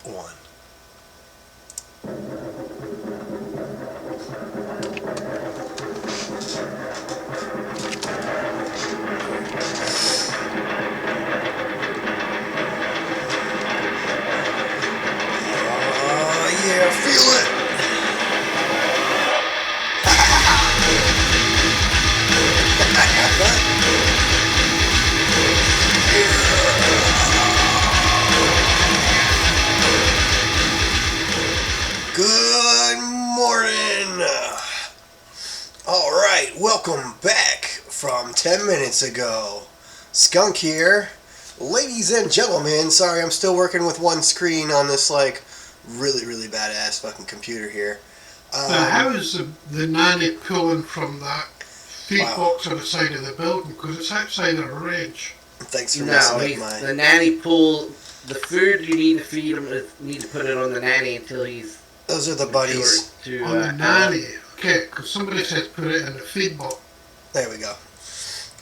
one. Yeah, feel it. Good morning. Alright, welcome back from 10 minutes ago. Skunk here. Ladies and gentlemen, sorry I'm still working with one screen on this like really badass fucking computer here. How is the nanny pulling from that feed box on the side of the building? Because it's outside of a ridge. Thanks for messing up the nanny pull the food you need to feed him. You need to put it on the nanny until he's. Those are the buddies. On the nanny. Okay, because somebody said put it in the feed box. There we go.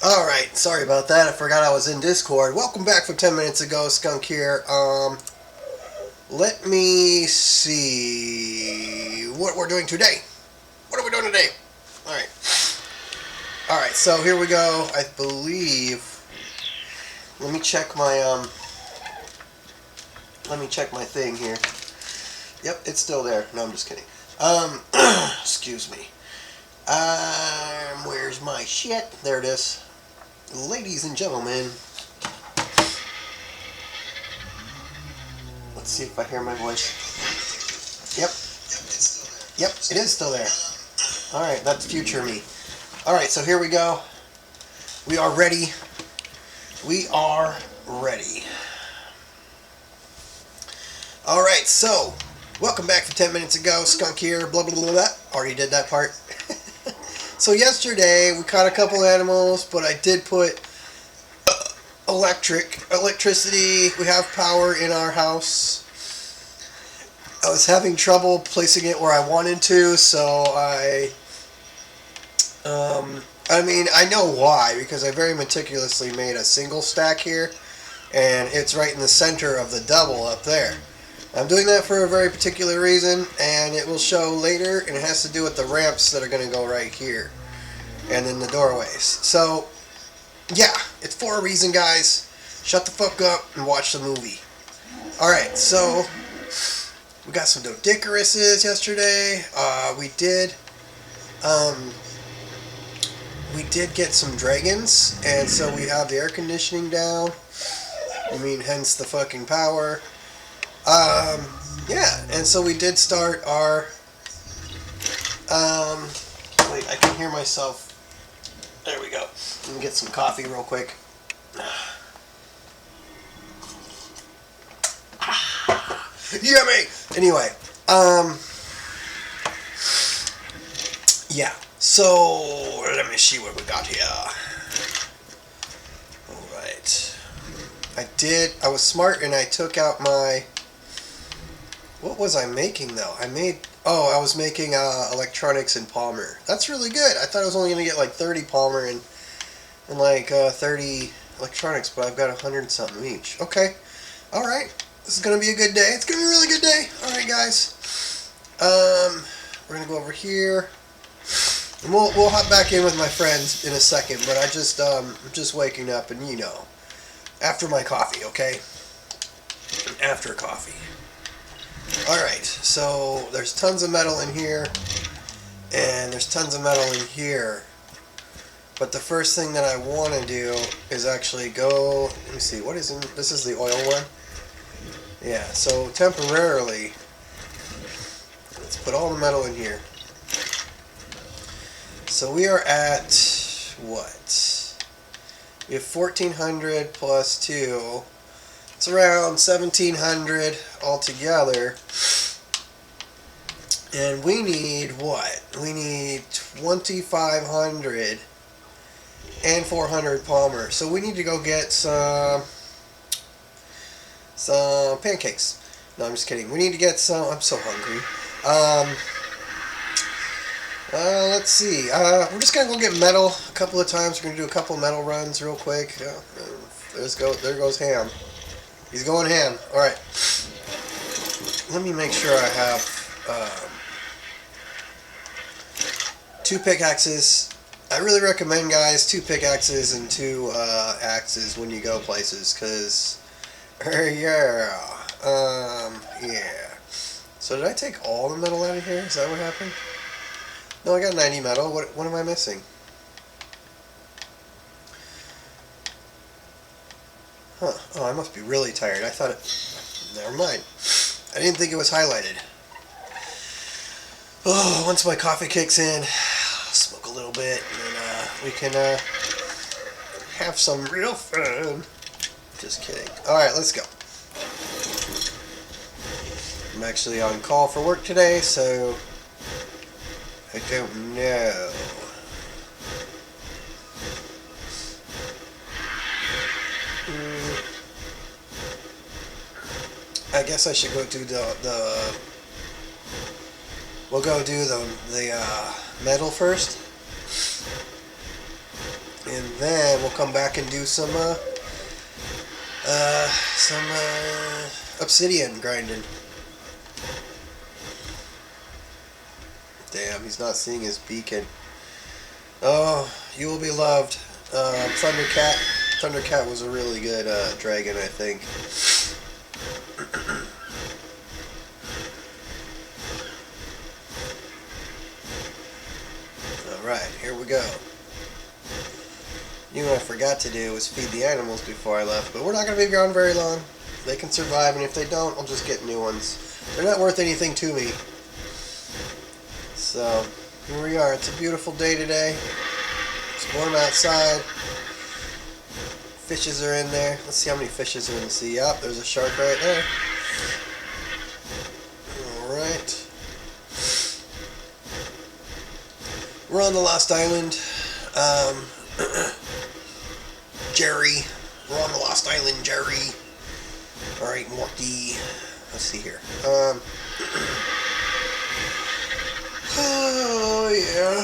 Alright, sorry about that. I forgot I was in Discord. Welcome back from 10 minutes ago. Skunk here. Let me see what we're doing today. What are we doing today? Alright. Alright, so here we go. I believe... Let me check my thing here. Yep, it's still there. No, I'm just kidding. Excuse me. Where's my shit? There it is. Ladies and gentlemen. Let's see if I hear my voice. Yep. Yep, it is still there. Alright, that's future me. Alright, so here we go. We are ready. We are ready. Alright, so, welcome back from 10 minutes ago. Skunk here, blah, blah, blah, blah. Already did that part. So yesterday, we caught a couple animals, but I did put electricity. We have power in our house. I was having trouble placing it where I wanted to, so I know why, because I very meticulously made a single stack here, and it's right in the center of the double up there. I'm doing that for a very particular reason, and it will show later, and it has to do with the ramps that are going to go right here, and then the doorways. So, yeah, it's for a reason, guys. Shut the fuck up and watch the movie. Alright, so, we got some Dodicaruses yesterday. We did get some dragons, and so we have the air conditioning down. I mean, hence the fucking power. Yeah, and so we did start our, wait, I can hear myself. There we go. Let me get some coffee real quick. Yummy! Anyway, yeah, so, let me see what we got here. Alright. I was smart and I took out my... What was I making though? I was making electronics in Palmer. That's really good. I thought I was only going to get like 30 Palmer and like 30 electronics, but I've got 100 something each. Okay. Alright. This is going to be a good day. It's going to be a really good day. Alright guys. We're going to go over here. And we'll hop back in with my friends in a second, but I'm just waking up and you know. After my coffee, okay? After coffee. Alright, so there's tons of metal in here, and there's tons of metal in here. But the first thing that I want to do is actually go, let me see, what is in, this is the oil one? Yeah, so temporarily, let's put all the metal in here. So we are at, what? We have 1400 plus 2. It's around 1700 altogether. And we need what? We need 2500 and 400 Palmer. So we need to go get some pancakes. No, I'm just kidding. We need to get some. I'm so hungry. Let's see. We're just gonna go get metal a couple of times. We're gonna do a couple metal runs real quick. There goes Ham. He's going ham. All right. let me make sure I have 2 pickaxes. I really recommend, guys, 2 pickaxes and 2 axes when you go places, because yeah. So did I take all the metal out of here? Is that what happened? No, I got 90 metal. What am I missing? Huh. Oh, I must be really tired. I thought it... Never mind. I didn't think it was highlighted. Oh, once my coffee kicks in, I'll smoke a little bit, and then we can have some real fun. Just kidding. Alright, let's go. I'm actually on call for work today, so I don't know. I guess I should go do we'll go do the metal first, and then we'll come back and do some obsidian grinding. Damn, he's not seeing his beacon. Oh, you will be loved. Thundercat. Thundercat was a really good dragon, I think. Alright, here we go. You know what I forgot to do was feed the animals before I left, but we're not going to be gone very long. They can survive, and if they don't, I'll just get new ones. They're not worth anything to me. So, here we are. It's a beautiful day today. It's warm outside. Fishes are in there. Let's see how many fishes are in the sea. Yup, there's a shark right there. Alright. We're on the Lost Island. Jerry. We're on the Lost Island, Jerry. Alright, Morty. Let's see here. Oh, yeah.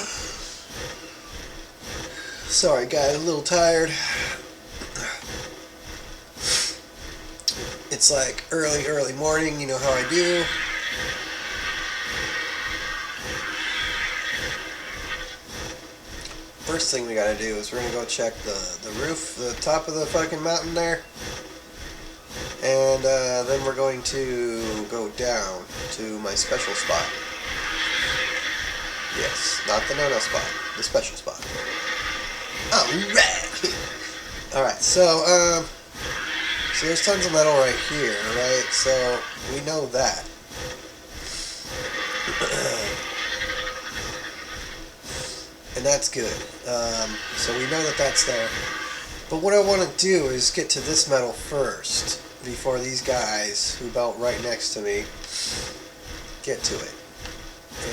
Sorry, guys, a little tired. It's like early morning, you know how I do. First thing we gotta do is we're gonna go check the roof, the top of the fucking mountain there. And then we're going to go down to my special spot. Yes, not the no-no spot, the special spot. Alright! Alright, so there's tons of metal right here, right? So, we know that. And that's good. So we know that that's there. But what I want to do is get to this metal first, before these guys, who built right next to me, get to it.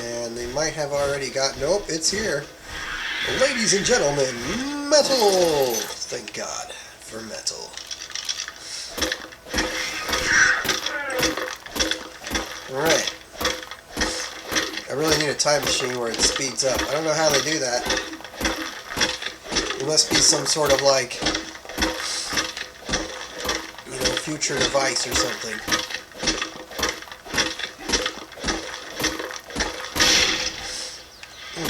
And they might have already got... Nope, it's here. Ladies and gentlemen, metal! Thank God for metal. Alright. I really need a time machine where it speeds up. I don't know how they do that. It must be some sort of, like, you know, future device or something.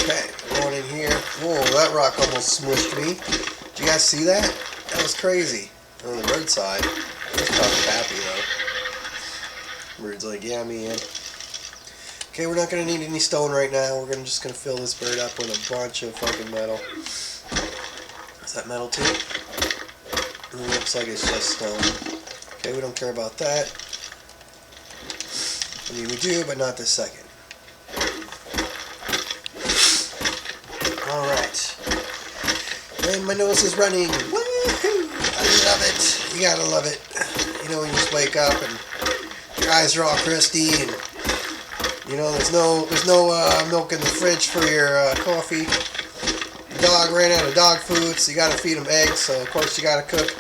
Okay, going in here. Whoa, that rock almost smushed me. Did you guys see that? That was crazy. On the bird side. It was probably happy, though. Bird's like, yeah, me in. Okay, we're not going to need any stone right now. We're just going to fill this bird up with a bunch of fucking metal. Is that metal too? It looks like it's just stone. Okay, we don't care about that. I mean, we do, but not this second. Alright. And my nose is running. Woohoo! I love it. You gotta love it. You know, when you just wake up and your eyes are all crusty and you know, there's no milk in the fridge for your coffee. The dog ran out of dog food, so you gotta feed him eggs. So of course you gotta cook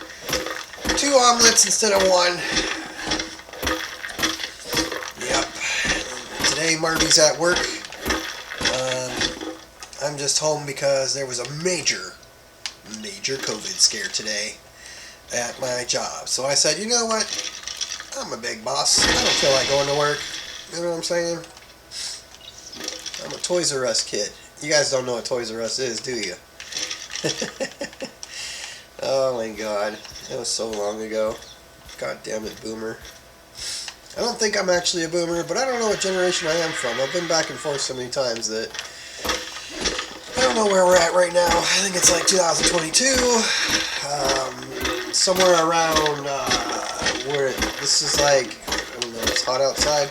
2 omelets instead of 1. Yep. Today Marty's at work. I'm just home because there was a major COVID scare today at my job. So I said, you know what? I'm a big boss. I don't feel like going to work. You know what I'm saying? I'm a Toys R Us kid. You guys don't know what Toys R Us is, do you? Oh my god. That was so long ago. God damn it, boomer. I don't think I'm actually a boomer, but I don't know what generation I am from. I've been back and forth so many times that I don't know where we're at right now. I think it's like 2022. Somewhere around where this is like, I don't know, it's hot outside.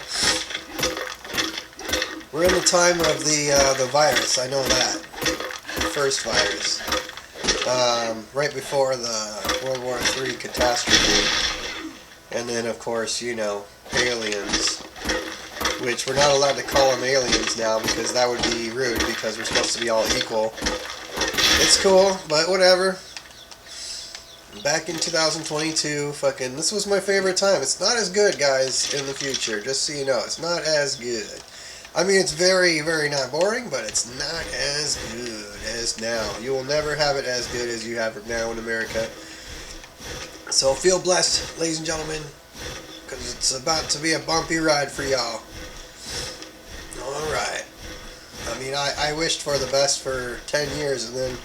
We're in the time of the virus. I know that. The first virus. Right before the World War III catastrophe. And then, of course, you know, aliens. Which we're not allowed to call them aliens now because that would be rude because we're supposed to be all equal. It's cool, but whatever. Back in 2022, fucking, this was my favorite time. It's not as good, guys, in the future, just so you know. It's not as good. I mean, it's very, very not boring, but it's not as good as now. You will never have it as good as you have it now in America. So feel blessed, ladies and gentlemen, because it's about to be a bumpy ride for y'all. Alright. I mean, I wished for the best for 10 years, and then,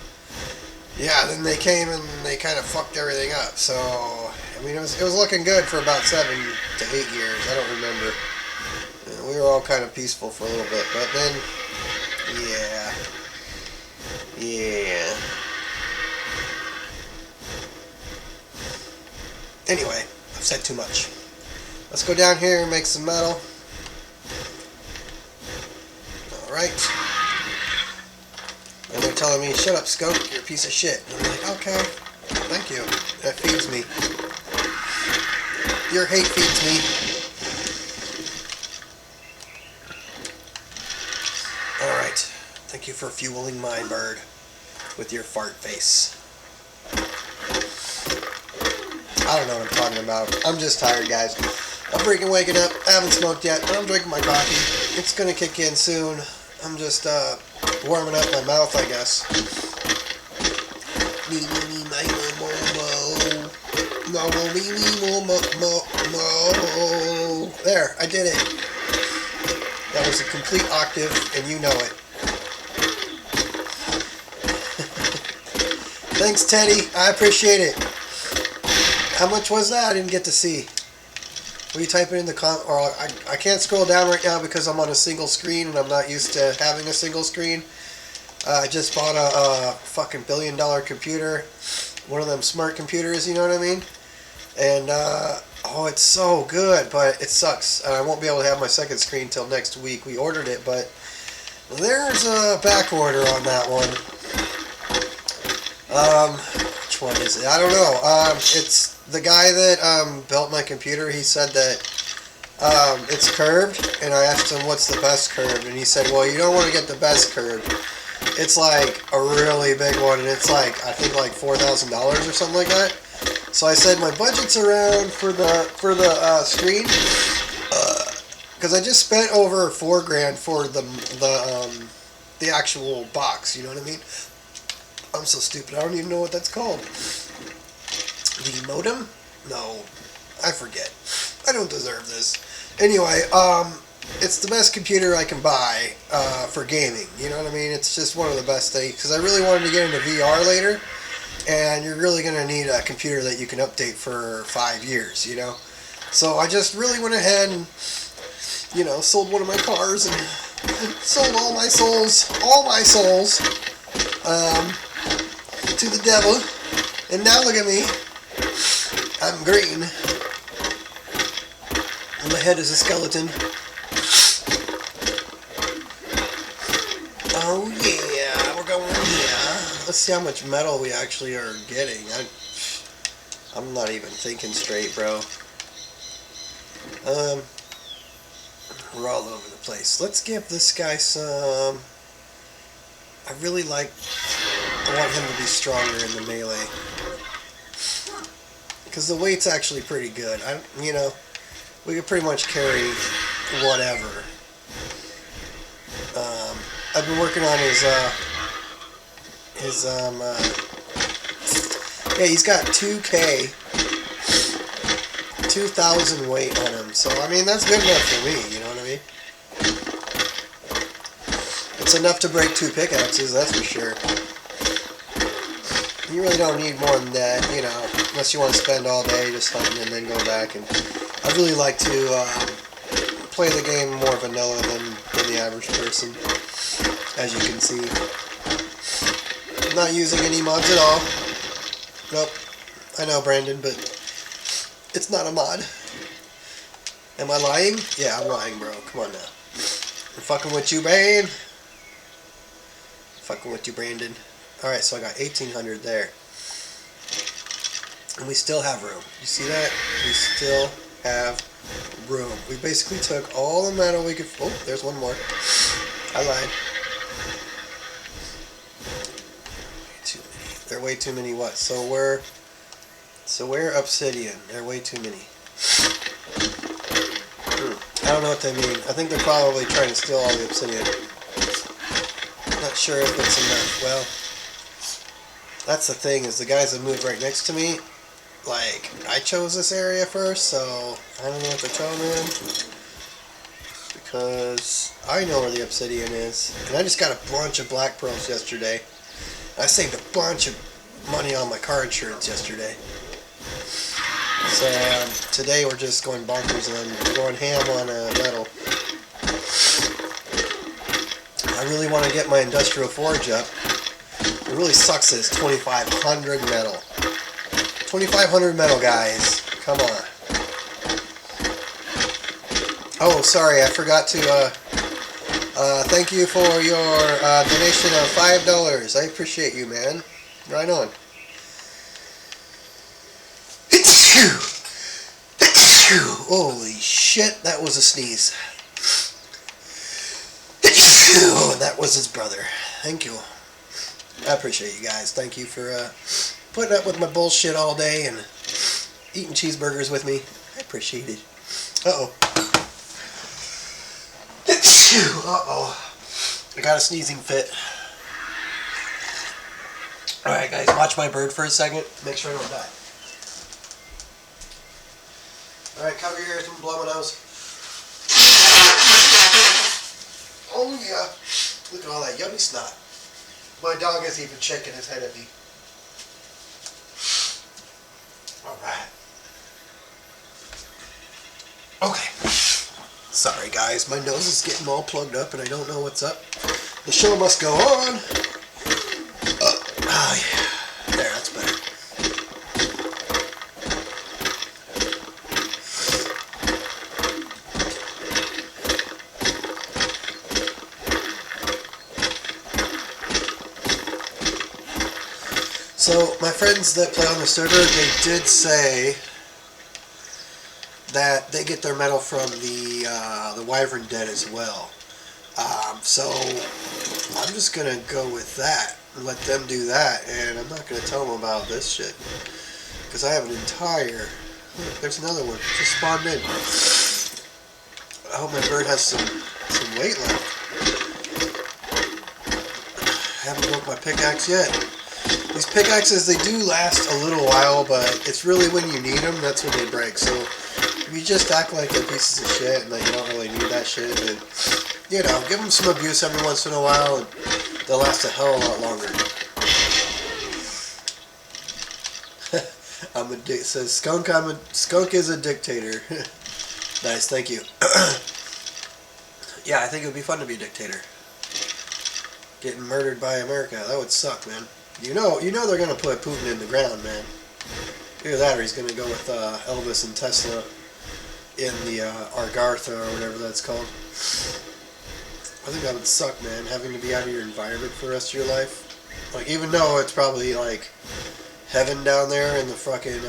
yeah, then they came and they kind of fucked everything up. So, I mean, it was looking good for about 7 to 8 years. I don't remember. We were all kind of peaceful for a little bit, but then, yeah. Anyway, I've said too much. Let's go down here and make some metal. Alright. And they're telling me, shut up, skunk, you're a piece of shit. And I'm like, okay, thank you. That feeds me. Your hate feeds me. Alright. Thank you for fueling my bird with your fart face. I don't know what I'm talking about. I'm just tired, guys. I'm freaking waking up. I haven't smoked yet, but I'm drinking my coffee. It's gonna kick in soon. I'm just warming up my mouth, I guess. There, I did it. That was a complete octave, and you know it. Thanks, Teddy. I appreciate it. How much was that? I didn't get to see. Will you type it in the or I can't scroll down right now because I'm on a single screen and I'm not used to having a single screen. I just bought a fucking $1 billion computer. One of them smart computers, you know what I mean? And, oh, it's so good, but it sucks. And I won't be able to have my second screen till next week. We ordered it, but there's a back order on that one. Which one is it? I don't know. It's the guy that built my computer. He said that it's curved, and I asked him what's the best curved, and he said, well, you don't want to get the best curved. It's like a really big one, and it's like, I think like $4,000 or something like that. So I said my budget's around for the screen, because I just spent over $4,000 for the actual box. You know what I mean? I'm so stupid. I don't even know what that's called. The modem? No, I forget. I don't deserve this. Anyway, it's the best computer I can buy for gaming. You know what I mean? It's just one of the best things, because I really wanted to get into VR later, and you're really going to need a computer that you can update for 5 years, you know? So I just really went ahead and, you know, sold one of my cars and sold all my souls, to the devil. And now look at me. I'm green. And my head is a skeleton. Oh yeah, we're going here. Let's see how much metal we actually are getting. I'm not even thinking straight, bro. We're all over the place. Let's give this guy some... I want him to be stronger in the melee. Because the weight's actually pretty good. You know, we could pretty much carry whatever. I've been working on yeah, he's got 2K 2,000 weight on him. So, I mean, that's good enough for me, you know what I mean? It's enough to break 2 pickaxes, that's for sure. You really don't need more than that, you know, unless you want to spend all day just hunting and then go back. And I really like to play the game more vanilla than the average person, as you can see. I'm not using any mods at all. Nope. I know, Brandon, but it's not a mod. Am I lying? Yeah, I'm lying, bro. Come on now. I'm fucking with you, Brandon. Fucking with you, Brandon. Alright, so I got 1,800 there. And we still have room. You see that? We still have room. We basically took all the metal we could... Oh, there's one more. I lied. Too many. They're way too many what? So we're obsidian. They're way too many. I don't know what they mean. I think they're probably trying to steal all the obsidian. Not sure if it's enough. Well, that's the thing, is the guys that moved right next to me, like, I chose this area first, so I don't know what to tell them, because I know where the obsidian is, and I just got a bunch of black pearls yesterday. I saved a bunch of money on my car insurance yesterday. So today we're just going bonkers and going ham on metal. I really want to get my industrial forge up. It really sucks that it's 2,500 metal. 2,500 metal, guys. Come on. Oh, sorry, I forgot to thank you for your donation of $5. I appreciate you, man. Right on. Holy shit, that was a sneeze. And that was his brother. Thank you. I appreciate you guys. Thank you for putting up with my bullshit all day and eating cheeseburgers with me. I appreciate it. Uh-oh. Uh-oh. I got a sneezing fit. Alright guys, watch my bird for a second. Make sure I don't die. Alright, cover your ears and blow my nose. Oh yeah. Look at all that yummy snot. My dog is even shaking his head at me. Alright. Okay. Sorry guys, my nose is getting all plugged up and I don't know what's up. The show must go on. Oh yeah. There, that's better. So, my friends that play on the server, they did say that they get their metal from the Wyvern Den as well. So, I'm just going to go with that and let them do that, and I'm not going to tell them about this shit. Because I have an entire... Look, there's another one. Just spawned in. I hope my bird has some weight left. I haven't broke my pickaxe yet. These pickaxes, they do last a little while, but it's really when you need them, that's when they break. So, if you just act like they're pieces of shit and that you don't really need that shit, then, you know, give them some abuse every once in a while, and they'll last a hell of a lot longer. It says, Skunk is a dictator. Nice, thank you. Yeah, I think it would be fun to be a dictator. Getting murdered by America, that would suck, man. You know they're gonna put Putin in the ground, man. Either that or he's gonna go with Elvis and Tesla in the Argartha or whatever that's called. I think that would suck, man, having to be out of your environment for the rest of your life. Like, even though it's probably like heaven down there in the fucking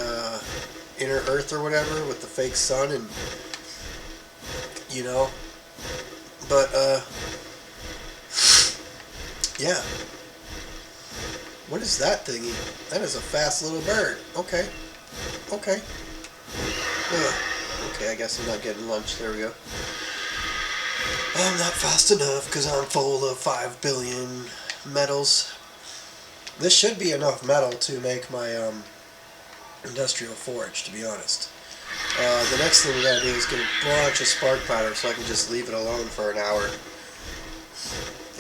inner earth or whatever with the fake sun and, you know. But yeah. What is that thingy? That is a fast little bird. Okay. Okay. Ugh. Okay, I guess I'm not getting lunch. There we go. I'm not fast enough because I'm full of 5 billion metals. This should be enough metal to make my industrial forge, to be honest. The next thing we gotta do is get a bunch of spark powder so I can just leave it alone for an hour.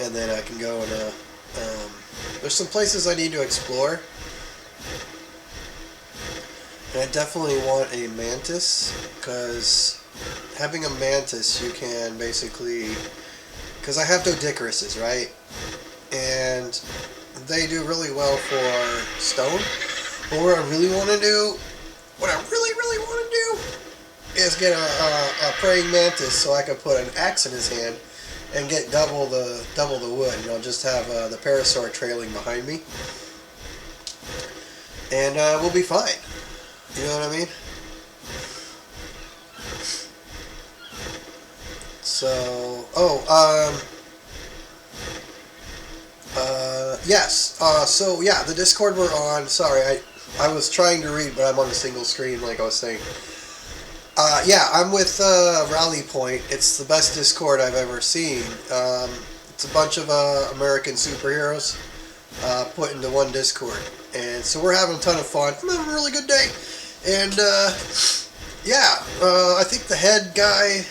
And then I can go and, there's some places I need to explore. And I definitely want a mantis, because having a mantis, you can basically, because I have Dodicaruses, right? And they do really well for stone. But what I really want to do, what I really want to do, is get a praying mantis so I can put an axe in his hand and get double the wood. And I'll just have the parasaur trailing behind me, and we'll be fine. You know what I mean? So, yes. So yeah, the Discord we're on. Sorry, I was trying to read, but I'm on a single screen, like I was saying. Yeah, I'm with Rally Point. It's the best Discord I've ever seen. It's a bunch of American superheroes put into one Discord. And so we're having a ton of fun. I'm having a really good day. And, yeah, I think the head guy,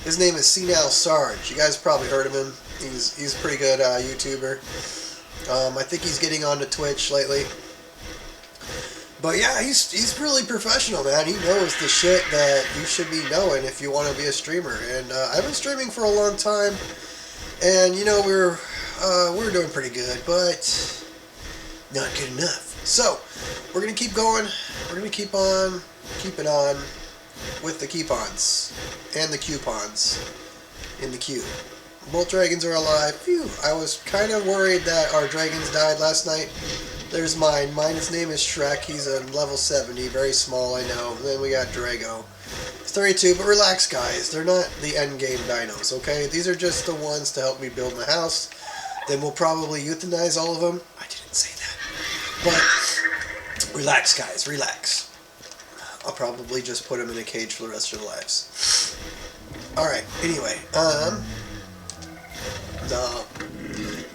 his name is Senile Sarge. You guys probably heard of him. He's a pretty good YouTuber. I think he's getting onto Twitch lately. But yeah, he's really professional, man. He knows the shit that you should be knowing if you want to be a streamer. And I've been streaming for a long time, and you know we're doing pretty good, but not good enough. So we're gonna keep going. We're gonna keep on keeping on with the coupons and the coupons in the queue. Both dragons are alive. Phew! I was kind of worried that our dragons died last night. There's mine. His name is Shrek. He's a level 70. Very small, I know. And then we got Drago. 32, but relax, guys. They're not the end game dinos, okay? These are just the ones to help me build my house. Then we'll probably euthanize all of them. I didn't say that. But relax, guys. Relax. I'll probably just put them in a cage for the rest of their lives. Alright, anyway.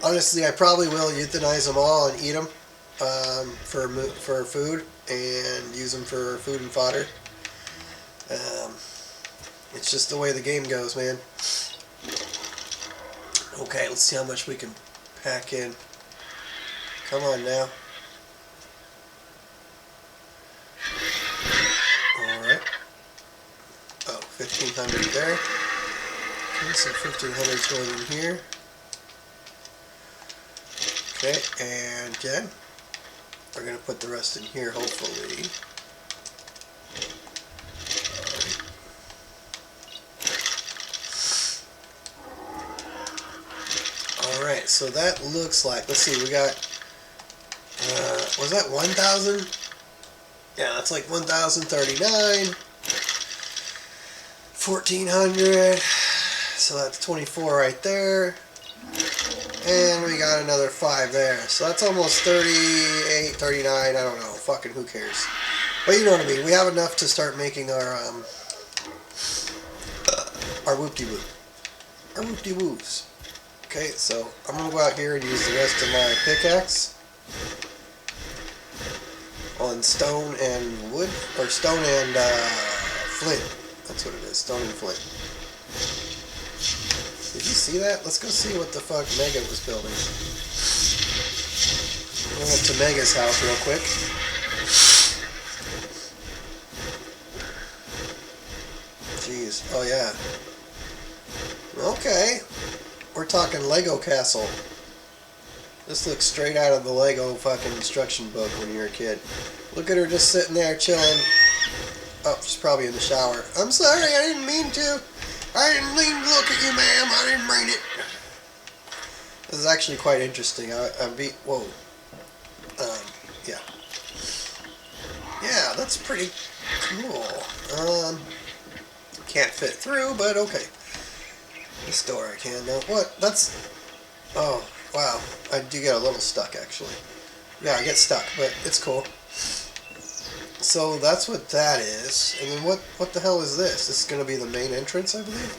Honestly, I probably will euthanize them all and eat them. For food, and use them for food and fodder. It's just the way the game goes, man. Okay, let's see how much we can pack in. Come on now. Alright. Oh, 1,500 there. Okay, so 1,500 is going in here. Okay, and again, we're going to put the rest in here, hopefully. Alright, so that looks like, let's see, we got, was that 1,000? Yeah, that's like 1,039. 1,400. So that's 24 right there. And we got another 5 there. So that's almost 38, 39, I don't know. Fucking who cares. But you know what I mean. We have enough to start making our whoop-de-whoop. Our whoop-de-woops. Okay, so I'm going to go out here and use the rest of my pickaxe on stone and wood. Or stone and flint. That's what it is. Stone and flint. Did you see that? Let's go see what the fuck Mega was building. Go up to Mega's house real quick. Jeez. Oh, yeah. Okay. We're talking Lego Castle. This looks straight out of the Lego fucking instruction book when you were a kid. Look at her just sitting there chilling. Oh, she's probably in the shower. I'm sorry, I didn't mean to. I didn't mean to look at you, ma'am. I didn't mean it. This is actually quite interesting. Whoa. Yeah. Yeah, that's pretty cool. Can't fit through, but okay. This door I can though. What? That's... Oh, wow. I do get a little stuck, actually. Yeah, I get stuck, but it's cool. So that's what that is. And then what the hell is this? This is going to be the main entrance, I believe?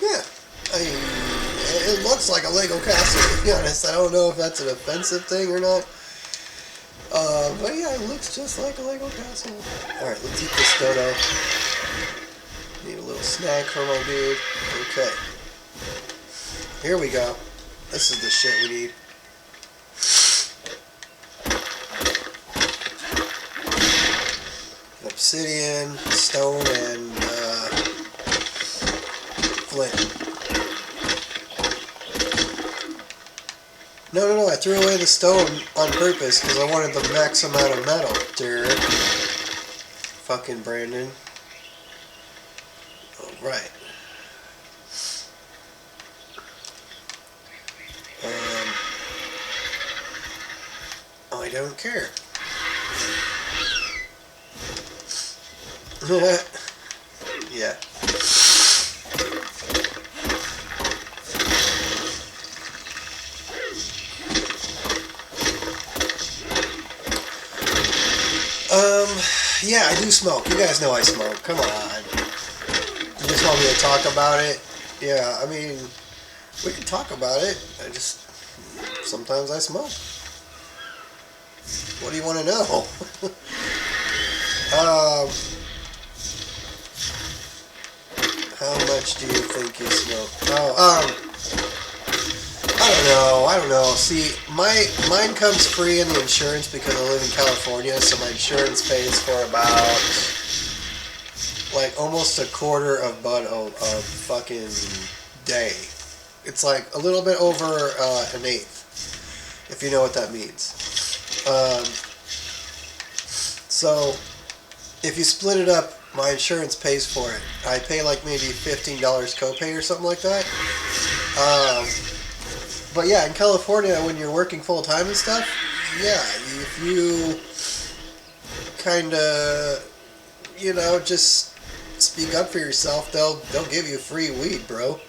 Yeah. It looks like a Lego castle, to be honest. I don't know if that's an offensive thing or not. But yeah, it looks just like a Lego castle. Alright, let's eat this dodo. Need a little snack for my dude. Okay. Here we go. This is the shit we need. Obsidian, stone, and flint. No, I threw away the stone on purpose because I wanted the max amount of metal, Derek. Fucking Brandon. Alright. I don't care. Yeah. Yeah, I do smoke. You guys know I smoke. Come on. You just want me to talk about it? Yeah, I mean, we can talk about it. Sometimes I smoke. What do you want to know? How much do you think you smoke? I don't know. See, mine comes free in the insurance because I live in California, so my insurance pays for about like almost a quarter of bud a fucking day. It's like a little bit over an eighth, if you know what that means. So if you split it up, my insurance pays for it. I pay like maybe $15 copay or something like that. But yeah, in California, when you're working full time and stuff, yeah, if you kind of, just speak up for yourself, they'll give you free weed, bro.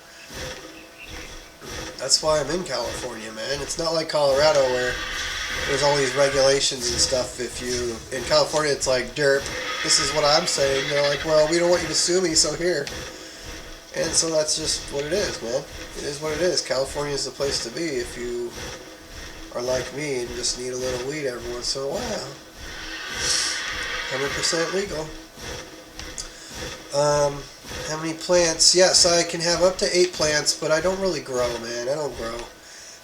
That's why I'm in California, man. It's not like Colorado where there's all these regulations and stuff. In California, it's like, derp, this is what I'm saying. They're like, well, we don't want you to sue me, so here. And so that's just what it is, man. It is what it is. California is the place to be if you are like me and just need a little weed every once in a while. 100% legal. How many plants? Yes, I can have up to 8 plants, but I don't really grow, man. I don't grow.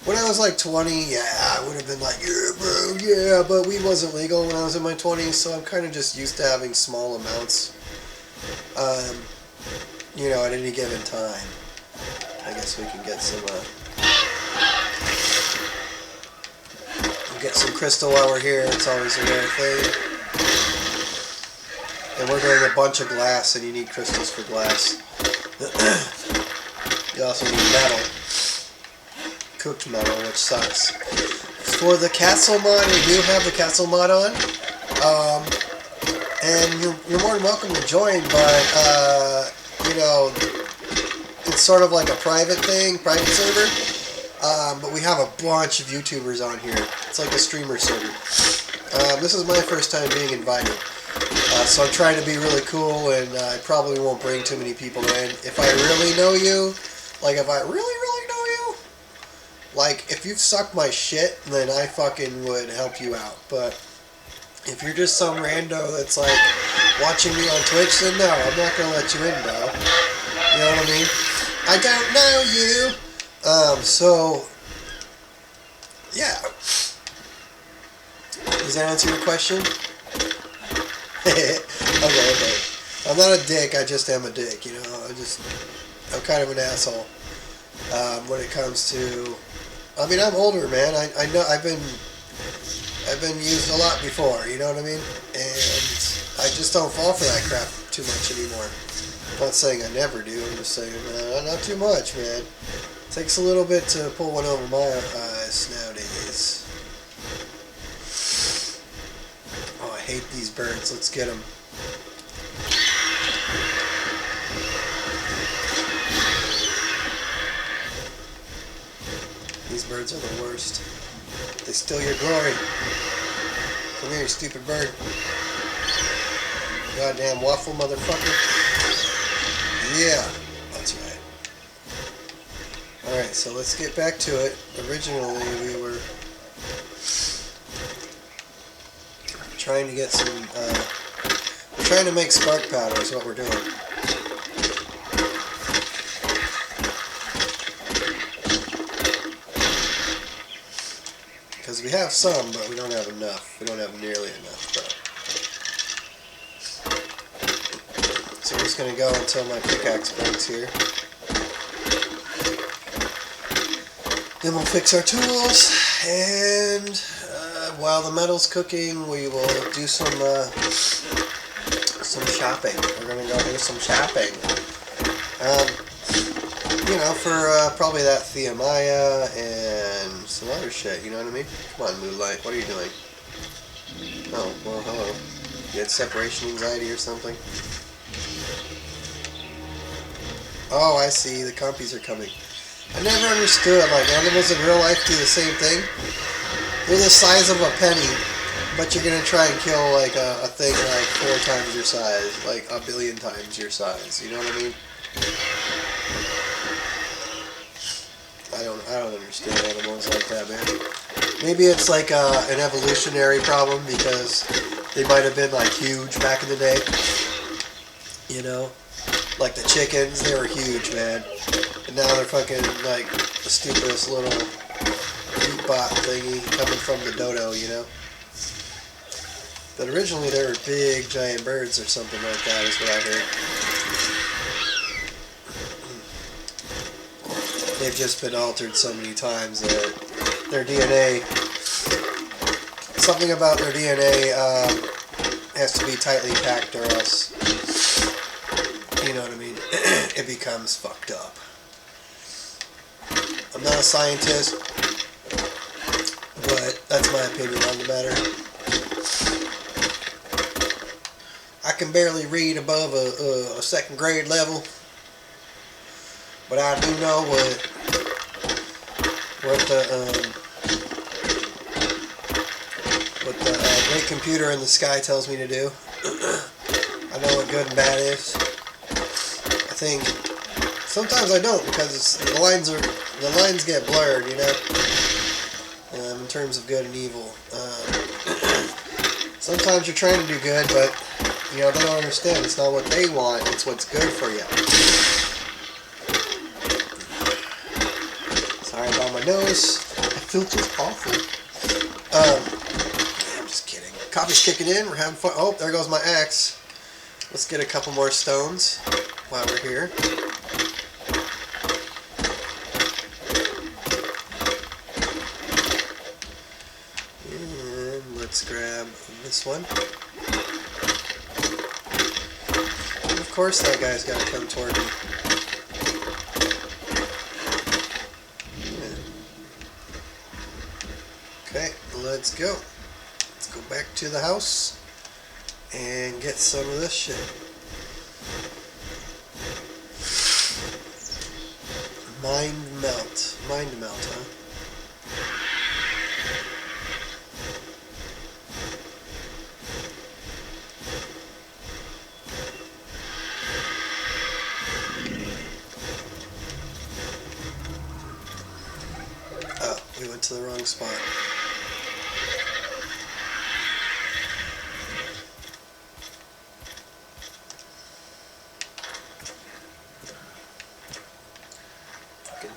When I was like 20, yeah, I would have been like, yeah, bro, yeah, but weed wasn't legal when I was in my 20s, so I'm kind of just used to having small amounts, at any given time. I guess we can get some crystal while we're here. It's always a rare thing. And we're doing a bunch of glass, and you need crystals for glass. You also need metal. Cooked metal, which sucks. For the castle mod, we do have the castle mod on. And you're more than welcome to join, but, it's sort of like a private server. But we have a bunch of YouTubers on here. It's like a streamer server. This is my first time being invited. So I'm trying to be really cool, and I probably won't bring too many people in. If I really know you, if I really know you, if you've sucked my shit, then I fucking would help you out. But if you're just some rando that's watching me on Twitch, then no, I'm not gonna let you in, bro. You know what I mean? I don't know you. So yeah. Does that answer your question? Okay. I'm not a dick, I just am a dick, I'm kind of an asshole. When it comes to, I'm older, man. I know I've been used a lot before, you know what I mean? And I just don't fall for that crap too much anymore. I'm not saying I never do, I'm just saying, not too much, man. It takes a little bit to pull one over my eyes nowadays. Oh, I hate these birds. Let's get them. These birds are the worst. They steal your glory. Come here, you stupid bird. Goddamn waffle motherfucker. Yeah, that's right. Alright, so let's get back to it. Originally, we were trying to get some, we're trying to make spark powder is what we're doing. Because we have some, but we don't have enough. We don't have nearly enough, though. So I'm just going to go until my pickaxe breaks here. Then we'll fix our tools, and while the metal's cooking, we will do some shopping. We're going to go do some shopping. You know, for probably that Theomaya and some other shit, you know what I mean? Come on, Moonlight, what are you doing? Oh, well, hello. You had separation anxiety or something? Oh, I see, the compies are coming. I never understood, like, animals in real life do the same thing. They're the size of a penny, but you're gonna try and kill, like, a thing like 4 times your size, like a billion times your size, you know what I mean? I don't understand animals like that, man. Maybe it's like an evolutionary problem because they might have been like huge back in the day. You know? Like the chickens, they were huge, man. And now they're fucking like the stupidest little meat bot thingy coming from the dodo, you know? But originally they were big giant birds or something like that is what I heard. They've just been altered so many times that their DNA, something about their DNA has to be tightly packed or else, you know what I mean, it becomes fucked up. I'm not a scientist, but that's my opinion on the matter. I can barely read above a 2nd grade level. But I do know what the great computer in the sky tells me to do. I know what good and bad is. I think sometimes I don't because the lines get blurred, you know, in terms of good and evil. Sometimes you're trying to do good, but you know they don't understand. It's not what they want; it's what's good for you. Sorry about my nose. That filter's awful. I'm just kidding. Coffee's kicking in. We're having fun. Oh, there goes my axe. Let's get a couple more stones while we're here. And let's grab this one. And of course that guy's got to come toward me. Okay, let's go. Let's go back to the house and get some of this shit. Mind melt. Mind melt, huh? Oh, we went to the wrong spot.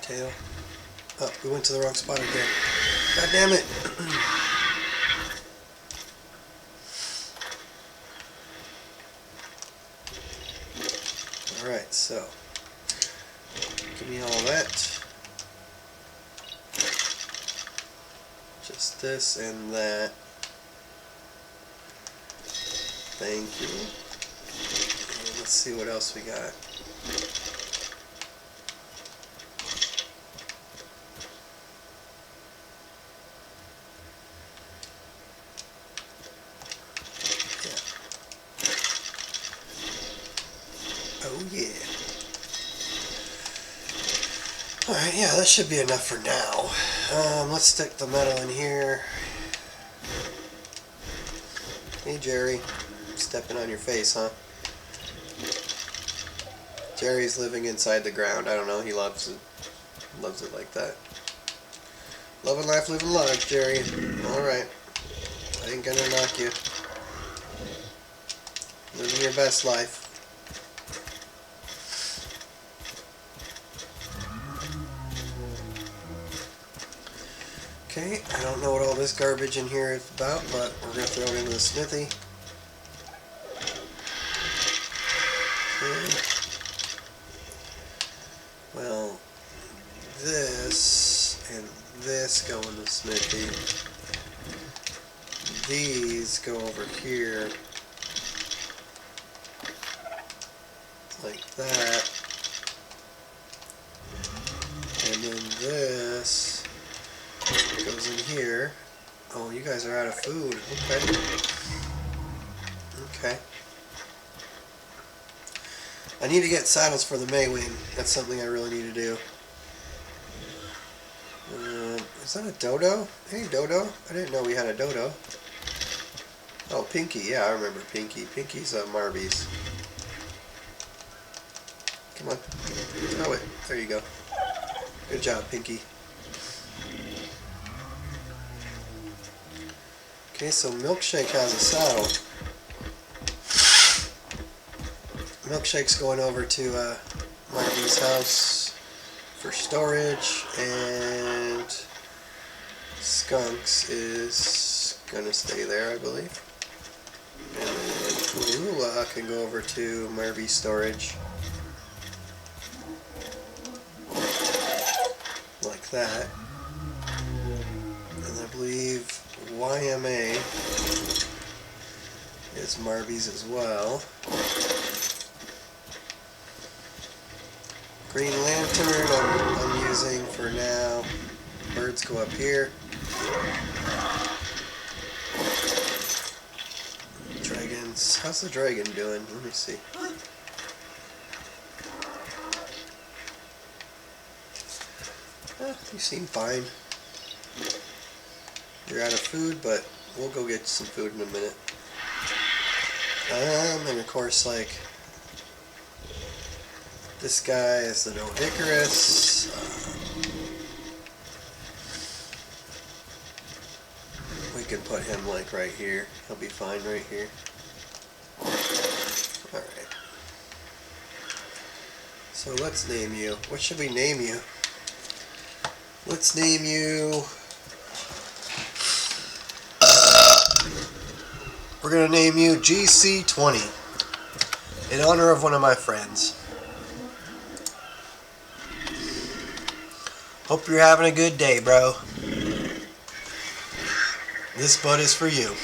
Tail. Oh, we went to the wrong spot again. God damn it. Alright, so give me all that. Just this and that. Thank you. And let's see what else we got. Oh yeah. Alright, yeah, that should be enough for now. Let's stick the metal in here. Hey Jerry. Stepping on your face, huh? Jerry's living inside the ground. I don't know, he loves it. Loves it like that. Loving life, living large, Jerry. Alright. I ain't gonna knock you. Living your best life. Okay, I don't know what all this garbage in here is about, but we're going to throw it into the smithy. Okay. Well, this and this go in the smithy. These go over here. Like that. And then this goes in here. Oh, you guys are out of food. Okay. Okay. I need to get saddles for the Maywing. That's something I really need to do. Is that a dodo? Hey, dodo. I didn't know we had a dodo. Oh, Pinky. Yeah, I remember Pinky. Pinky's Marby's. Come on. Throw it. There you go. Good job, Pinky. Okay, so Milkshake has a saddle. Milkshake's going over to Marby's house for storage, and Skunks is gonna stay there, I believe. And then Lula can go over to Marby's storage. Like that. And I believe YMA is Marby's as well. Green Lantern I'm using for now. Birds go up here. Dragons. How's the dragon doing? Let me see. You seem fine. You're out of food, but we'll go get some food in a minute. And of course, like, this guy is the No Icarus. We can put him like right here. He'll be fine right here. Alright. So let's name you. What should we name you? Let's name you... We're going to name you GC20 in honor of one of my friends. Hope you're having a good day, bro. This bud is for you.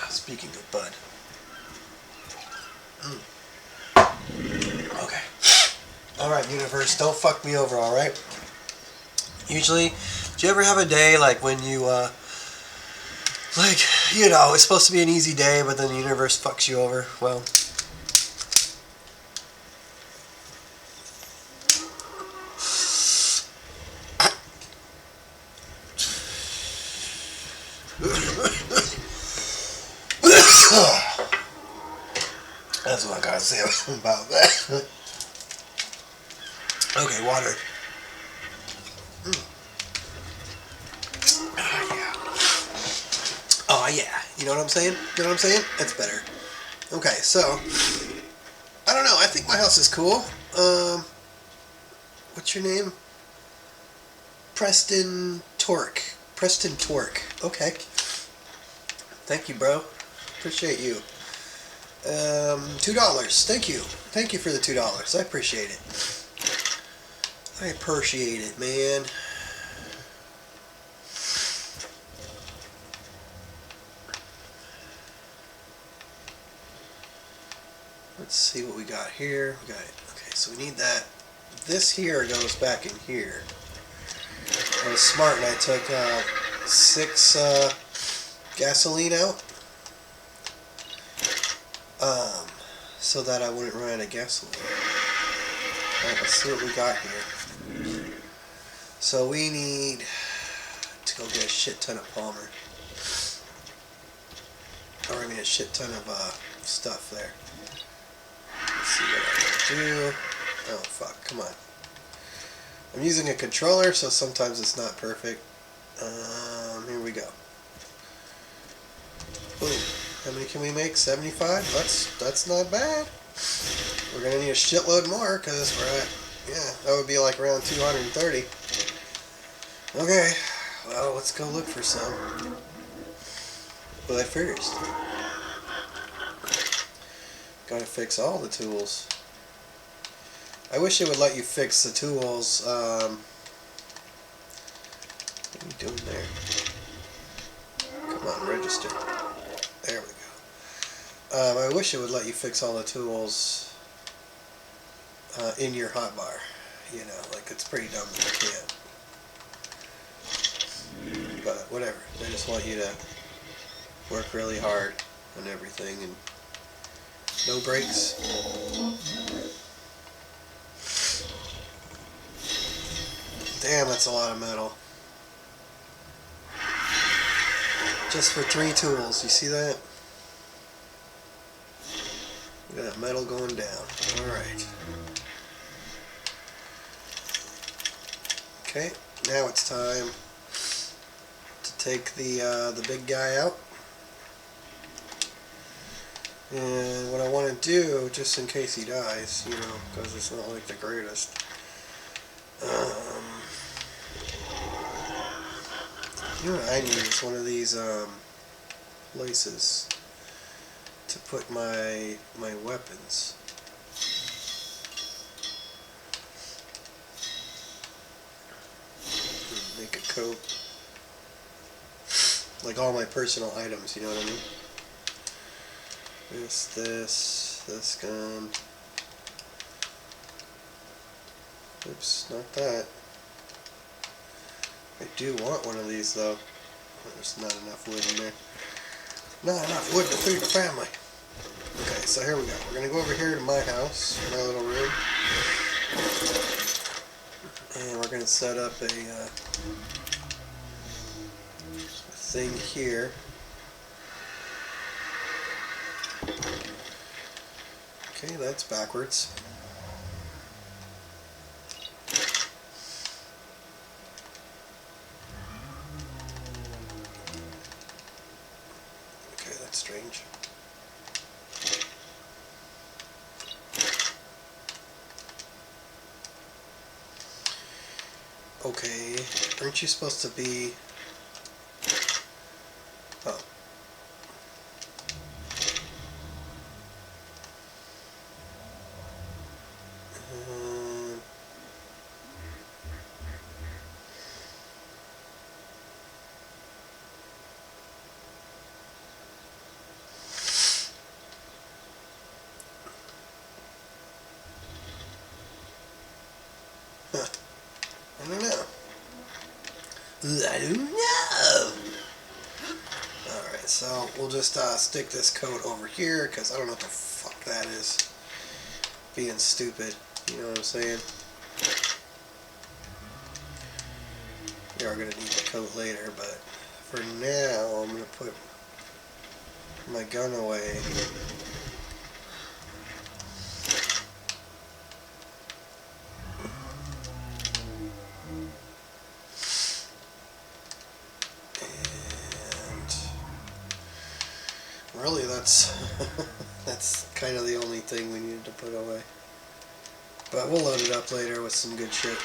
Speaking of bud. Okay. Alright, universe, don't fuck me over, alright? Usually, do you ever have a day like when you, like, you know, it's supposed to be an easy day, but then the universe fucks you over? Well, that's what I gotta say about that. Okay, water. Yeah. Oh yeah. You know what I'm saying? You know what I'm saying? That's better. Okay, so I don't know. I think my house is cool. What's your name? Preston Torque. Preston Torque. Okay. Thank you, bro. Appreciate you. $2. Thank you. Thank you for the $2. I appreciate it. I appreciate it, man. Let's see what we got here. We got it. Okay, so we need that. This here goes back in here. I was smart and I took 6 gasoline out. So that I wouldn't run out of gasoline. Alright, let's see what we got here. So we need to go get a shit ton of Palmer. Or I mean a shit ton of stuff there. Let's see what I can do. Oh fuck, come on. I'm using a controller, so sometimes it's not perfect. Here we go. Boom. How many can we make? 75? That's not bad. We're gonna need a shitload more because we're at, yeah, that would be like around 230. Okay, well, let's go look for some. But first, gotta fix all the tools. I wish it would let you fix the tools. What are you doing there? Come on, register. There we go. I wish it would let you fix all the tools in your hotbar. You know, like it's pretty dumb that you can't. But whatever. They just want you to work really hard on everything and no breaks. Damn, that's a lot of metal. Just for 3 tools, you see that? Look at that metal going down. Alright. Okay, now it's time to take the big guy out. And what I want to do, just in case he dies, you know, because it's not like the greatest. You know what I need is one of these laces to put my weapons. Make a coat. Like all my personal items, you know what I mean? This gun. Oops, not that. I do want one of these though. There's not enough wood in there. Not enough wood to feed the family. Okay, so here we go. We're gonna go over here to my house, my little room. And we're gonna set up a thing here. Okay, that's backwards. Okay, that's strange. Okay, aren't you supposed to be... Oh. I don't know. I don't know. Alright, so we'll just stick this coat over here because I don't know what the fuck that is. Being stupid. You know what I'm saying? We are going to need the coat later, but for now I'm going to put my gun away. Really, that's that's kind of the only thing we needed to put away. But we'll load it up later with some good shit.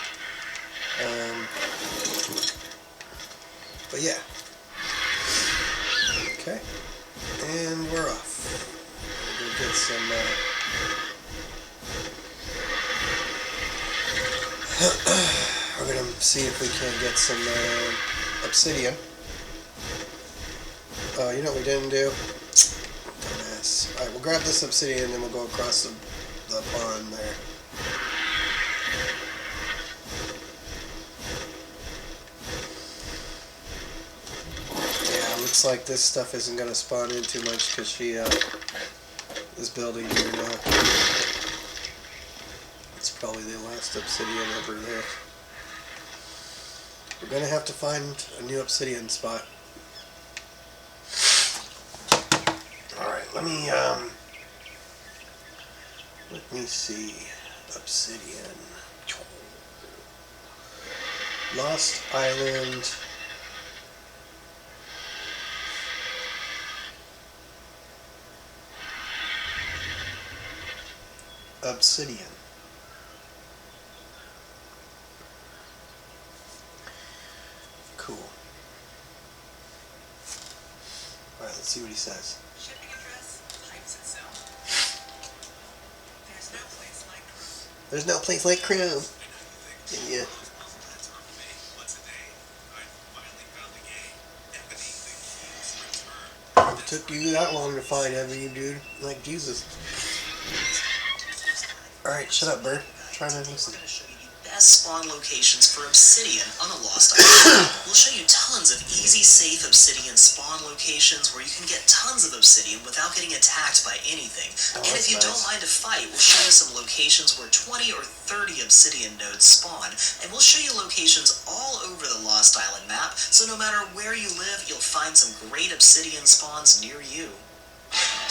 But yeah. Okay. And we're off. We'll go get some... we're going to see if we can get some obsidian. Oh, you know what we didn't do? Dumbass. Alright, we'll grab this obsidian and then we'll go across the pond there. Yeah, looks like this stuff isn't going to spawn in too much because she is building here now. It's probably the last obsidian ever there. We're going to have to find a new obsidian spot. Let me see. Obsidian. Lost Island. obsidian. Cool. Alright, let's see what he says. Shipping address, pipes itself. There's no place like Chrome. There's no place like Chrome. Yeah. It took you that long to find Ebony, dude. Like Jesus. Alright, shut up, bird. Try to listen. Best spawn locations for obsidian on a lost island. We'll show you tons of easy, safe obsidian spawn locations where you can get tons of obsidian without getting attacked by anything. And if you don't mind a fight, we'll show you some locations where 20 or 30 obsidian nodes spawn. And we'll show you locations all over the Lost Island map, so no matter where you live, you'll find some great obsidian spawns near you.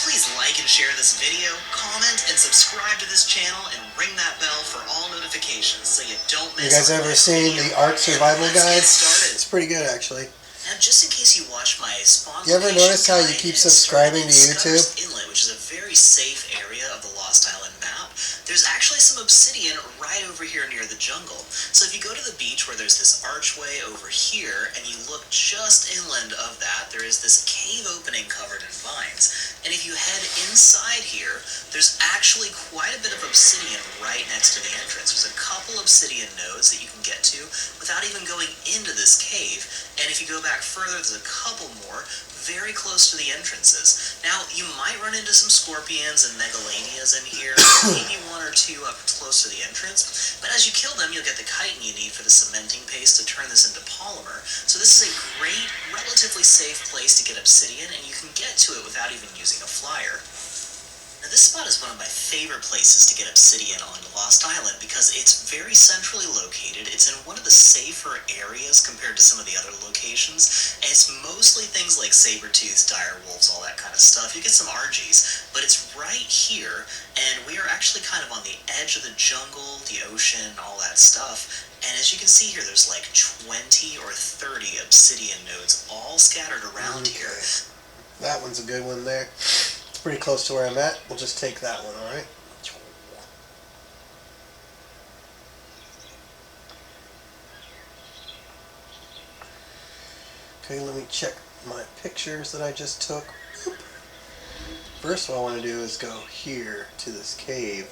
Please like and share this video, comment, and subscribe to this channel, and ring that bell for all notifications so you don't miss. You guys ever seen the Ark Survival Guide? Started. It's pretty good, actually. Now, just in case you watch my spawn You ever location notice how you guide keep and subscribing to Scudder's YouTube? Inlet, which is a very safe area of the Lost Island map, there's actually some obsidian right over here near the jungle. So if you go to the beach where there's this archway over here, and you look just inland of that, there is this cave opening covered in vines. And if you head inside here, there's actually quite a bit of obsidian right next to the entrance. There's a couple obsidian nodes that you can get to without even going into this cave. And if you go back further, there's a couple more very close to the entrances. Now, you might run into some scorpions and megalanias in here, maybe one or two up close to the entrance, but as you kill them, you'll get the chitin you need for the cementing paste to turn this into polymer. So this is a great, relatively safe place to get obsidian, and you can get to it without even using a flyer. Now, this spot is one of my favorite places to get obsidian on Lost Island because it's very centrally located. It's in one of the safer areas compared to some of the other locations, and it's mostly things like saber-toothed, dire wolves, all that kind of stuff. You get some Argies, but it's right here, and we are actually kind of on the edge of the jungle, the ocean, all that stuff. And as you can see here, there's like 20 or 30 obsidian nodes all scattered around here. That one's a good one there. It's pretty close to where I'm at. We'll just take that one, alright? Okay, let me check my pictures that I just took. First, what I want to do is go here to this cave.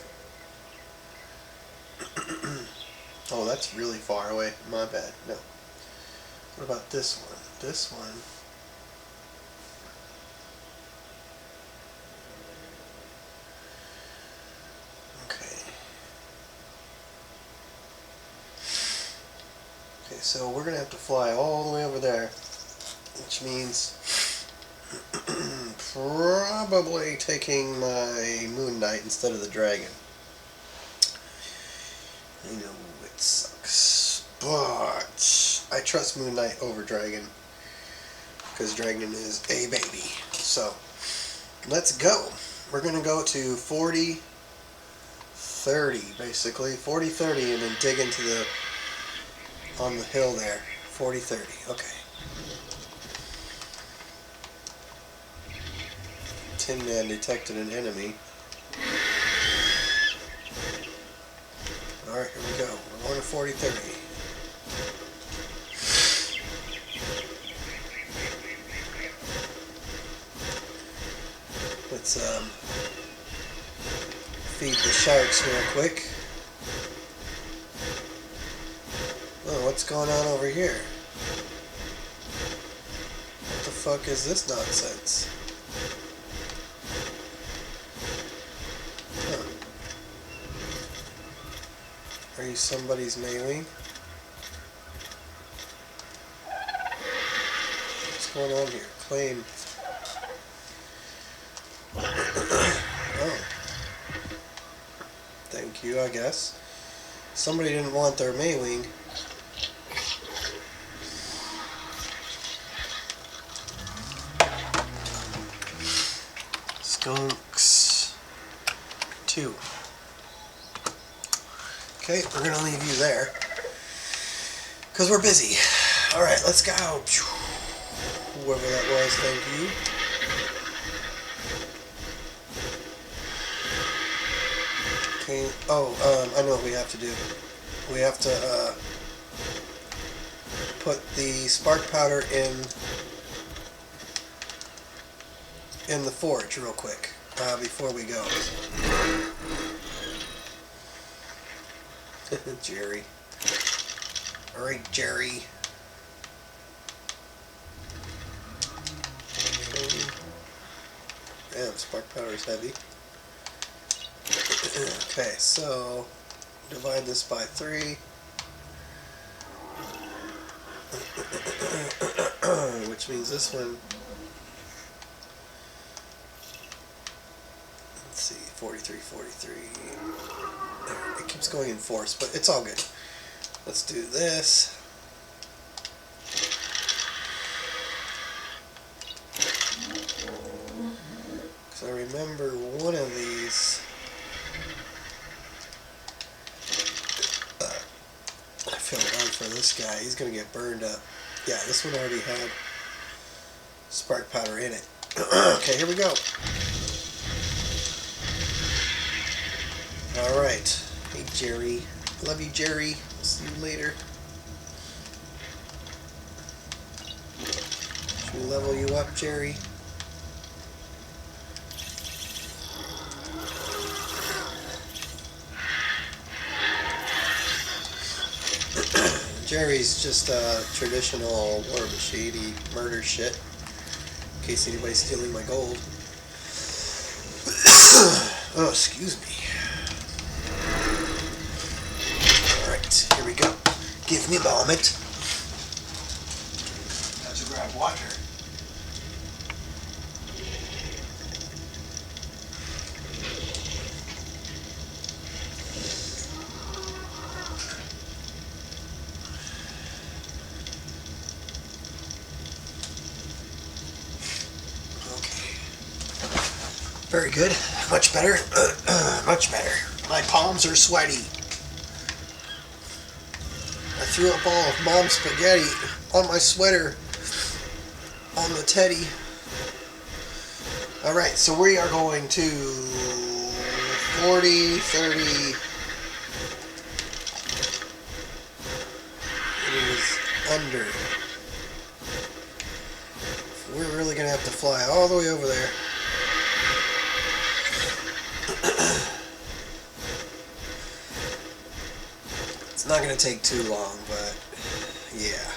Oh, that's really far away. My bad. No. What about this one? This one. Okay, so we're going to have to fly all the way over there, which means probably taking my Moon Knight instead of the Dragon. I know it sucks, but I trust Moon Knight over Dragon because Dragon is a baby. So, let's go. We're going to go to 40-30, basically. 40-30 and then dig into the on the hill there. 40-30. Okay. Tin Man detected an enemy. Alright, here we go. We're going to 40-30. Let's feed the sharks real quick. Oh, what's going on over here? What the fuck is this nonsense? Huh. Are you somebody's mailing? What's going on here? Claim. Oh. Thank you, I guess. Somebody didn't want their mailing. Skunks 2. Okay, we're gonna leave you there because we're busy. Alright, let's go. Whoever that was, thank you. Okay. Oh, I know what we have to do. We have to put the spark powder in the forge real quick before we go. Jerry. All right, Jerry. Damn, spark powder is heavy. Okay, so divide this by 3. Which means this one, let's see, 43, 43. It keeps going in force, but it's all good. Let's do this. Because I remember one of these, I feel bad for this guy. He's going to get burned up. Yeah, this one already had spark powder in it. Okay, here we go. Alright. Hey, Jerry. Love you, Jerry. See you later. Should we level you up, Jerry? Jerry's just a traditional war machine. He murders shit. In case anybody's stealing my gold. Oh, excuse me. Alright, here we go. Give me a moment. Got to grab water. Very good. Much better. Much better. My palms are sweaty. I threw up all of Mom's spaghetti on my sweater on the teddy. Alright, so we are going to 40, 30. It was under. We're really going to have to fly all the way over there. It's not going to take too long, but yeah.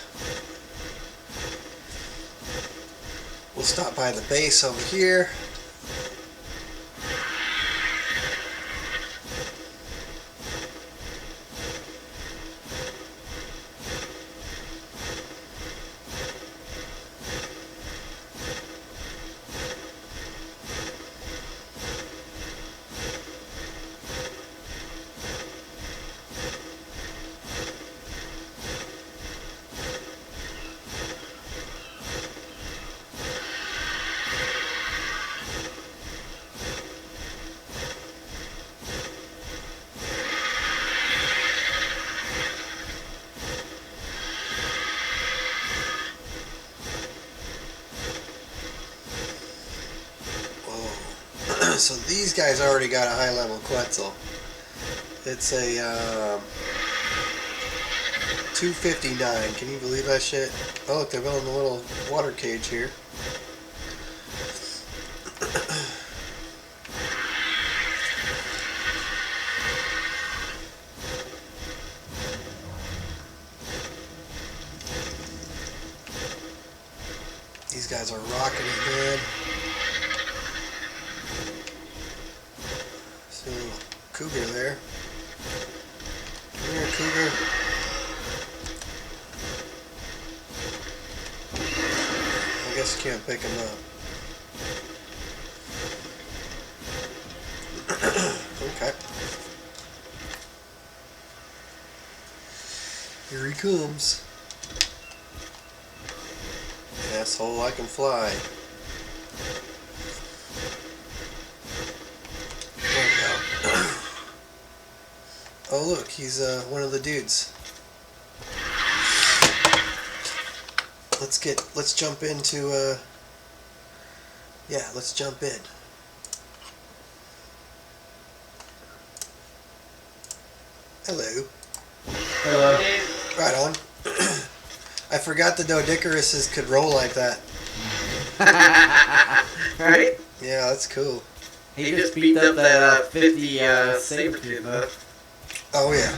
We'll stop by the base over here. So these guys already got a high level Quetzal. It's a 259. Can you believe that shit? Oh look, they're building a little water cage here. These guys are rocking it, man. See a little cougar there. Come here, cougar. I guess you can't pick him up. Okay. Here he comes. Asshole, I can fly. There we go. Oh look, he's one of the dudes. Let's jump into yeah, let's jump in. Hello. Hello. Right on. I forgot the Dodicaruses could roll like that. Right? Yeah, that's cool. He just beat up that 50 saber-tooth, though. Oh, yeah.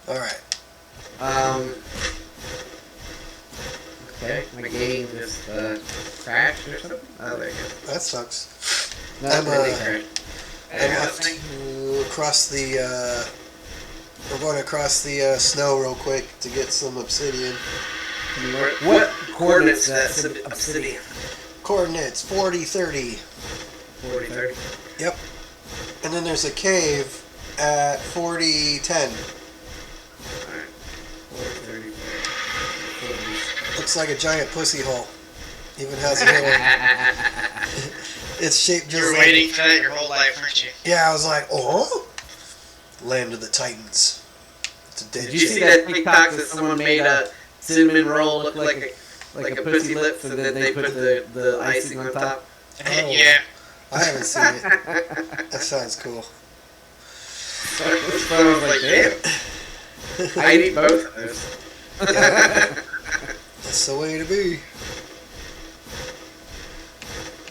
Alright. Okay, my game just crashed or something. Oh, there you go. That sucks. No, I'm, it didn't crash. I have to across the, we're going across the snow real quick to get some obsidian. What coordinates is that obsidian? Coordinates 40, 30. 40, 30. Yep. And then there's a cave at 40, 10. Alright. 40, 30, 40. Looks like a giant pussy hole. Even has a little... It's shaped just You were like... waiting for that your whole life, weren't you? Yeah, I was like, oh? Land of the Titans. It's a dead Did you shit. see that TikTok that someone made a cinnamon roll look like a pussy lips and then they put the icing on top? Oh. Yeah. I haven't seen it. That sounds cool. So I was like, damn. I'd eat both of those. That's the way to be.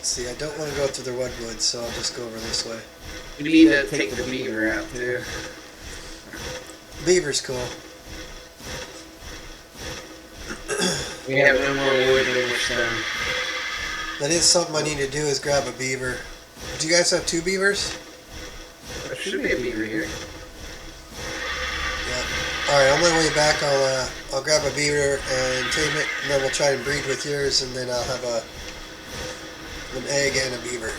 See, I don't want to go through the redwoods, so I'll just go over this way. We need to take the beaver out too. Beaver's cool. We have no more wood in which stone. That is something I need to do, is grab a beaver. Do you guys have 2 beavers? There should be a beaver here. Yeah. Alright, on my way back, I'll grab a beaver and tame it, and then we'll try and breed with yours, and then I'll have an egg and a beaver.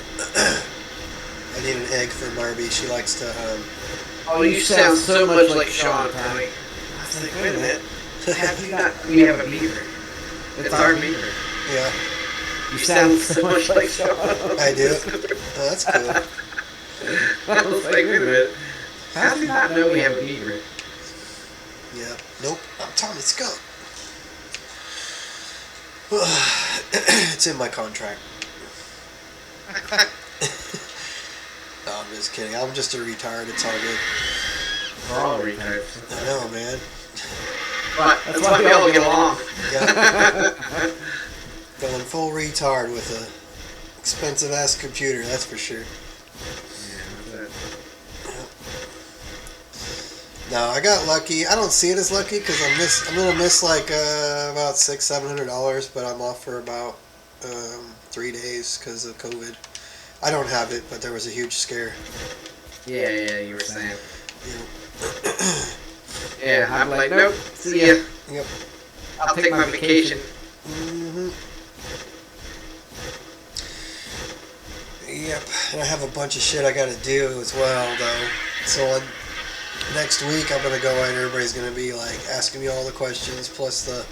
I need an egg for Marby. She likes to, Oh, you sound so much like Sean, Tommy. I was like, wait a minute. Have you not? We have a beaver. It's our beaver. yeah, You sound so much like Sean. I do. Oh, that's cool. I was like, wait a minute. How do you not know we have a beaver? Yeah. Nope. I'm Tommy Skunk. It's in my contract. No, I'm just kidding. I'm just a retard. It's all good. We're all retards. I know, man. But that's why we all get along. Yeah. Going full retard with a expensive ass computer. That's for sure. No, I got lucky. I don't see it as lucky because I'm gonna miss like about $600-700, but I'm off for about 3 days because of COVID. I don't have it, but there was a huge scare. Yeah, you were saying. You Yeah, I'm like, nope, see ya. Yep. I'll take my vacation. Mm-hmm. Yep. And I have a bunch of shit I gotta do as well, though. So next week I'm gonna go and everybody's gonna be like asking me all the questions, plus the,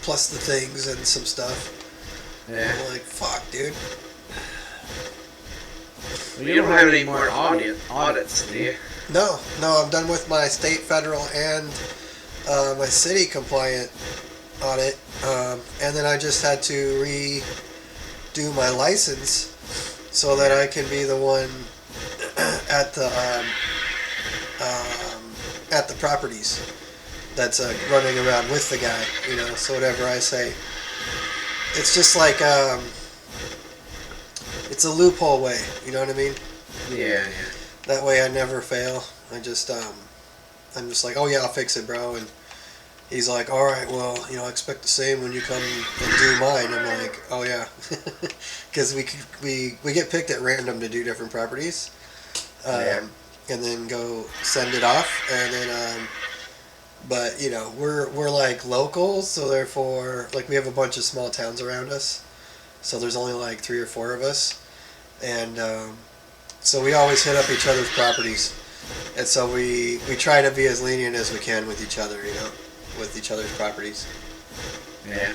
plus the things and some stuff. Yeah. I'm like, fuck, dude. Well, you don't have any more audits, do you? No, I'm done with my state, federal, and my city compliant audit. And then I just had to redo my license so that I can be the one at the properties that's running around with the guy, so whatever I say. It's just like, it's a loophole way, you know what I mean? Yeah. That way I never fail. I'm just like, oh yeah, I'll fix it, bro. And he's like, all right, well, expect the same when you come and do mine. I'm like, oh yeah. Because we get picked at random to do different properties. And then go send it off. And then, but we're like locals, so therefore, like, we have a bunch of small towns around us, so there's only like 3 or 4 of us, and so we always hit up each other's properties, and so we try to be as lenient as we can with each other, with each other's properties. Yeah.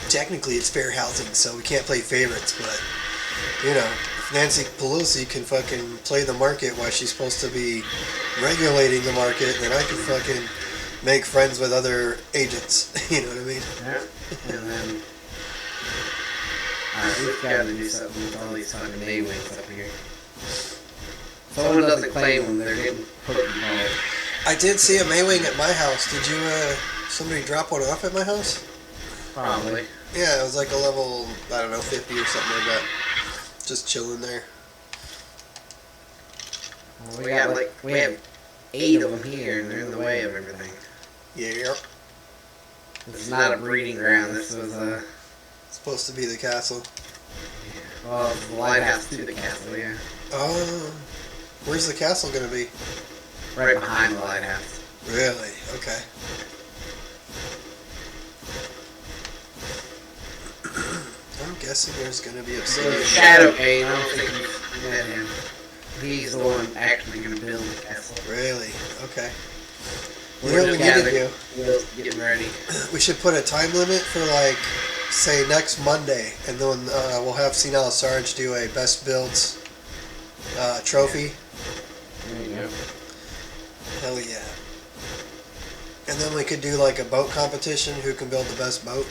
Technically, it's fair housing, so we can't play favorites, but if Nancy Pelosi can fucking play the market while she's supposed to be regulating the market, then I can fucking make friends with other agents. You know what I mean? Yeah. And then, alright, we've got to do something with all these fucking A-wings up here. someone doesn't claim them, they're getting Pokeballs. I did see a Maywing at my house. Did you, somebody drop one off at my house? Probably. Yeah, it was like a level, I don't know, 50 or something like that. Just chilling there. Well, we have 8 of them here, and they're in the way of everything. Yeah. This is not a breeding ground. This was Supposed to be the castle. well, it's the lighthouse to the castle. Yeah, Oh, where's the castle gonna be? right behind the lighthouse. Really? Okay. I'm guessing there's gonna be So obsidian. Shadow Pain, I don't think you've met him. He's the one actually going to build the castle. Really? Okay. You We're know what we just need to do? getting ready. We should put a time limit for like, say next Monday, and then we'll have Senile Sarge do a best builds trophy. There you go. Hell yeah. And then we could do like a boat competition, who can build the best boat.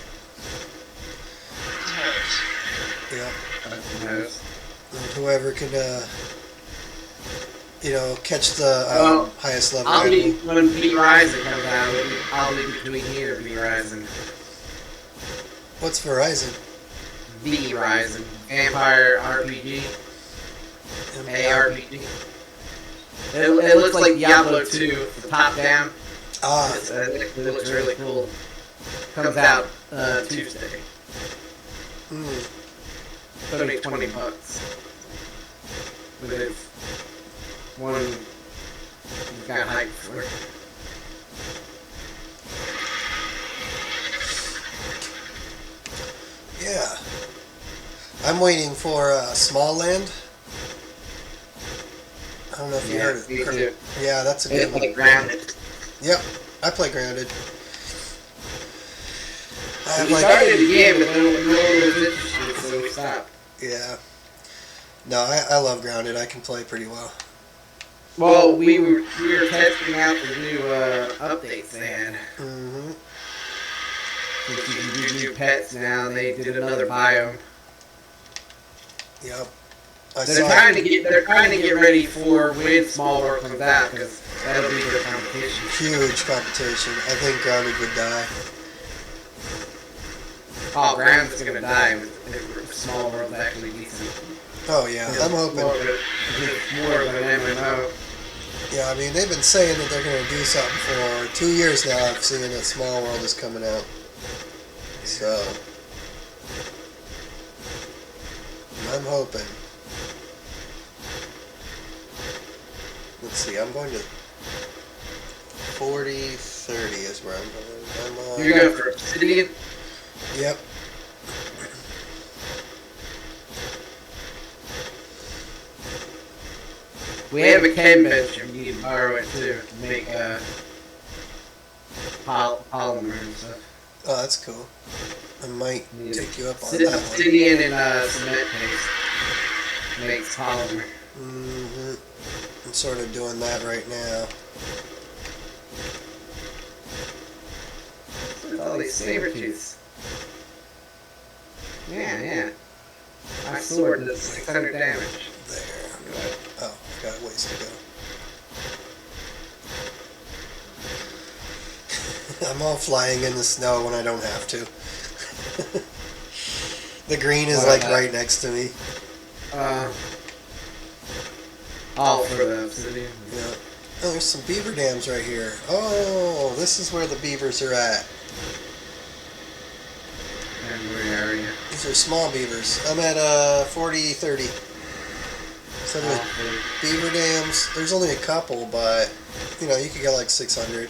Yeah. Knows. And whoever can, catch the highest level. I'll be, animal. when B Rising comes out, I'll be between here and B Rising. What's Verizon? B Rising. Vampire RPG. ARPG. It looks like Diablo 2, from top down. Ah, It looks really cool. Comes out Tuesday. It's only $20. But it's one you got hyped for. yeah. I'm waiting for Small Land. I don't know if you heard it. Me too. Yeah, that's a good It's one. like grounded. Yep, I play Grounded. I have We like, started again, but no one was interested, so we stopped. yeah. No, I love Grounded. I can play pretty well. Well, we were testing out the new updates they had. Mm-hmm. Since you can do new pets now, they did another biome. Yep. I They're saw trying to get ready for when Small World comes out, because that'll be their competition. huge competition. I think Grounded would die. Oh, Grounded's gonna die if Small World's actually decent. Oh yeah, I'm hoping. It's more of an MMO. Yeah, I mean they've been saying that they're going to do something for 2 years now. I've seen that Small World is coming out. So I'm hoping. Let's see. I'm going to 40-30 is where I'm going. I'm on. You're going for Obsidian? Yep. We have a chem bench if you need to borrow it too to make polymer and stuff. Oh, that's cool. I might take you up on that one. Obsidian and cement paste makes polymer. Mm-hmm. I'm sort of doing that right now. Look at all these saber tooths. Yeah. My sword does 600 damage. There. Oh, I got a ways to go. I'm all flying in the snow when I don't have to. The green is like right next to me. For the obsidian. Yeah. Oh, there's some beaver dams right here. Oh, this is where the beavers are at. And where are you? These are small beavers. I'm at 40-30. So there's beaver dams. There's only a couple, but you could get like 600.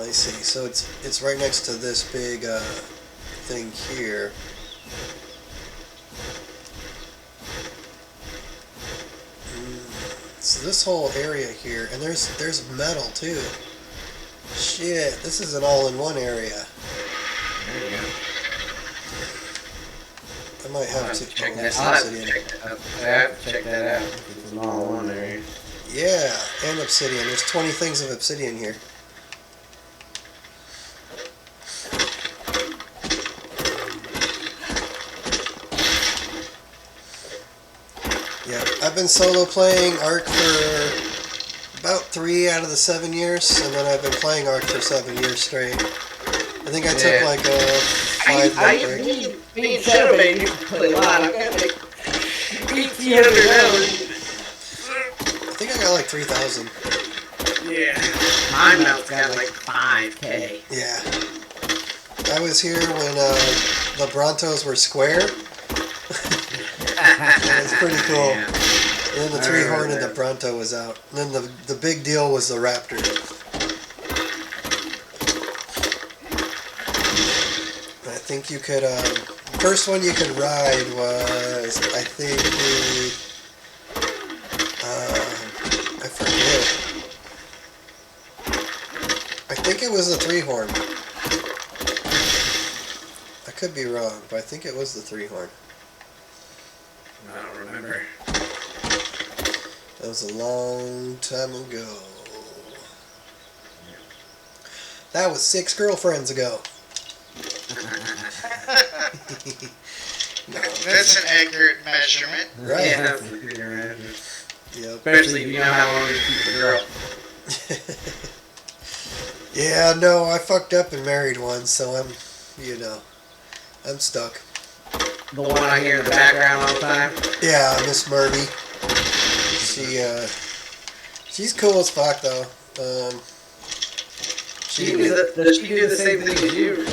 I see. So it's right next to this big thing here. So this whole area here, and there's metal too. Shit, this is an all-in-one area. There you go. I might have to check that obsidian. Check that out. It's an all-in-one area. Yeah, and obsidian. There's 20 things of obsidian here. Yeah, I've been solo playing Ark for about 3 out of the 7 years, and then I've been playing Ark for 7 years straight. I think I took like a 5-month break. Me and Shadowbane used to play a lot. I got like 1,800 hours. I think I got like 3,000. Yeah. My mouth's got like 5K. Yeah. I was here when the Brontos were square. It's pretty cool. Yeah. And then the three-horn and the Bronto was out. And then the big deal was the Raptor. I think you could, first one you could ride was, I think I forget. I think it was the three-horn. I could be wrong, but I think it was the three-horn. I don't remember. That was a long time ago. That was 6 girlfriends ago. No, That's an accurate measurement. right. Yeah. Yep. Especially if you know how long you keep a girl. Yeah, no, I fucked up and married one, so I'm stuck. The one I hear in the background all the time. Yeah, Miss Murphy. She's cool as fuck though. Does she do the same thing as you?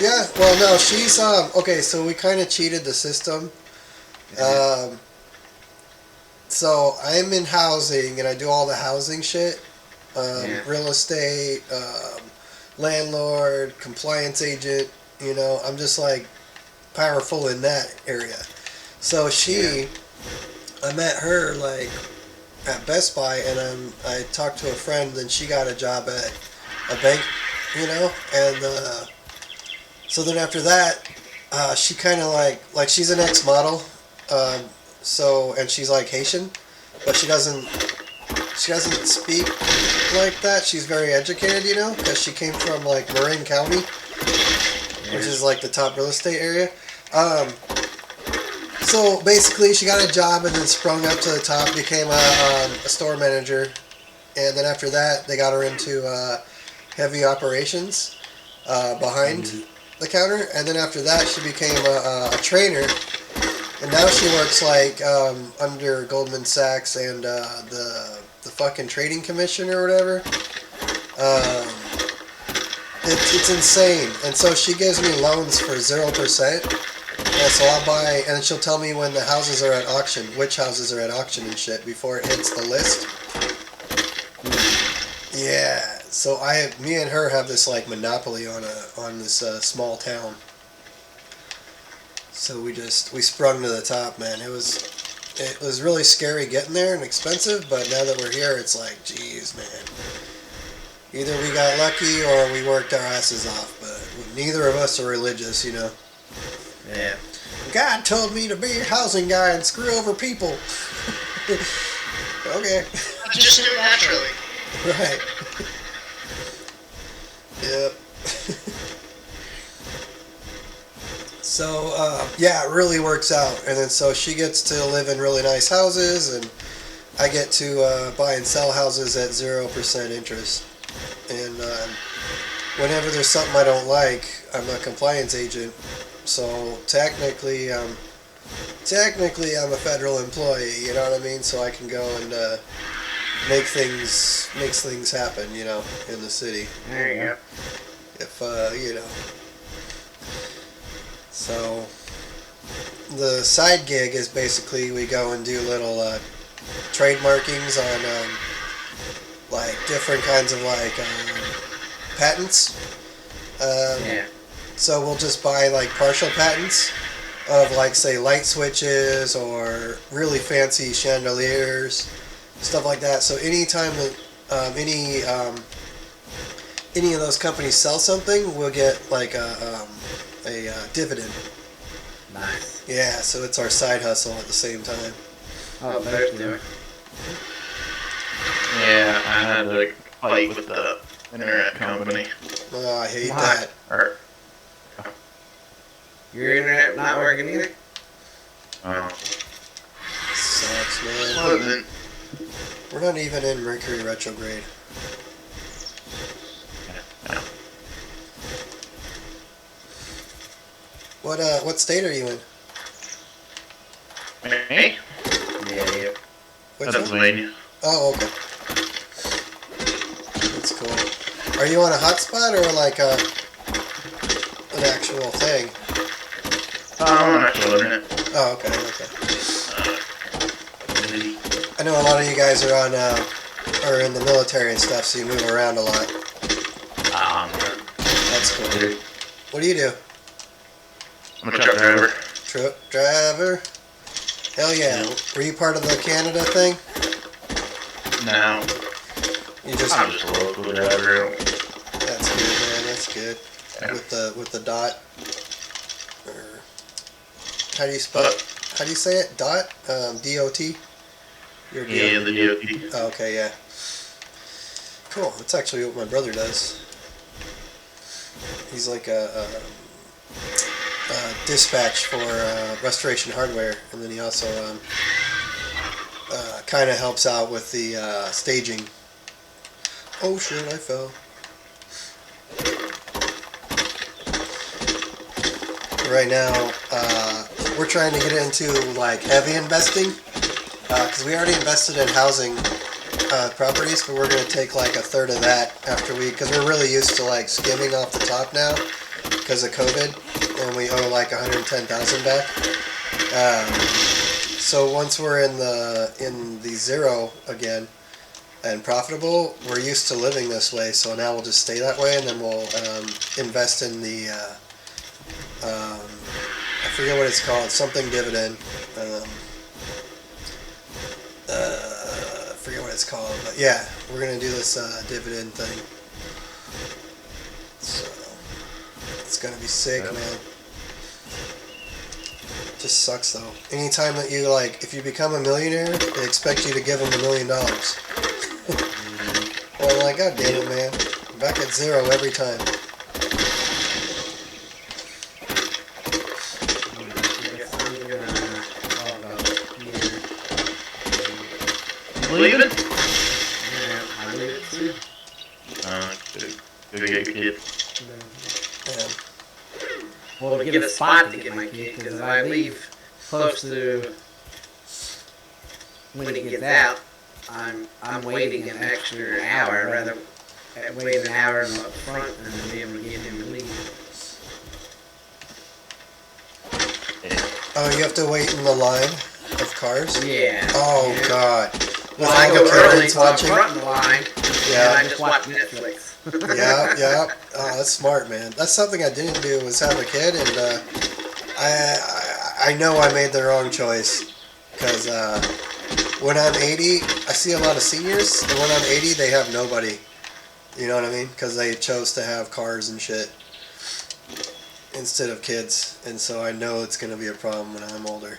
Yeah, well, no, she's okay. So we kind of cheated the system. So I'm in housing and I do all the housing shit. Real estate, landlord, compliance agent. You know, I'm just like powerful in that area. So I met her like at Best Buy, and I talked to a friend, and she got a job at a bank, you know, and so then after that, she kind of like she's an ex-model, so, and she's like Haitian, but she doesn't speak like that. She's very educated, you know, because she came from like Marin County, which is like the top real estate area. So basically, she got a job and then sprung up to the top, became a store manager, and then after that, they got her into heavy operations behind the counter, and then after that, she became a trainer, and now she works like under Goldman Sachs and the fucking trading commission or whatever. It's insane, and so she gives me loans for 0%. Yeah, so I'll buy, and she'll tell me when the houses are at auction, which houses are at auction and shit before it hits the list. Yeah, so me and her have this like monopoly on this small town. So we sprung to the top, man. It was really scary getting there and expensive, but now that we're here, it's like, geez, man. Either we got lucky or we worked our asses off, but neither of us are religious, you know. Yeah. God told me to be a housing guy and screw over people. Okay. Just do it naturally. Right. Yep. So, yeah, it really works out. And then so she gets to live in really nice houses, and I get to buy and sell houses at 0% interest. And whenever there's something I don't like, I'm a compliance agent. So technically I'm a federal employee, you know what I mean? So I can go and makes things happen, you know, in the city. There you go. If you know. So the side gig is basically we go and do little trade markings on like different kinds of like patents. Yeah. So we'll just buy like partial patents of like say light switches or really fancy chandeliers, stuff like that. So anytime that any of those companies sell something, we'll get like a dividend. Nice. Yeah, so it's our side hustle at the same time. Oh, there's do it. Yeah, I had to fight with the internet company. Oh, I hate Why? that. Or, Your internet not working either? oh, Sucks. man. Wasn't. We're not even in Mercury retrograde. No. What state are you in? Me? Yeah. Which one? Pennsylvania. Oh, okay. That's cool. Are you on a hotspot or like an actual thing? I'm on actual internet. Oh, okay. I know a lot of you guys are on are in the military and stuff, so you move around a lot. That's cool. What do you do? I'm a truck driver. Truck driver? Hell yeah. Were you part of the Canada thing? No. You just I'm just a local driver. That's good, man. That's good. Yeah. With the dot. Or how do you spell it? How do you say it? Dot? D-O-T? You're Yeah, the DOT. Oh, okay, yeah. Cool. That's actually what my brother does. He's like a dispatch for Restoration Hardware, and then he also kind of helps out with the staging. Oh shit! I fell. Right now, we're trying to get into like heavy investing because we already invested in housing properties, but we're going to take like a third of that after because we're really used to like skimming off the top now because of COVID, and we owe like 110,000 back. So once we're in the zero again and profitable, we're used to living this way. So now we'll just stay that way, and then we'll invest in the I forget what it's called, something dividend. I forget what it's called, but yeah, we're gonna do this dividend thing. So it's gonna be sick, man. Just sucks though. Anytime that you like, if you become a millionaire, they expect you to give them $1 million. Well, I'm like, God damn it, man! I'm back at zero every time. Leaving? Yeah, I leave it too. Go get your kid. Yeah. Well, to get a spot to get my kid, because if I leave close to when he gets out, I'm waiting an extra hour. I'd rather wait an hour in the front than to be able to get him to leave. Oh, you have to wait in the line of cars? Yeah. Oh, yeah. God. Well, I go early, so I'm watching. front in the line, Yeah. and I just watch Netflix. Yeah. Oh, that's smart, man. That's something I didn't do was have a kid, and I know I made the wrong choice because when I'm 80, I see a lot of seniors, and when I'm 80, they have nobody. You know what I mean? Because they chose to have cars and shit instead of kids, and so I know it's gonna be a problem when I'm older.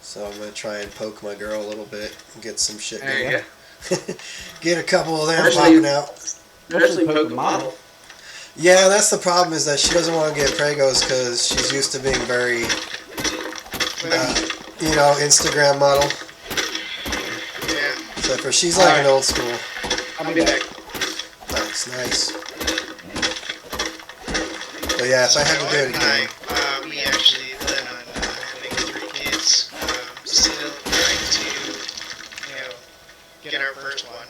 So I'm gonna try and poke my girl a little bit and get some shit There you going. go. Get a couple of them Especially- popping out. Especially poke the model. Yeah, that's the problem is that she doesn't want to get pregos because she's used to being very, Instagram model. Yeah. So she's like an old school. I'll be back. Nice. But yeah, if I had to do it again. We actually plan on having 3 kids. Still trying to, get our first one.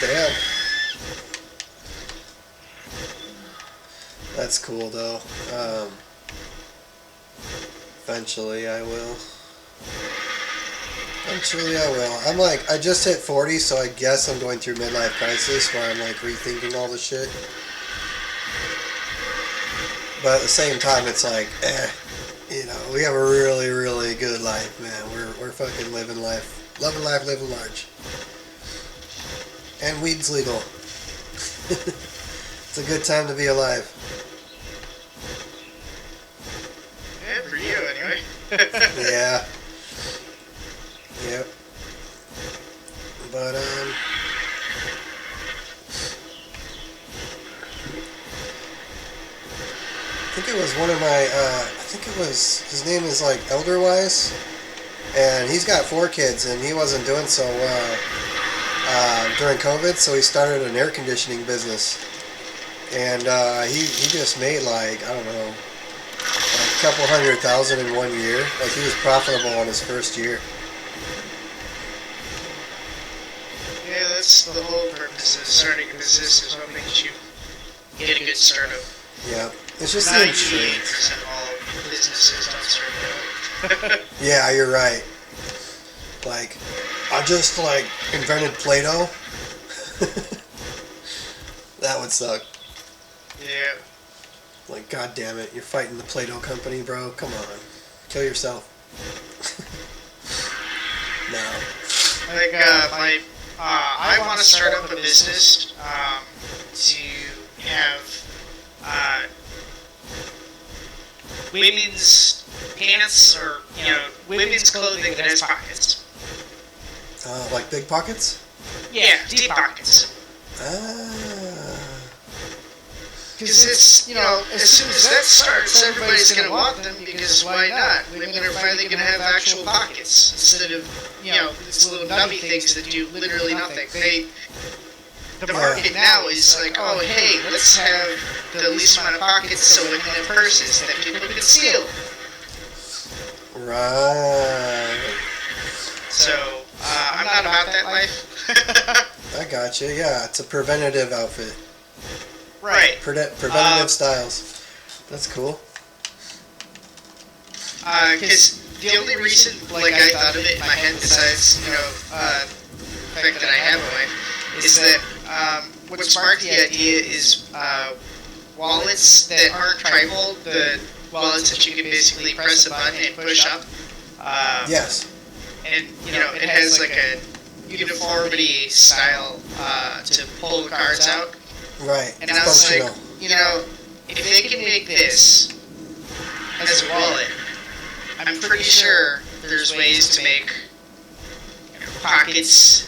Damn. That's cool though. Eventually I will. I'm like, I just hit 40, so I guess I'm going through midlife crisis where I'm like rethinking all the shit. But at the same time, it's like, we have a really, really good life, man. We're fucking living life. Loving life, living large. And weed's legal. It's a good time to be alive. Yeah, for you anyway. Yeah. Yep. But, I think it was one of my, his name is like Elderwise, and he's got 4 kids, and he wasn't doing so well during COVID, so he started an air conditioning business, and he just made like, I don't know, like a couple $100,000 in 1 year. Like he was profitable on his first year. Yeah, that's the whole purpose of starting a business, is what makes you get a good startup. Yeah, it's just the 98% of all businesses don't start out. Yeah, you're right. Like, I just like invented Play-Doh. That would suck. Yeah. Like, god damn it, you're fighting the Play-Doh company, bro. Come on, kill yourself. No. Like, I want to start up a business to have women's pants, or, women's clothing that has pockets. Like big pockets? Yeah, deep pockets. Because it's, as soon as that starts, everybody's going to want them, because why not? Women are finally going to have actual pockets instead of, these little nubby things that do literally nothing. The market now is like, oh, hey, let's have the least amount of pockets so women have purses that people can steal. Right. So, I'm not about that life. I got you. Yeah, it's a preventative outfit. Right. Preventative styles. That's cool. Because the only reason, I thought of it in my head, besides, the fact that I have a wife, is that what sparked the idea is wallets that aren't tribal, the wallets that you can basically press a button and push up. Yes. And, it has like a uniformity style to pull the cards out. Right. And I was like, if they can make this as a wallet, I'm pretty sure there's ways to make pockets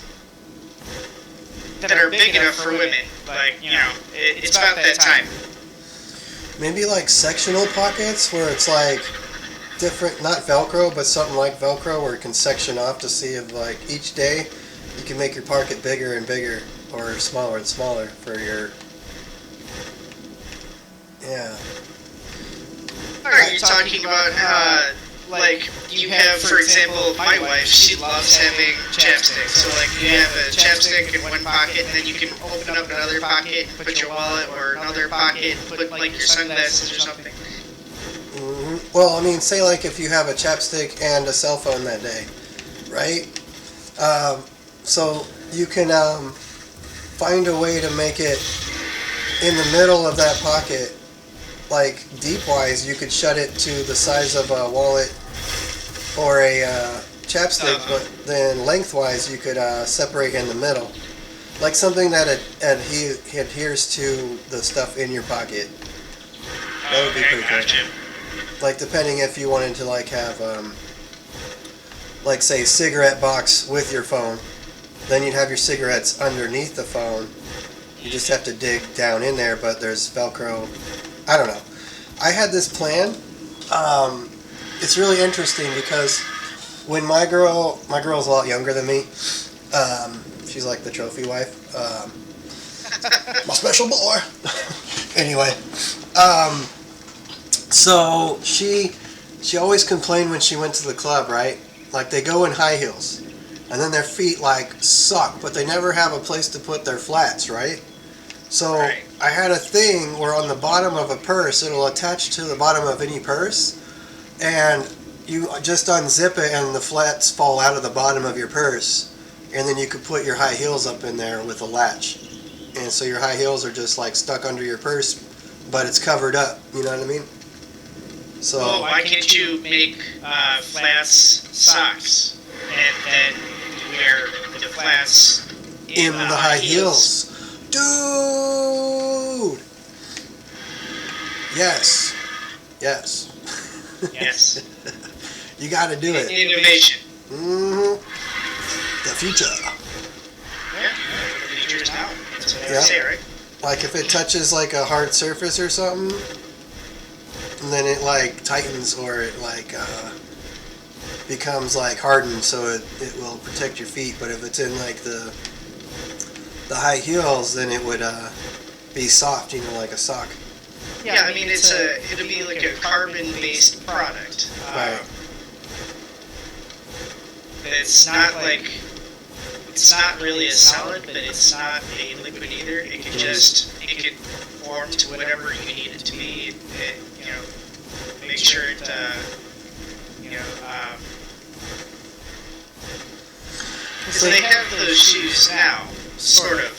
that are big enough for women. Like, it's about that time. Maybe like sectional pockets where it's like different, not Velcro, but something like Velcro where it can section off to see if like each day you can make your pocket bigger and bigger or smaller and smaller for your... Yeah. Are you talking about, you have, for example, my wife, she loves having chapstick. So, you have a chapstick in one pocket, and then you can open up another pocket, put your wallet, or another pocket, put, your sunglasses or something. Mm-hmm. Well, I mean, say like if you have a chapstick and a cell phone that day, right? So you can find a way to make it in the middle of that pocket, like deep-wise. You could shut it to the size of a wallet or a chapstick, but then lengthwise you could separate in the middle, like something that adheres to the stuff in your pocket. That would be pretty cool. Like depending if you wanted to like have like say cigarette box with your phone, then you'd have your cigarettes underneath the phone. You just have to dig down in there, but there's Velcro. I don't know. I had this plan. It's really interesting because when my girl's a lot younger than me. She's like the trophy wife. My special boy. Anyway, so she always complained when she went to the club, right? Like they go in high heels, and then their feet like suck, but they never have a place to put their flats, right? So Right. I had a thing where on the bottom of a purse, it'll attach to the bottom of any purse, and you just unzip it and the flats fall out of the bottom of your purse, and then you could put your high heels up in there with a latch. And so your high heels are just like stuck under your purse, but it's covered up, you know what I mean? So Well, why can't you make flats socks and then wear the flats in the high heels. Dude! Yes. Yes. Yes. You gotta do it. Innovation. Mm-hmm. The future. Yeah. The future is now. That's what I Yeah. say, right? Like if it touches like a hard surface or something, and then it like tightens or it like becomes like hardened, so it will protect your feet. But if it's in like the high heels, then it would be soft, like a sock. Yeah, I mean it'll be like a carbon-based product. Right. It's not really a solid, but it's not a liquid either. It can form to whatever you need it to be. Make sure it because they have those shoes now, sort of,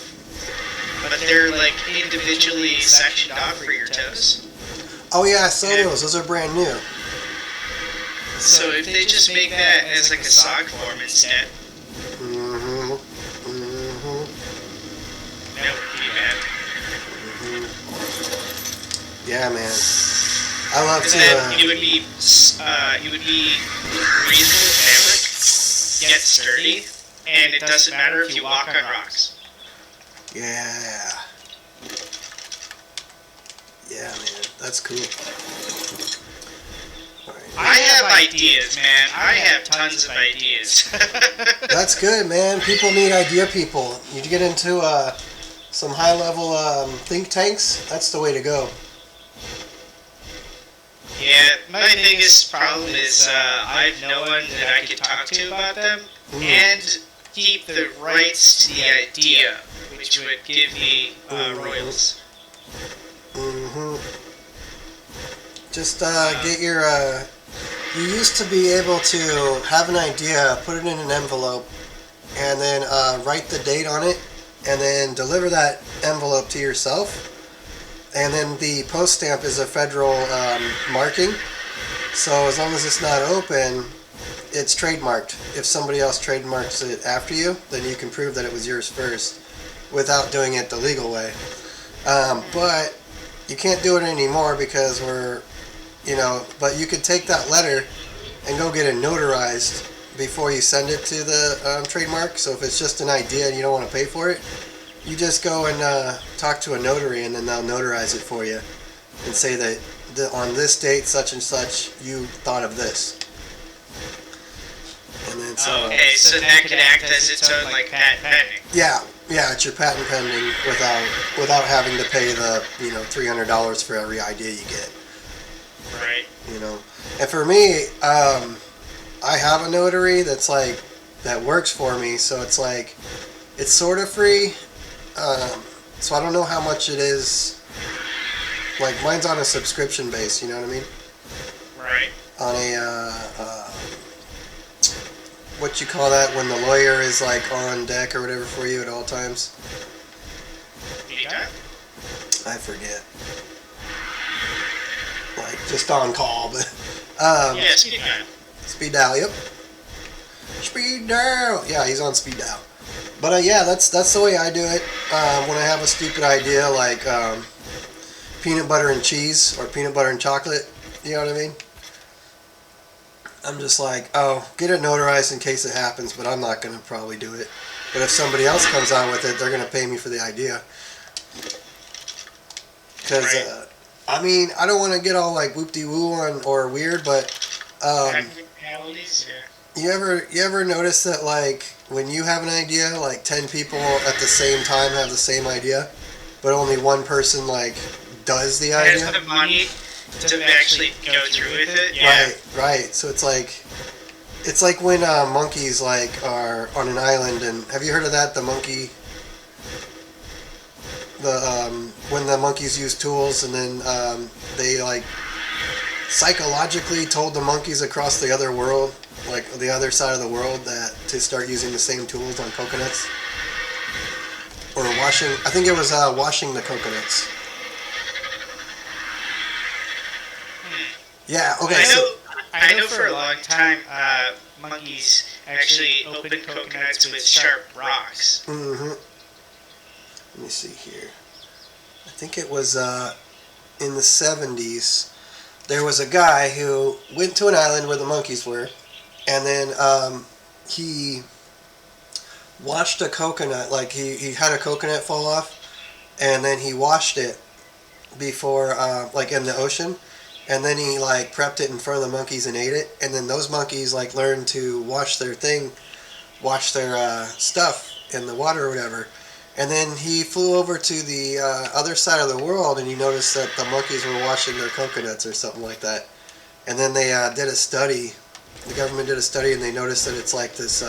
but they're like individually sectioned off for your toes. Oh yeah, I saw those. Those are brand new. So if they just make that as like a sock form instead, that would be bad. Yeah, man. I love And to. then it would be reasonable fabric, yet sturdy, and it doesn't matter if you walk on rocks. Yeah. Yeah, man. That's cool. I have ideas, man. I have tons of ideas. That's good, man. People need idea people. You get into some high-level think tanks. That's the way to go. Yeah, my biggest problem is I have no one that I can talk to about them and keep the rights to the idea, which would give me royalties. Just get your. You used to be able to have an idea, put it in an envelope, and then write the date on it, and then deliver that envelope to yourself. And then the post stamp is a federal marking, so as long as it's not open, it's trademarked. If somebody else trademarks it after you, then you can prove that it was yours first, without doing it the legal way. But you can't do it anymore because but you could take that letter and go get it notarized before you send it to the trademark. So if it's just an idea and you don't want to pay for it, you just go and talk to a notary, and then they'll notarize it for you and say that on this date, such and such, you thought of this. And then so that could act as its own like patent pending. Yeah, it's your patent pending without having to pay the $300 for every idea you get. Right. And for me, I have a notary that works for me, so it's sort of free. So I don't know how much it is. Like mine's on a subscription base, you know what I mean? Right. On a what you call that when the lawyer is like on deck or whatever for you at all times? Anytime. I forget. Like just on call, but yeah, speed dial. Speed dial, yep. Speed dial. Yeah, he's on speed dial. But yeah, that's the way I do it. When I have a stupid idea like peanut butter and cheese or peanut butter and chocolate, you know what I mean? I'm just like, get it notarized in case it happens, but I'm not going to probably do it. But if somebody else comes out with it, they're going to pay me for the idea. Because, I don't want to get all like whoop-de-woo or weird, but you ever notice that like when you have an idea, like 10 people at the same time have the same idea, but only one person like does the idea? Has the money to actually go through with it. Yeah. Right. So it's like when monkeys like are on an island, and have you heard of that? When the monkeys use tools, and then they like psychologically told the monkeys across the other world, like the other side of the world, that to start using the same tools on coconuts or washing. I think it was washing the coconuts. Yeah. Okay. I know for a long time, monkeys actually opened coconuts with sharp rocks. Let me see here. I think it was in the 70s. There was a guy who went to an island where the monkeys were, and then he washed a coconut. Like he had a coconut fall off, and then he washed it before, like in the ocean. and then he like prepped it in front of the monkeys and ate it, and then those monkeys like learned to wash their stuff in the water or whatever. And then he flew over to the other side of the world, and he noticed that the monkeys were washing their coconuts or something like that. And then they did a study. The government did a study, and they noticed that it's like this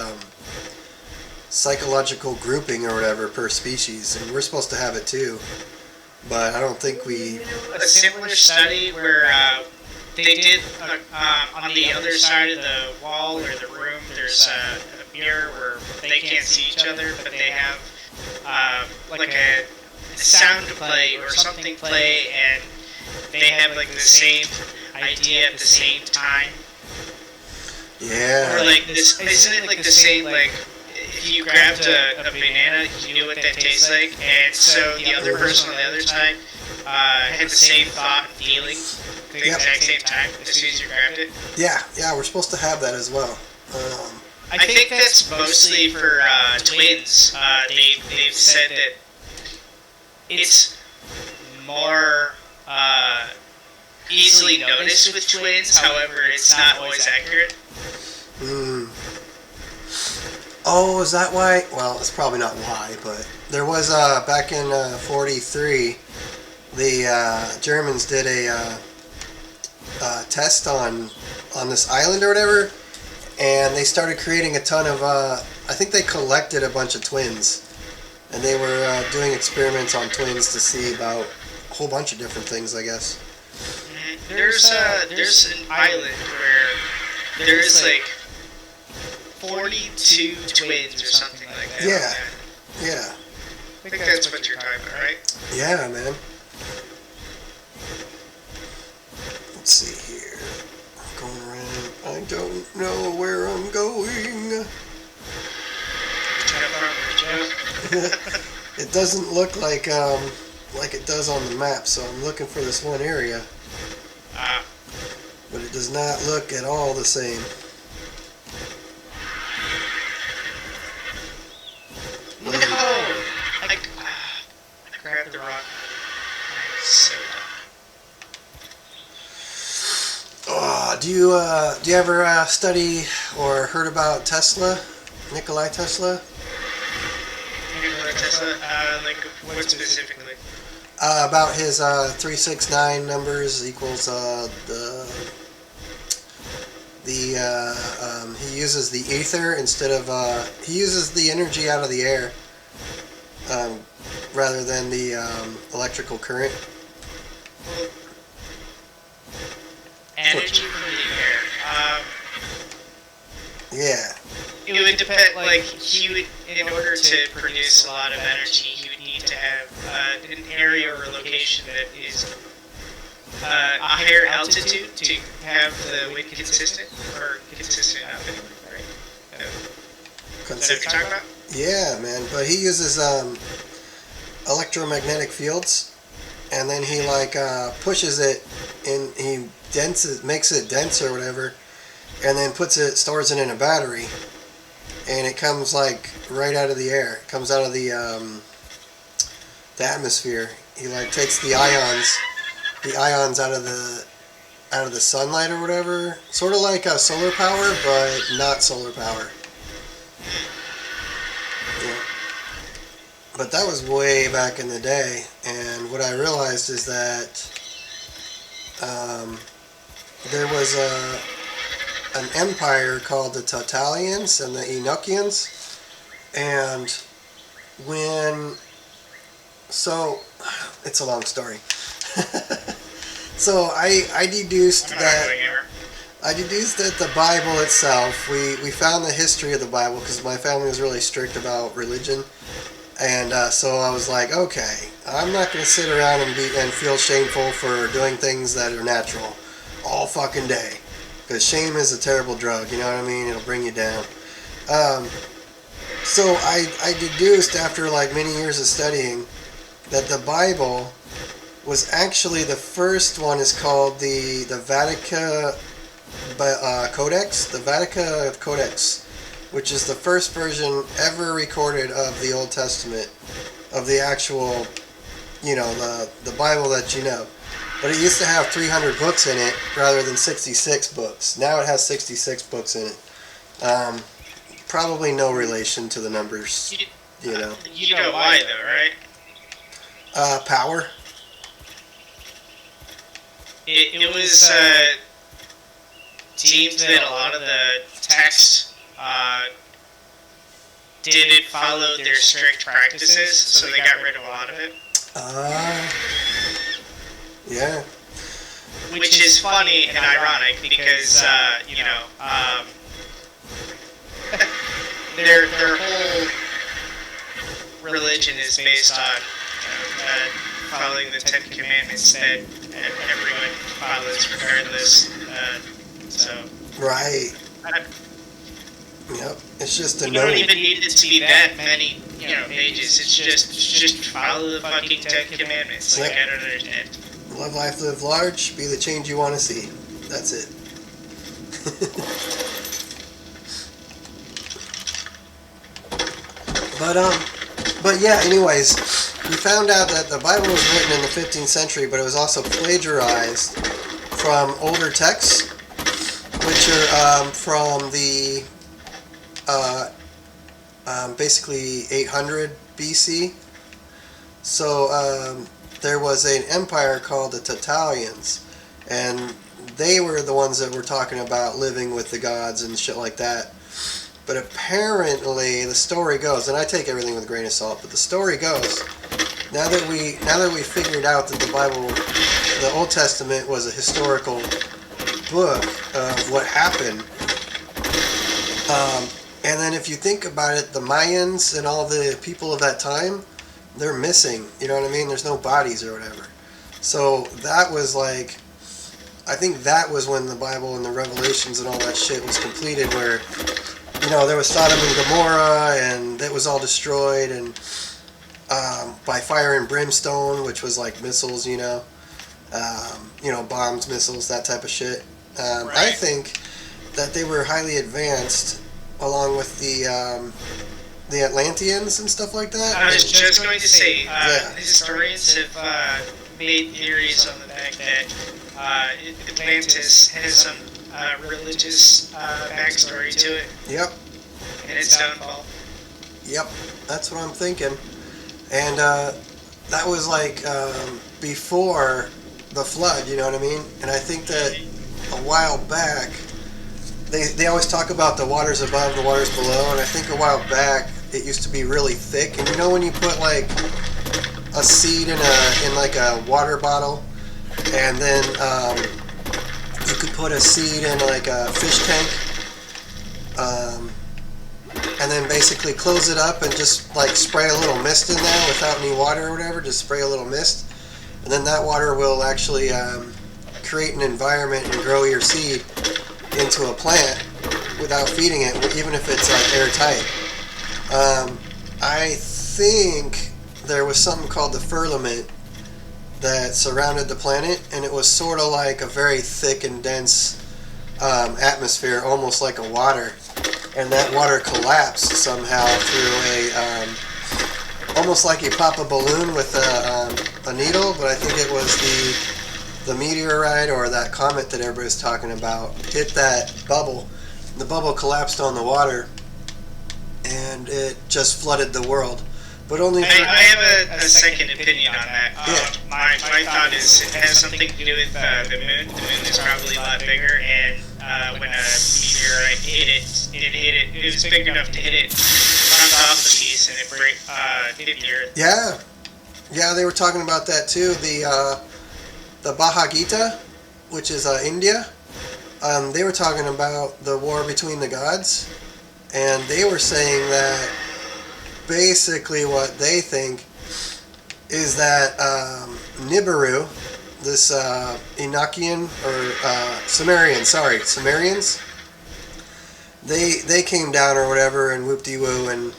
psychological grouping or whatever per species, and we're supposed to have it too. But I don't think we. A similar study where they did on the other side of the wall or the room, there's a mirror where they can't see each other, but they have like a sound play or something play, and they have like the same idea at the same time. Yeah. Or like this, isn't it like the same, like if you grabbed a banana, you knew what that tastes like, and so the other person on the other side had the same thought and feeling at the exact same time as soon as you grabbed it? Yeah, we're supposed to have that as well. I think that's mostly for twins. They've said that it's more easily noticed with twins, however, it's not always accurate. Oh, is that why? Well, it's probably not why, but there was back in 43, the Germans did a test on this island or whatever, and they started creating a ton of. I think they collected a bunch of twins, and they were doing experiments on twins to see about a whole bunch of different things, I guess. There's an island where there's like 42 twins or something like that. Yeah. I think that's what you're talking about, right? Yeah, man. Let's see here. I'm going around. I don't know where I'm going. It doesn't look like it does on the map, so I'm looking for this one area. But it does not look at all the same. No! I grabbed the rock. I'm so dumb. Oh, do you ever study or heard about Tesla? Nikola Tesla? Nikola Tesla? Like, what specifically? About his 369 numbers equals he uses the ether instead of he uses the energy out of the air rather than the electrical current. Well, energy from the air. Yeah. It would depend, like, he would, in order to produce a lot of energy, he would need to have an area or a location that is a higher altitude to have the wind consistent, or consistent enough anyway, right? Is that what you're talking about? Yeah, man. But he uses electromagnetic fields, and then he like pushes it, and he makes it dense or whatever, and then stores it in a battery, and it comes like right out of the air. It comes out of the atmosphere. He like takes the ions out of the sunlight or whatever, sort of like a solar power, but not solar power. Yeah. But that was way back in the day, and what I realized is that there was an empire called the Tautalians and the Enochians, and it's a long story. So I deduced that the Bible itself, we found the history of the Bible because my family was really strict about religion, and so I was like, okay, I'm not going to sit around and feel shameful for doing things that are natural all fucking day, because shame is a terrible drug, you know what I mean? It'll bring you down. So I deduced after like many years of studying that the Bible was actually, the first one is called the Vatican Codex, the Vatican Codex, which is the first version ever recorded of the Old Testament, of the actual, the Bible that you know. But it used to have 300 books in it rather than 66 books. Now it has 66 books in it. Probably no relation to the numbers, you know. You know why, though, right? Power. It was deemed that a lot of the text didn't follow their strict practices, so they got rid of a lot of it. Yeah. Which is funny and ironic because, their whole religion is based on following the Ten Commandments that everyone follows regardless. Right. Yep. It's just a You don't even need it to be that many, pages. It's just follow the fucking Ten Commandments. Like, I don't understand. Love life, live large, be the change you want to see. That's it. But yeah, anyways, we found out that the Bible was written in the 15th century, but it was also plagiarized from older texts, which are from the basically 800 BC. So there was an empire called the Tatalians, and they were the ones that were talking about living with the gods and shit like that. But apparently, the story goes, and I take everything with a grain of salt, but the story goes, now that we figured out that the Bible, the Old Testament, was a historical book of what happened, and then if you think about it, the Mayans and all the people of that time, they're missing, you know what I mean? There's no bodies or whatever. So that was like, I think that was when the Bible and the Revelations and all that shit was completed, where, there was Sodom and Gomorrah, and it was all destroyed, and by fire and brimstone, which was like missiles, bombs, missiles, that type of shit. Right. I think that they were highly advanced, along with the Atlanteans and stuff like that. I was just going to say, historians have made theories on the fact that Atlantis has some religious backstory to it. Yep. And its downfall. Yep, that's what I'm thinking. And that was like before the flood, you know what I mean? And I think that a while back, they always talk about the waters above, the waters below, and I think a while back it used to be really thick. And when you put like a seed in like a water bottle, and then you could put a seed in like a fish tank, and then basically close it up and just like spray a little mist in there without any water or whatever, just spray a little mist, and then that water will actually create an environment and grow your seed into a plant without feeding it, even if it's like airtight. I think there was something called the firmament that surrounded the planet, and it was sort of like a very thick and dense atmosphere, almost like a water, and that water collapsed somehow through almost like you pop a balloon with a needle, but I think it was the meteorite or that comet that everybody's talking about hit that bubble. The bubble collapsed on the water, and it just flooded the world. But only I have a second opinion on that. My thought is it has something to do with the moon. The moon is probably a lot bigger, and when a meteorite hit it, it was big enough to hit it, bounce off the piece, and it hit the Earth. Yeah, they were talking about that too. The Bhagavad Gita, which is India, they were talking about the war between the gods, and they were saying that basically what they think is that Nibiru, this Enochian or Sumerians, they came down or whatever and whoop-de-woo and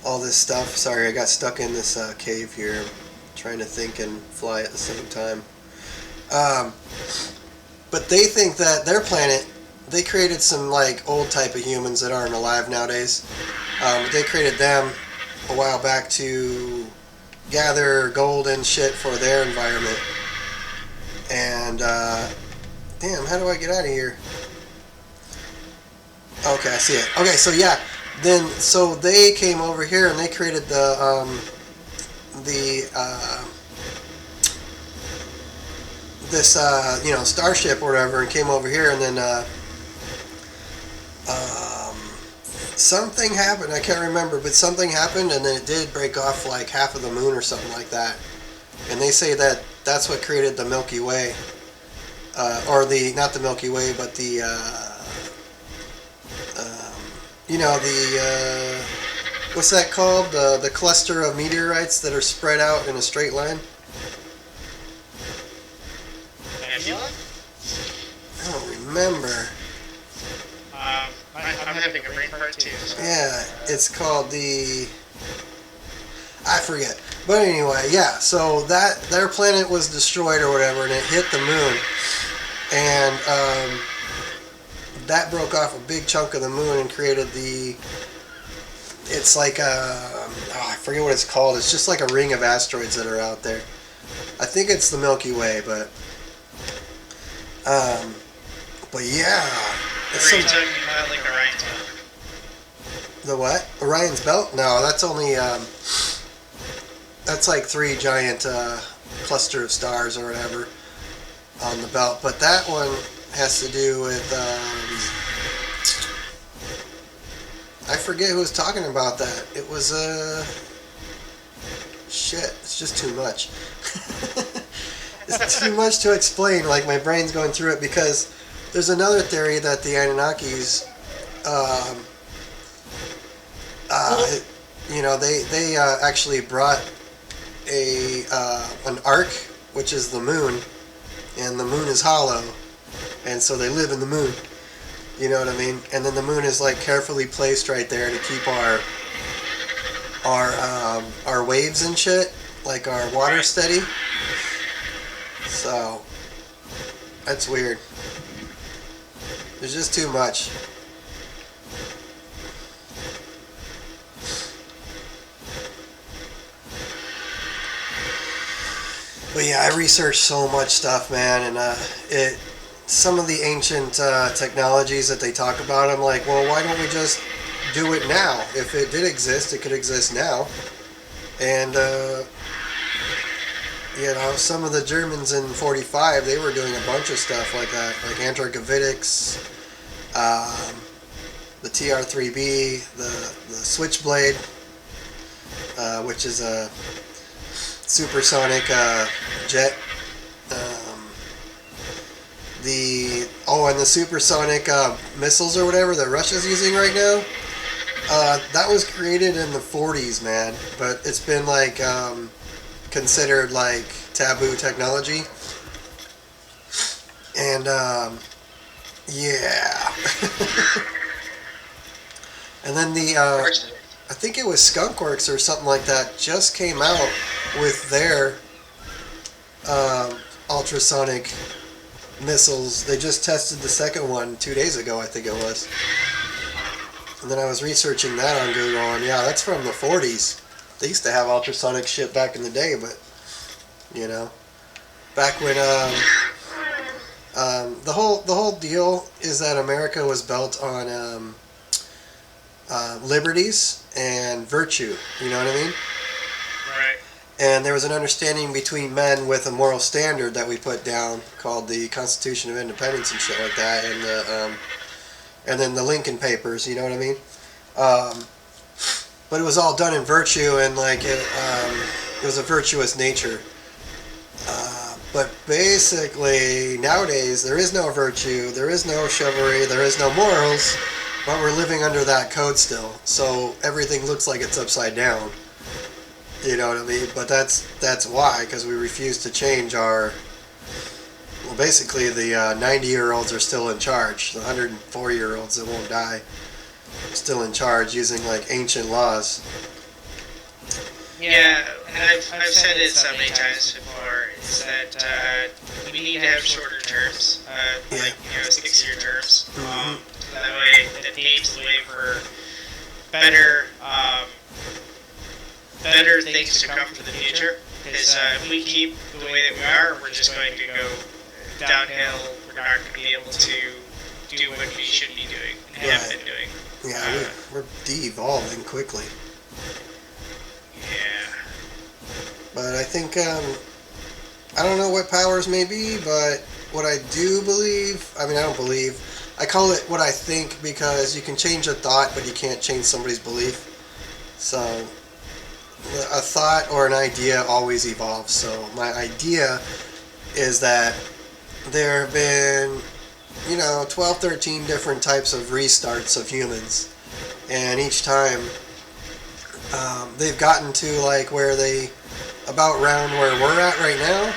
all this stuff. Sorry, I got stuck in this cave here, trying to think and fly at the same time. But they think that their planet, they created some like old type of humans that aren't alive nowadays. They created them a while back to gather gold and shit for their environment. And damn, how do I get out of here? Okay, I see it. Okay, so yeah, then so they came over here and they created this starship or whatever, and came over here, and then something happened. I can't remember, but something happened, and then it did break off like half of the moon or something like that. And they say that that's what created the Milky Way, or the not the Milky Way, but the what's that called? The cluster of meteorites that are spread out in a straight line. Nebula? I don't remember. I'm having a brain fart too. So. Yeah, it's called the... I forget. But anyway, yeah, so that their planet was destroyed or whatever, and it hit the moon. And that broke off a big chunk of the moon and created the... It's like I forget what it's called. It's just like a ring of asteroids that are out there. I think it's the Milky Way, but yeah. Are you talking about like Orion's Belt? The what? Orion's Belt? No, that's only that's like 3 giant cluster of stars or whatever on the belt. But that one has to do with I forget who was talking about that. It was shit. It's just too much. It's too much to explain. Like my brain's going through it because there's another theory that the Anunnakis, they actually brought an ark, which is the moon, and the moon is hollow, and so they live in the moon. You know what I mean? And then the moon is like carefully placed right there to keep our waves and shit, like our water steady. So that's weird. There's just too much. But yeah, I researched so much stuff, man, and some of the ancient technologies that they talk about, I'm like, well, why don't we just do it now? If it did exist, it could exist now. And some of the Germans in 45, they were doing a bunch of stuff like that, like antarctivics, the TR-3B, the Switchblade, which is a supersonic jet. And the supersonic missiles or whatever that Russia's using right now, that was created in the 40s, man. But it's been like considered like taboo technology. And yeah. And then I think it was Skunkworks or something like that just came out with their ultrasonic missiles. They just tested the second one 2 days ago, I think it was. And then I was researching that on Google, and yeah, that's from the 40s. They used to have ultrasonic shit back in the day, but back when the whole deal is that America was built on liberties and virtue. You know what I mean? Right. And there was an understanding between men with a moral standard that we put down called the Constitution of Independence and shit like that, and then the Lincoln Papers. You know what I mean? But it was all done in virtue, and like it was a virtuous nature. But basically, nowadays there is no virtue, there is no chivalry, there is no morals, but we're living under that code still. So everything looks like it's upside down. You know what I mean? But that's why, because we refuse to change our... Well, basically the 90-year-olds are still in charge. The 104-year-olds that won't die are still in charge using like ancient laws. Yeah, and I've said it so many times before, is that we need to have shorter terms, like 6-year terms. That way it paves the way for better things to come for the future. Because if we keep the way that we are, we're just going to go downhill. We're not going to be able to do what we should be doing and have been doing. Yeah, we're de-evolving quickly. Yeah. But I think, I don't know what powers may be, but what I do believe, I mean, I don't believe, I call it what I think because you can change a thought, but you can't change somebody's belief. So, a thought or an idea always evolves. So, my idea is that there have been, 12, 13 different types of restarts of humans. And each time, they've gotten to like where they, about around where we're at right now.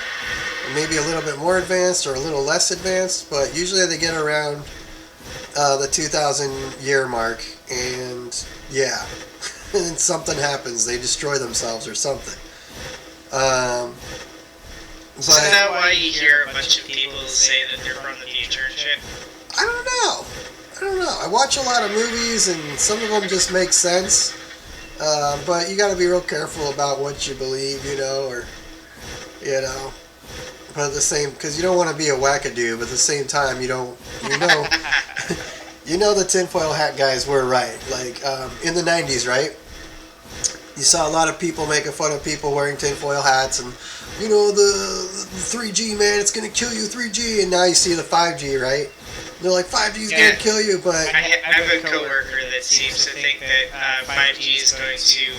Maybe a little bit more advanced or a little less advanced, but usually they get around the 2,000 year mark, and yeah, and something happens. They destroy themselves or something. Isn't that why you hear a bunch of people say that they're from the future and shit? I don't know. I watch a lot of movies, and some of them just make sense. But you got to be real careful about what you believe, or. But at the same, because you don't want to be a wackadoo, but at the same time, you know, the tinfoil hat guys were right. Like, in the 90s, right? You saw a lot of people making fun of people wearing tinfoil hats and, the 3G, man, it's going to kill you, 3G. And now you see the 5G, right? They're like, 5G is going to kill you, but... I have a coworker that seems to think that 5G is going to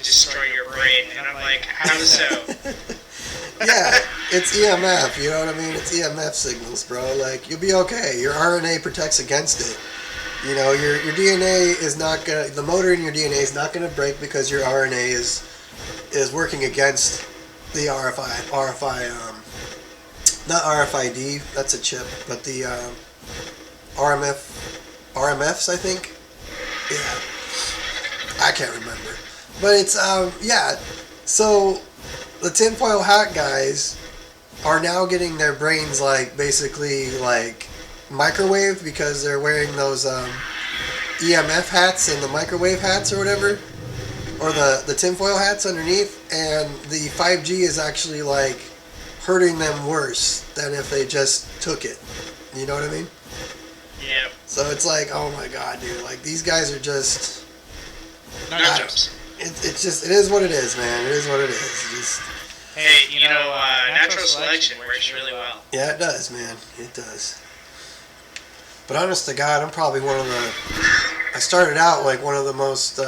destroy your brain, and I'm like, how so? Yeah, it's EMF, you know what I mean? It's EMF signals, bro. Like, you'll be okay. Your RNA protects against it. Your DNA is not gonna, the motor in your DNA is not gonna break because your RNA is working against the RFI, not RFID, that's a chip, but the RMFs, I think? Yeah. I can't remember. But it's, so the tinfoil hat guys are now getting their brains, basically, microwaved because they're wearing those EMF hats and the microwave hats or whatever, or the tinfoil hats underneath, and the 5G is actually, hurting them worse than if they just took it. You know what I mean? Yeah. So it's like, oh my god, dude, these guys are just... Nut jobs. It is what it is, man. It is what it is. Hey, natural selection works really well. Yeah, it does, man. It does. But honest to God, I'm probably one of the... I started out one of the most...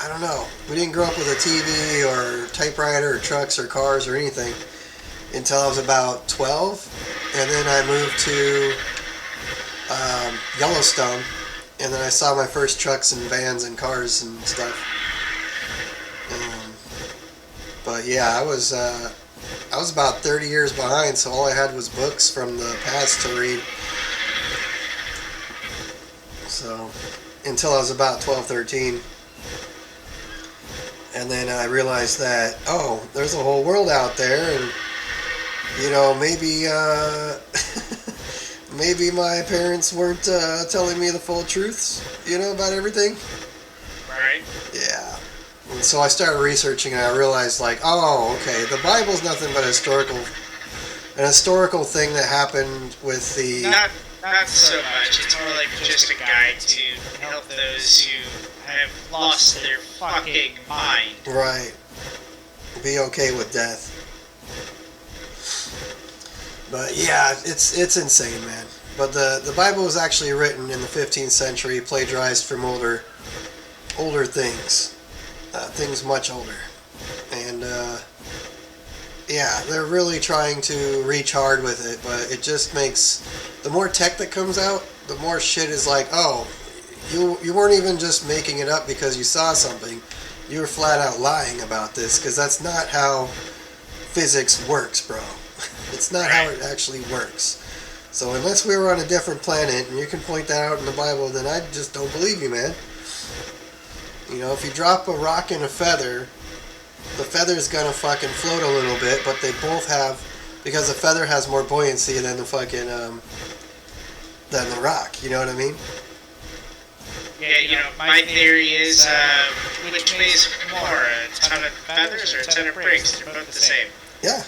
I don't know. We didn't grow up with a TV or typewriter or trucks or cars or anything until I was about 12. And then I moved to Yellowstone. And then I saw my first trucks and vans and cars and stuff. But yeah, I was about 30 years behind, so all I had was books from the past to read. So, until I was about 12, 13. And then I realized that, there's a whole world out there, and, maybe, maybe my parents weren't telling me the full truths, about everything. Right. Yeah. And so I started researching, and I realized, okay, the Bible's nothing but an historical thing that happened with the... Not so much. It's more like just a guide to help those who have lost their fucking mind. Right. Be okay with death. But yeah, it's insane, man. But the Bible was actually written in the 15th century, plagiarized from older things. Things much older. And, they're really trying to reach hard with it, but it just makes... The more tech that comes out, the more shit is you weren't even just making it up because you saw something. You were flat out lying about this, because that's not how physics works, bro. It's not how it actually works. So unless we were on a different planet, and you can point that out in the Bible, then I just don't believe you, man. If you drop a rock and a feather, the feather's gonna fucking float a little bit, but they both have, because the feather has more buoyancy than the fucking, than the rock, you know what I mean? Yeah, my theory is, which weighs more, a ton of feathers or a ton of bricks? They're both the same. Yeah,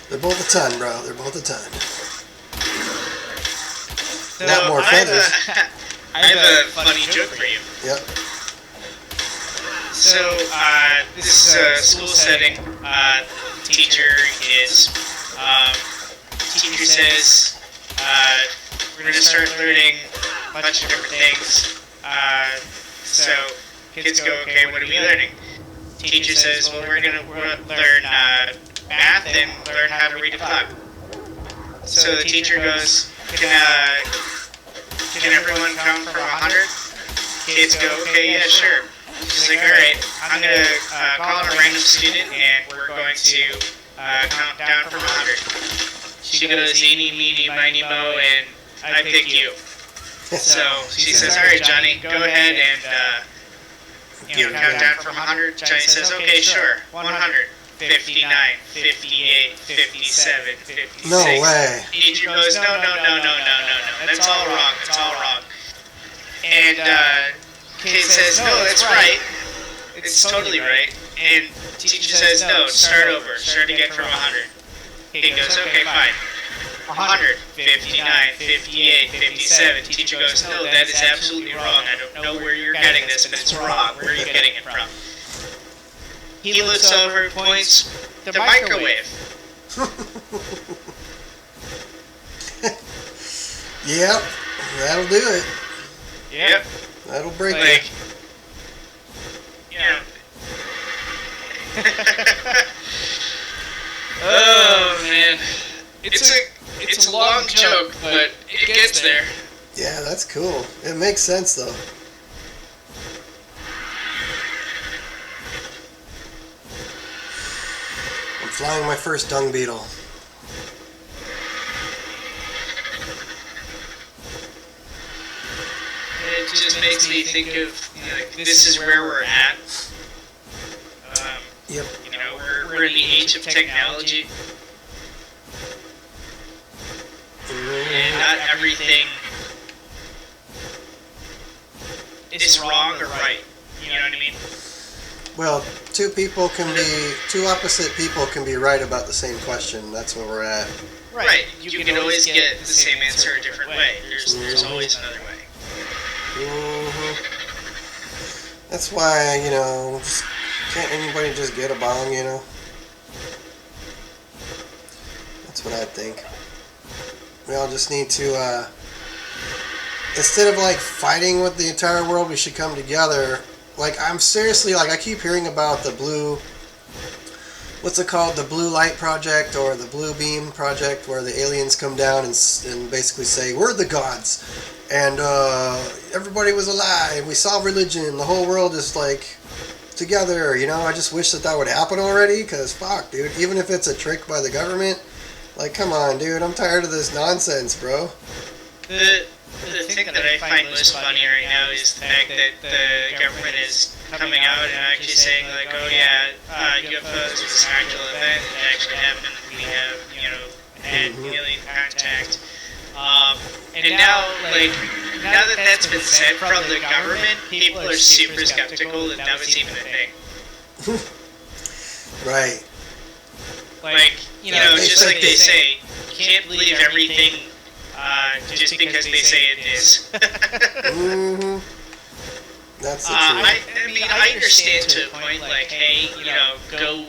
They're both a ton, bro. They're both a ton. So Not more feathers. I have a funny joke for you. Yep. So, this school setting, teacher is, teacher says, we're going to start learning a bunch of different things. So, kids go, okay, what are we learning? Teacher says, well, we're going to learn math and learn how to read a clock. So the teacher goes, can everyone count from 100? Kids go, okay, yeah, sure. She's like, alright, I'm going to call a random student and we're going to count down from 100. She goes, eeny, meeny, miny, mo, and I pick you. So she says, alright, Johnny, go ahead and count down from 100. Johnny says, okay, sure, 100. 59, 58, 57, 56. No way. Teacher goes, no. That's all wrong. It's all wrong. And kid says, no, that's right. It's totally right. And teacher says, no, start over. Start again from 100. Kid goes, okay, fine. 100, 59, 58, 57. Teacher goes, no, that is absolutely wrong. I don't know where you're getting this, but it's wrong. Where are you getting it from? He looks over and points the microwave. Yep, that'll do it. Yep. That'll break Like, it. yeah. Oh man, it's a long joke, but it gets there. Yeah, that's cool. It makes sense though. I'm flying my first dung beetle. It just makes me think of, this is where we're at. Yep. We're in the age of technology, and not everything is wrong or right. You know what I mean? Well, two opposite people can be right about the same question. That's where we're at. Right. You can always get the same answer a different way. There's always another way. Mhm. That's why, can't anybody just get a bong, That's what I think. We all just need to, instead of fighting with the entire world, we should come together. I'm seriously, I keep hearing about the what's it called? The Blue Light Project or the Blue Beam Project, where the aliens come down and basically say, we're the gods. And everybody was a lie. We saw religion. The whole world is together. I just wish that would happen already. Because fuck, dude. Even if it's a trick by the government, come on, dude. I'm tired of this nonsense, bro. The thing that I find most funny right now is the fact that the government is coming out and actually saying oh yeah, UFOs was an actual event. It actually happened. We have had alien contact. And now, now that that's been said from the government, people are super skeptical that that was even a thing. Right. Just like they say, you can't believe everything just because they say it is. Mm-hmm. That's the truth. I understand to a point, hey, go,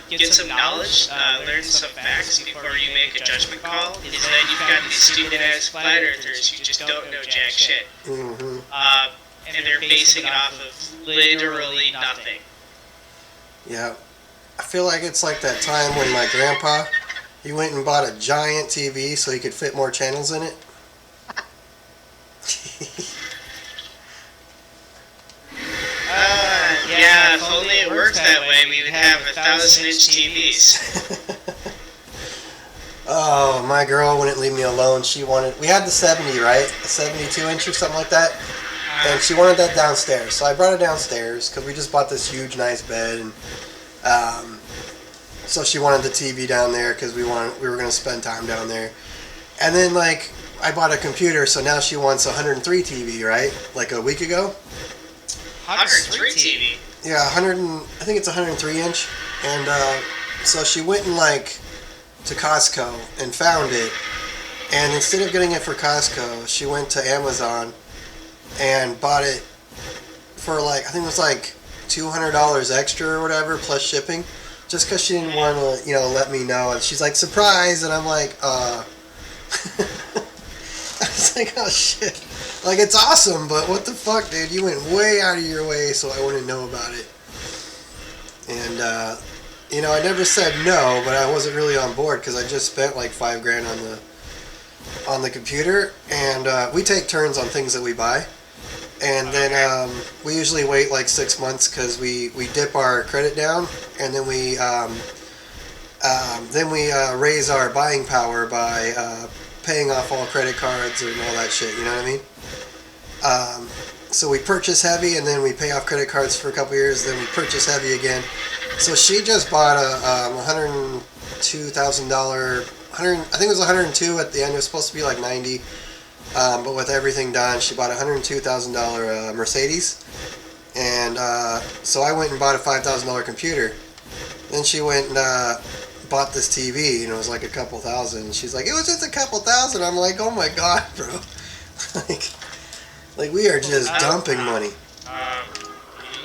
get some knowledge, learn some facts before you make a judgment call. Instead, you've got these stupid-ass flat earthers who just don't know jack shit. Mm-hmm. And they're basing it off of literally nothing. Yeah. I feel like it's like that time when my grandpa, he went and bought a giant TV so he could fit more channels in it. Yeah, if only it worked that way, we would have 1,000-inch TVs. Oh, my girl wouldn't leave me alone. We had the 70, right? A 72-inch or something like that. And she wanted that downstairs. So I brought it downstairs because we just bought this huge, nice bed. And so she wanted the TV down there because we were going to spend time down there. And then, I bought a computer, so now she wants 103 TV, right? A week ago. 103 TV? Yeah, I think it's 103 inch. And so she went and to Costco and found it. And instead of getting it for Costco, she went to Amazon and bought it for I think it was $200 extra or whatever plus shipping, just because she didn't want to let me know. And she's like, surprise, and I'm like, I was like, oh shit, it's awesome, but what the fuck, dude, you went way out of your way so I wouldn't know about it. And I never said no, but I wasn't really on board because I just spent $5,000 on the computer, and we take turns on things that we buy. And then we usually wait 6 months because we dip our credit down, and then we raise our buying power by paying off all credit cards and all that shit. You know what I mean? So we purchase heavy, and then we pay off credit cards for a couple years. Then we purchase heavy again. So she just bought a $102,000. I think it was 102 at the end. It was supposed to be 90. But with everything done, she bought a $102,000 Mercedes, and so I went and bought a $5,000 computer. Then she went and bought this TV, and it was a couple thousand. And she's like, "It was just a couple thousand." I'm like, "Oh my god, bro!" We are just dumping money.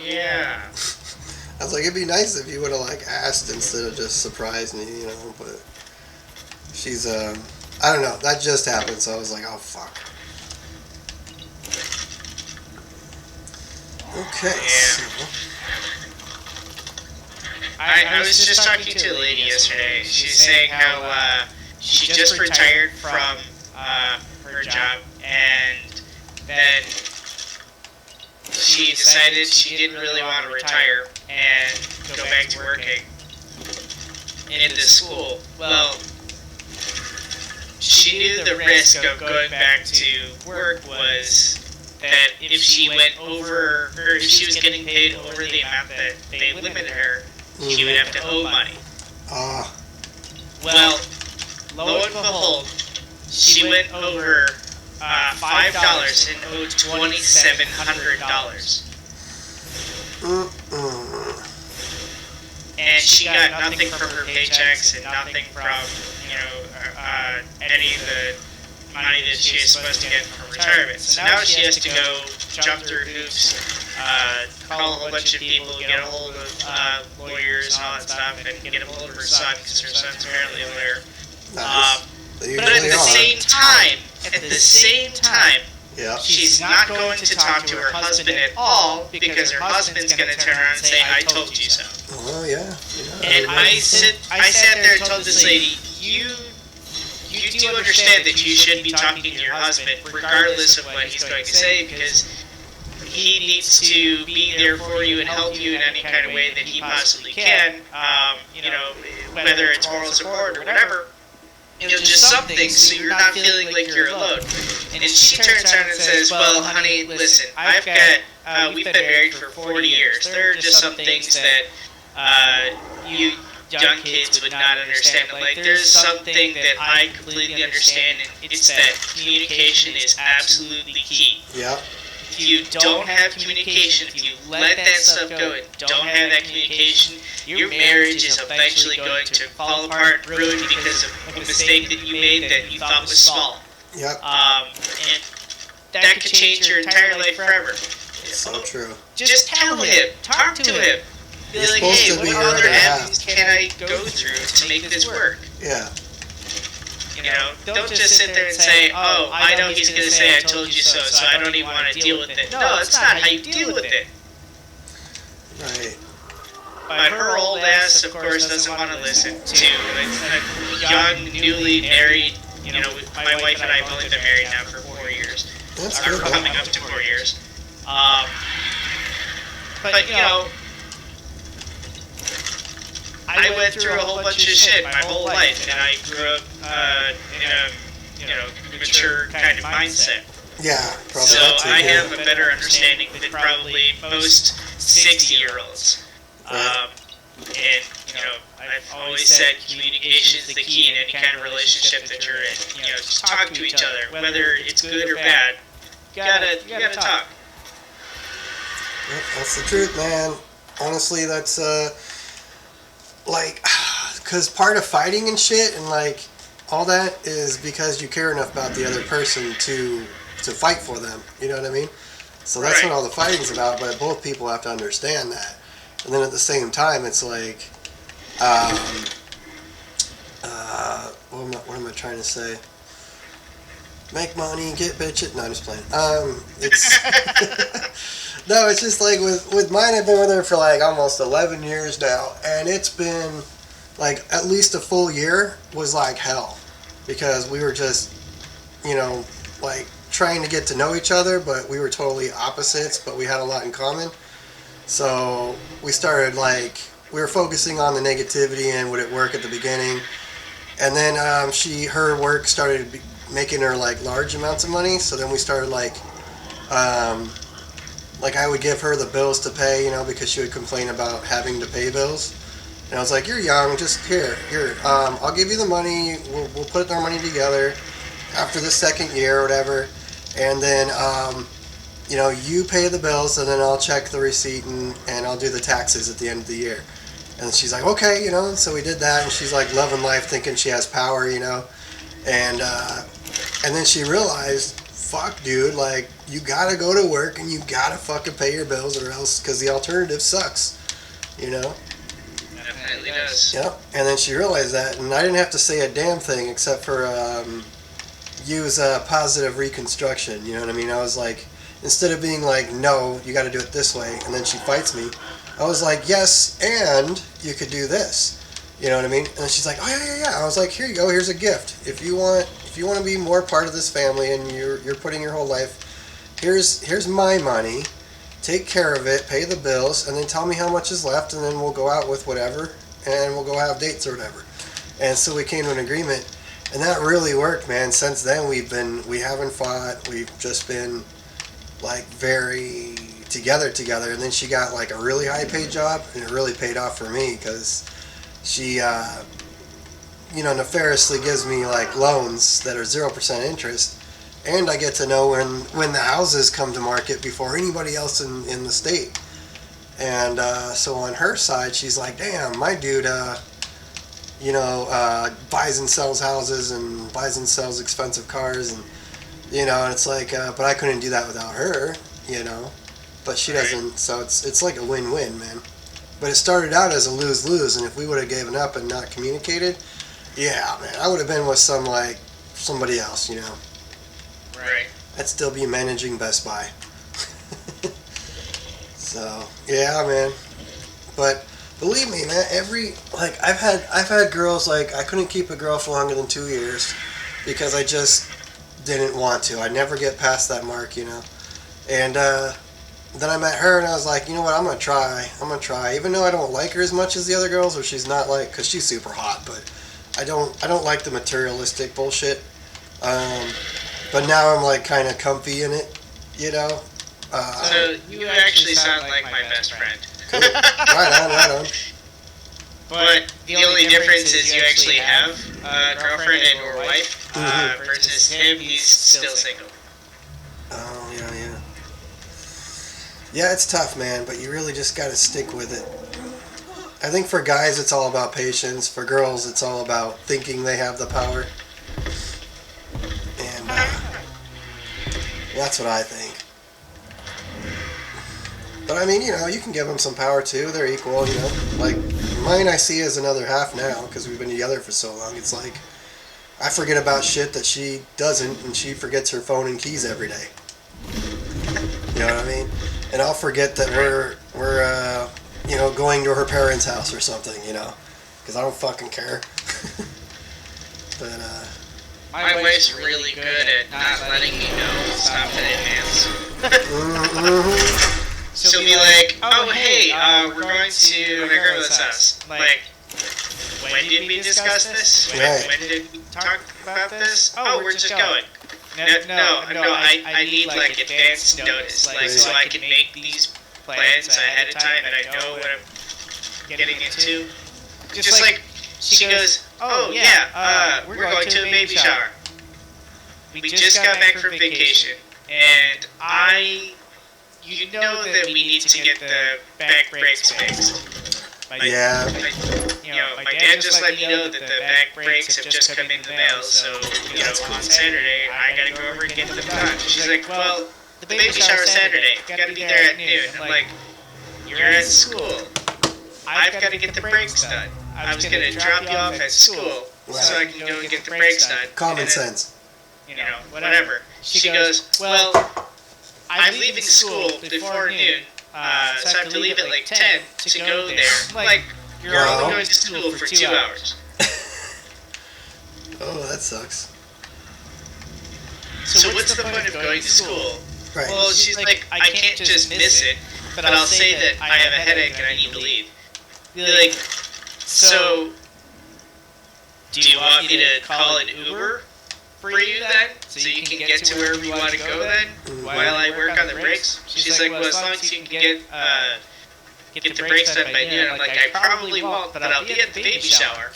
Yeah. I was like, it'd be nice if you would have asked instead of just surprised me, But she's I don't know. That just happened, so I was like, oh, fuck. Okay, yeah. I was just talking to a lady yesterday. She was saying how she just retired from her job, and then she decided she didn't really want to retire and go back to working in the school. Well, she knew the risk of going back to work was that if she went over, or if she was getting paid over the amount that they limited her, she would have to owe money. Well, lo and behold, she went over $5 and owed $2,700. And she got nothing from her paychecks and nothing from, any of the money that she was supposed to get from retirement. So now she has to go jump through hoops, call a whole bunch of people, get a hold of lawyers and all that stuff, and get a hold of her son because her son's apparently a lawyer. But at the same time, yeah, she's not going to talk to her husband at all because her husband's going to turn around and say, "I told you so." Oh yeah. And I sat there and told this lady, you do understand that you should be talking to your husband regardless of what he's going to say, because he needs to be there for you and help you in any kind of way that he possibly can, whether it's moral support or whatever. Just something so you're not feeling like you're alone. And she turns around and says, "Well, honey, listen, we've been married for 40 years. There are just some things that you young kids would not understand. There's something that I completely understand, and it's that communication is absolutely key. Yeah. If you don't have communication, if you let that stuff go and don't have that communication, your marriage is eventually going to fall apart and ruin because of a mistake that you made that you thought was small. Yep. And that could change your entire life forever. So true. Just tell him. Talk to him. Be like, hey, what other avenues can I go through to make this work? Yeah. Don't just sit there and say, "Oh, I know he's going to say I told you so, so I don't even want to deal with it." No, that's not how you deal with it. Right. But her old ass, of course, doesn't want to listen to a young, newly married, my wife and I have only been married now for 4 years. That's Or good. coming up to 4 years. But I went through a whole bunch of shit my whole life, and I grew up in a mature kind of mindset. Yeah, probably. So that's I it, have a better understanding than probably most 60-year-olds. Right. And I've always said communication is the key in any kind of relationship that you're in. Just talk to each other, whether it's good or bad. You gotta talk. Yep, that's the truth, man. Honestly, that's like, because part of fighting and shit and like all that is because you care enough about the other person to fight for them. You know what I mean? So that's Right. what all the fighting's about. But both people have to understand that. And then at the same time, it's like, what am I trying to say? Make money, get bitches. No, I'm just playing. It's no, it's just like with mine. I've been with her for like almost 11 years now, and it's been like at least a full year was like hell because we were just, like trying to get to know each other, but we were totally opposites, but we had a lot in common. So we started like we were focusing on the negativity and would it work at the beginning, and then her work started making her like large amounts of money. So then we started like I would give her the bills to pay, because she would complain about having to pay bills. And I was like, "You're young, just here. I'll give you the money. We'll put our money together after the second year or whatever, and then you pay the bills, and then I'll check the receipt and I'll do the taxes at the end of the year." And she's like, "Okay, and so we did that, and she's like loving life, thinking she has power, and then she realized, fuck, dude, like you gotta go to work and you gotta fucking pay your bills or else, because the alternative sucks, Definitely does. Yep. And then she realized that, and I didn't have to say a damn thing except for use positive reconstruction. You know what I mean? I was like, instead of being like, no, you got to do it this way, and then she fights me, I was like, yes, and you could do this. You know what I mean? And then she's like, oh yeah. I was like, here you go. Here's a gift. If you want to be more part of this family, and you're putting your whole life, here's my money. Take care of it, pay the bills, and then tell me how much is left, and then we'll go out with whatever, and we'll go have dates or whatever. And so we came to an agreement, and that really worked, man. Since then, we haven't fought. We've just been like very together. And then she got like a really high paid job, and it really paid off for me because she, nefariously gives me like loans that are 0% interest. And I get to know when the houses come to market before anybody else in the state. And so on her side, she's like, damn, my dude, buys and sells houses and buys and sells expensive cars. And, and it's like, but I couldn't do that without her, But she doesn't, so it's like a win-win, man. But it started out as a lose-lose, and if we would have given up and not communicated, yeah, man, I would have been with somebody else, Right. I'd still be managing Best Buy. So yeah, man. But believe me, man, I've had girls like I couldn't keep a girl for longer than 2 years because I just didn't want to. I never get past that mark, And then I met her and I was like, you know what? I'm gonna try. Even though I don't like her as much as the other girls, or she's not like, because she's super hot, but I don't like the materialistic bullshit. But now I'm like kind of comfy in it, So you actually sound like my best friend. Cool. Right on. But the only difference is you actually have a girlfriend and or wife versus him, he's still single. Oh, yeah. Yeah, it's tough, man, but you really just gotta stick with it. I think for guys, it's all about patience. For girls, it's all about thinking they have the power. And that's what I think. But I mean, you can give them some power too. They're equal, Like mine, I see as another half now because we've been together for so long. It's like I forget about shit that she doesn't, and she forgets her phone and keys every day. You know what I mean? And I'll forget that we're going to her parents' house or something, because I don't fucking care. But My wife's really good at not letting me know stuff in advance. She'll be like, oh hey, we're going to my grandmother's house. Like, when did we discuss this? When did we talk about this? Oh, we're just going. No, I need like advance notice, like so I can make these plans ahead of time and I know what I'm getting into. Just like she goes, oh yeah, we're going to a baby shower. We just got back from vacation, and you know that we need to get the back brakes fixed. Yeah. My dad just let me know that the back brakes have just come in the mail, so, on Saturday, I gotta go over and get them done. She's like, well, the baby shower's Saturday, gotta be there at noon. I'm like, you're at school. I've gotta get the brakes done. I was gonna drop you off at school, so I can go and get the brakes done. Common sense. Whatever. She goes, well, I'm leaving school before noon, so I have to leave at like 10 to go there. I'm like, you're only going to school for 2 hours. Oh, that sucks. So what's the point of going to school? Right. Well, she's like, I can't just miss it, but I'll say that I have a headache and I need to leave. Be like, so, do you want me to call an Uber for you then? So you can get to wherever you want to go then? While I work on the brakes? She's like, well, as long as you can get the brakes done by noon. I'm like, I probably won't, but I'll be at the baby shower.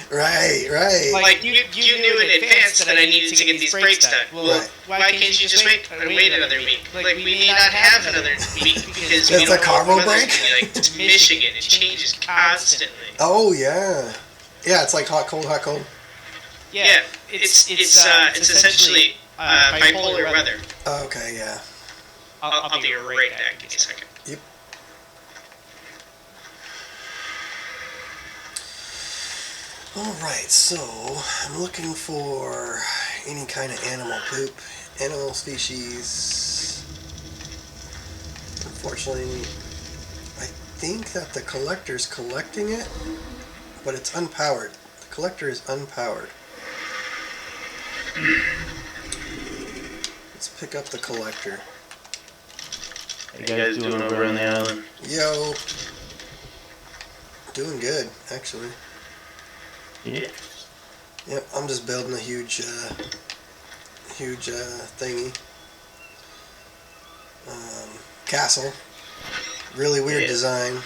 Right. Like, you knew in advance that I needed to get these brakes done. Well, why can't you just wait another week? Like, we may not have another week because we It's don't a carbo know brake? like Michigan. It changes constantly. Oh, yeah. Yeah, it's like hot, cold, hot, cold. Yeah, it's essentially bipolar weather. Okay, yeah. I'll be right back. Give me a second. Yep. Alright, so I'm looking for any kind of animal poop. Animal species. Unfortunately, I think that the collector's collecting it, but it's unpowered. The collector is unpowered. Let's pick up the collector. How you guys doing over on the island? Yo. Doing good, actually. Yeah. Yep, I'm just building a huge thingy. Castle. Really weird design.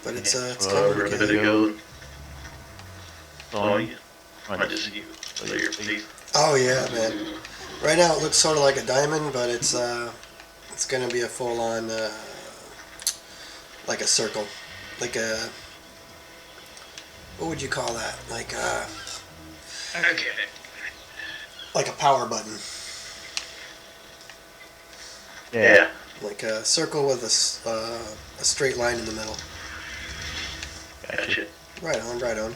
But it's coming ready to together. go. Oh, you. I just see you. Look at your face. Oh yeah, man. Right now it looks sort of like a diamond, but it's gonna be a full-on like a circle, like a, what would you call that? Like Okay. like a power button, Yeah. like a circle with a straight line in the middle. Gotcha. Right on, right on.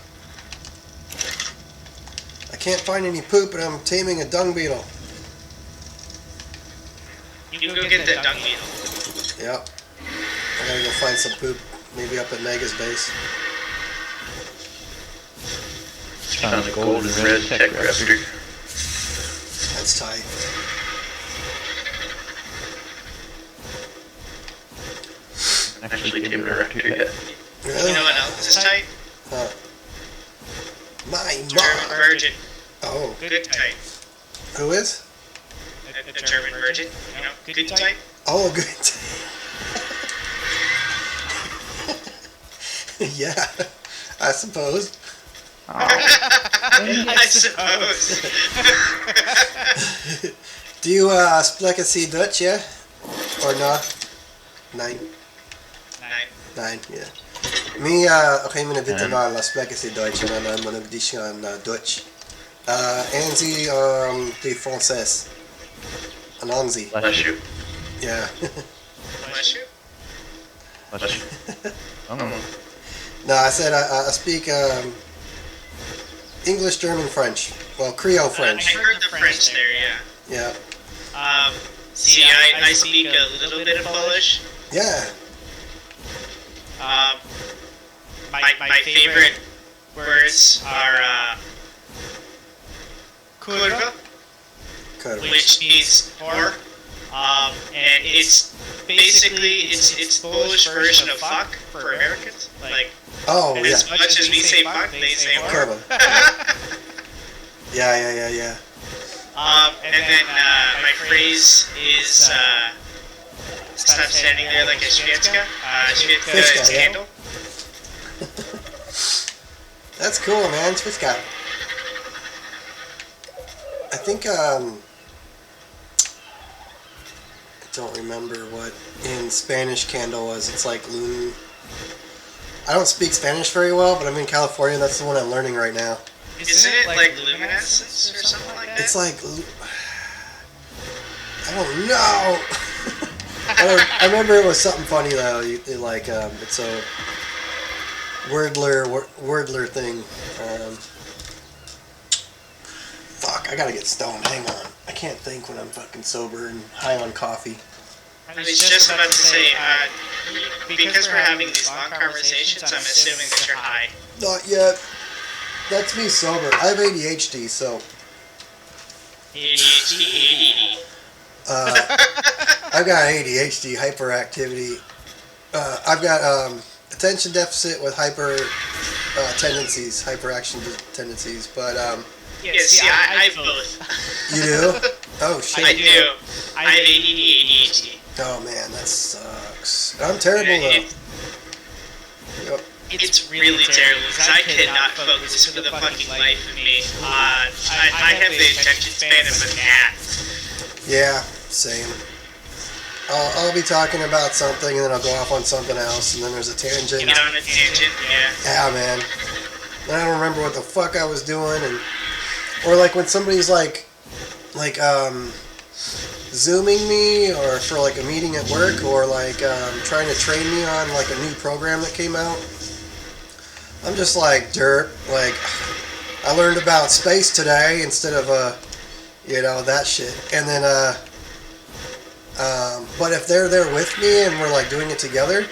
I can't find any poop, but I'm taming a dung beetle. You go get that dung beetle. Yep. I gotta go find some poop, maybe up at Mega's base. Found a golden red tech raptor. That's tight. Actually, tamed a raptor yet. Really? You know what else is tight? Huh. My German mom. virgin. Oh, Good type. who is? A German virgin. Good type. Oh, good. Yeah, I suppose. I suppose. Do you sprechen Sie Dutch, yeah? Or not? Nein. Nein, yeah. Me, okay, mijn witte wel spreken ze Duits en dan moet ik die gaan Dutch. En ze de Français. En Anzi. Bless you. Yeah. Bless you. Bless you. Oh. No, I said I speak English, German, French. Well, Creole French. I heard the French there, yeah. Yeah. See, I speak a little bit of Polish. Yeah. My favorite words are kurwa, Good. which means whore, and it's basically it's Polish version of fuck for Americans. Like, Oh, and yeah. as much as we say fuck, they say whore. Curva. Yeah. And then my phrase is stop standing there like a Shvetska. Shvetska is Shvetska, yeah. candle. That's cool, man. Switch guy. I think don't remember what in Spanish candle was. It's like loon. I don't speak Spanish very well, but I'm in California. That's the one I'm learning right now. Isn't it like luminescence or something like that? It's like I don't know. I remember it was something funny though. It's a wordler thing. Fuck, I gotta get stoned. Hang on. I can't think when I'm fucking sober and high on coffee. I was just about to say, because we're having these long conversations, I'm assuming that you're high. Not yet. That's me sober. I have ADHD, so. ADHD. I've got ADHD, hyperactivity. I've got attention deficit with hyper tendencies, hyperaction tendencies. But yeah, see, I have both. you do? Oh shit! I do. I have ADD, ADHD. Oh man, that sucks. I'm terrible though. Yep. It's really terrible because I cannot focus for the fucking life of me. I have the attention span of a gnat. Yeah, same. I'll be talking about something and then I'll go off on something else and then there's a tangent. Get on a tangent, yeah. Yeah, man. And I don't remember what the fuck I was doing, or like when somebody's like zooming me or for like a meeting at work or like trying to train me on like a new program that came out. I'm just like derp. Like I learned about space today instead of that shit. And then but if they're there with me and we're like doing it together,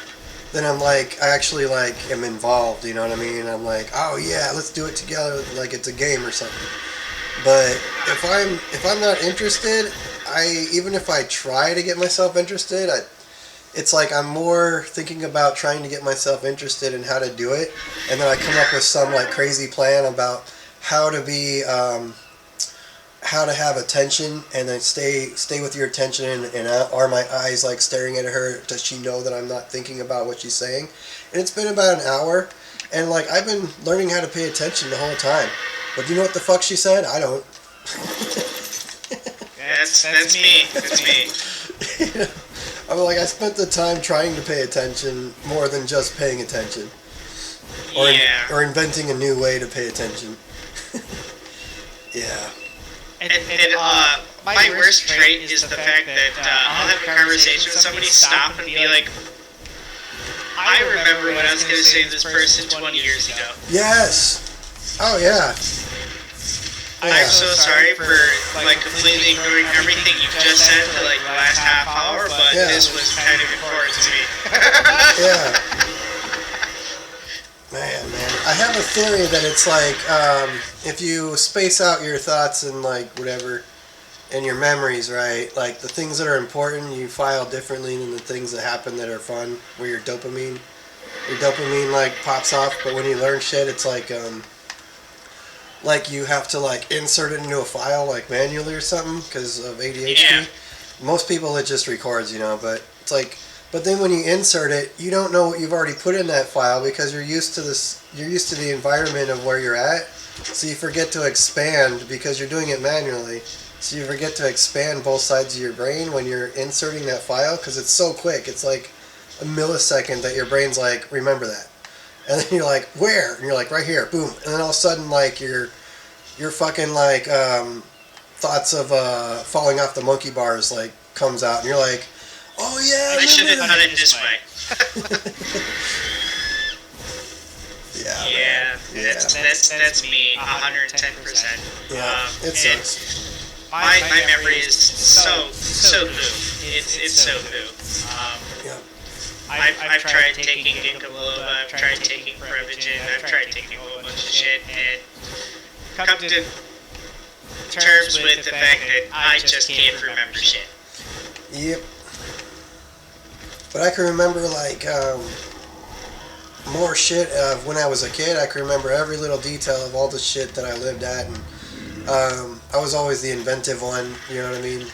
then I'm like I actually like am involved. You know what I mean? I'm like, oh yeah, let's do it together like it's a game or something. But if I'm not interested, even if I try to get myself interested, it's like I'm more thinking about trying to get myself interested in how to do it, and then I come up with some like crazy plan about how to be, how to have attention, and then stay with your attention, and are my eyes like staring at her? Does she know that I'm not thinking about what she's saying? And it's been about an hour, and like I've been learning how to pay attention the whole time. But you know what the fuck she said? I don't. That's me. That's me. I'm like, I spent the time trying to pay attention more than just paying attention. Or inventing a new way to pay attention. Yeah. And my worst trait is the fact that I'll have a conversation with somebody, stop and be like, I remember what I was going to say to this person 20 years ago. Yes. Oh, yeah. I'm so sorry for like completely ignoring everything you just said for like the last half hour, but this was kind of important to me. Yeah. Man. I have a theory that it's like if you space out your thoughts and like whatever and your memories, right? Like the things that are important you file differently than the things that happen that are fun, where your dopamine like pops off, but when you learn shit it's like you have to like insert it into a file like manually or something because of ADHD. Yeah. Most people it just records, but it's like, but then when you insert it, you don't know what you've already put in that file because you're used to the environment of where you're at, so you forget to expand because you're doing it manually. So you forget to expand both sides of your brain when you're inserting that file because it's so quick. It's like a millisecond that your brain's like, remember that. And then you're like, where? And you're like, right here, boom. And then all of a sudden, like, your fucking, like, thoughts of falling off the monkey bars, like, comes out. And you're like, oh, yeah, I should have done it this way. Yeah. That's me, 110%. Yeah, it sucks. My memory is so blue. It's so blue. Yeah. I've tried taking ginkgo biloba, I've tried taking Prevagen, I've tried taking a whole bunch of shit, and come to terms with the fact that I just can't remember shit. Yep. But I can remember, like, more shit of when I was a kid. I can remember every little detail of all the shit that I lived at, and I was always the inventive one, you know what I mean?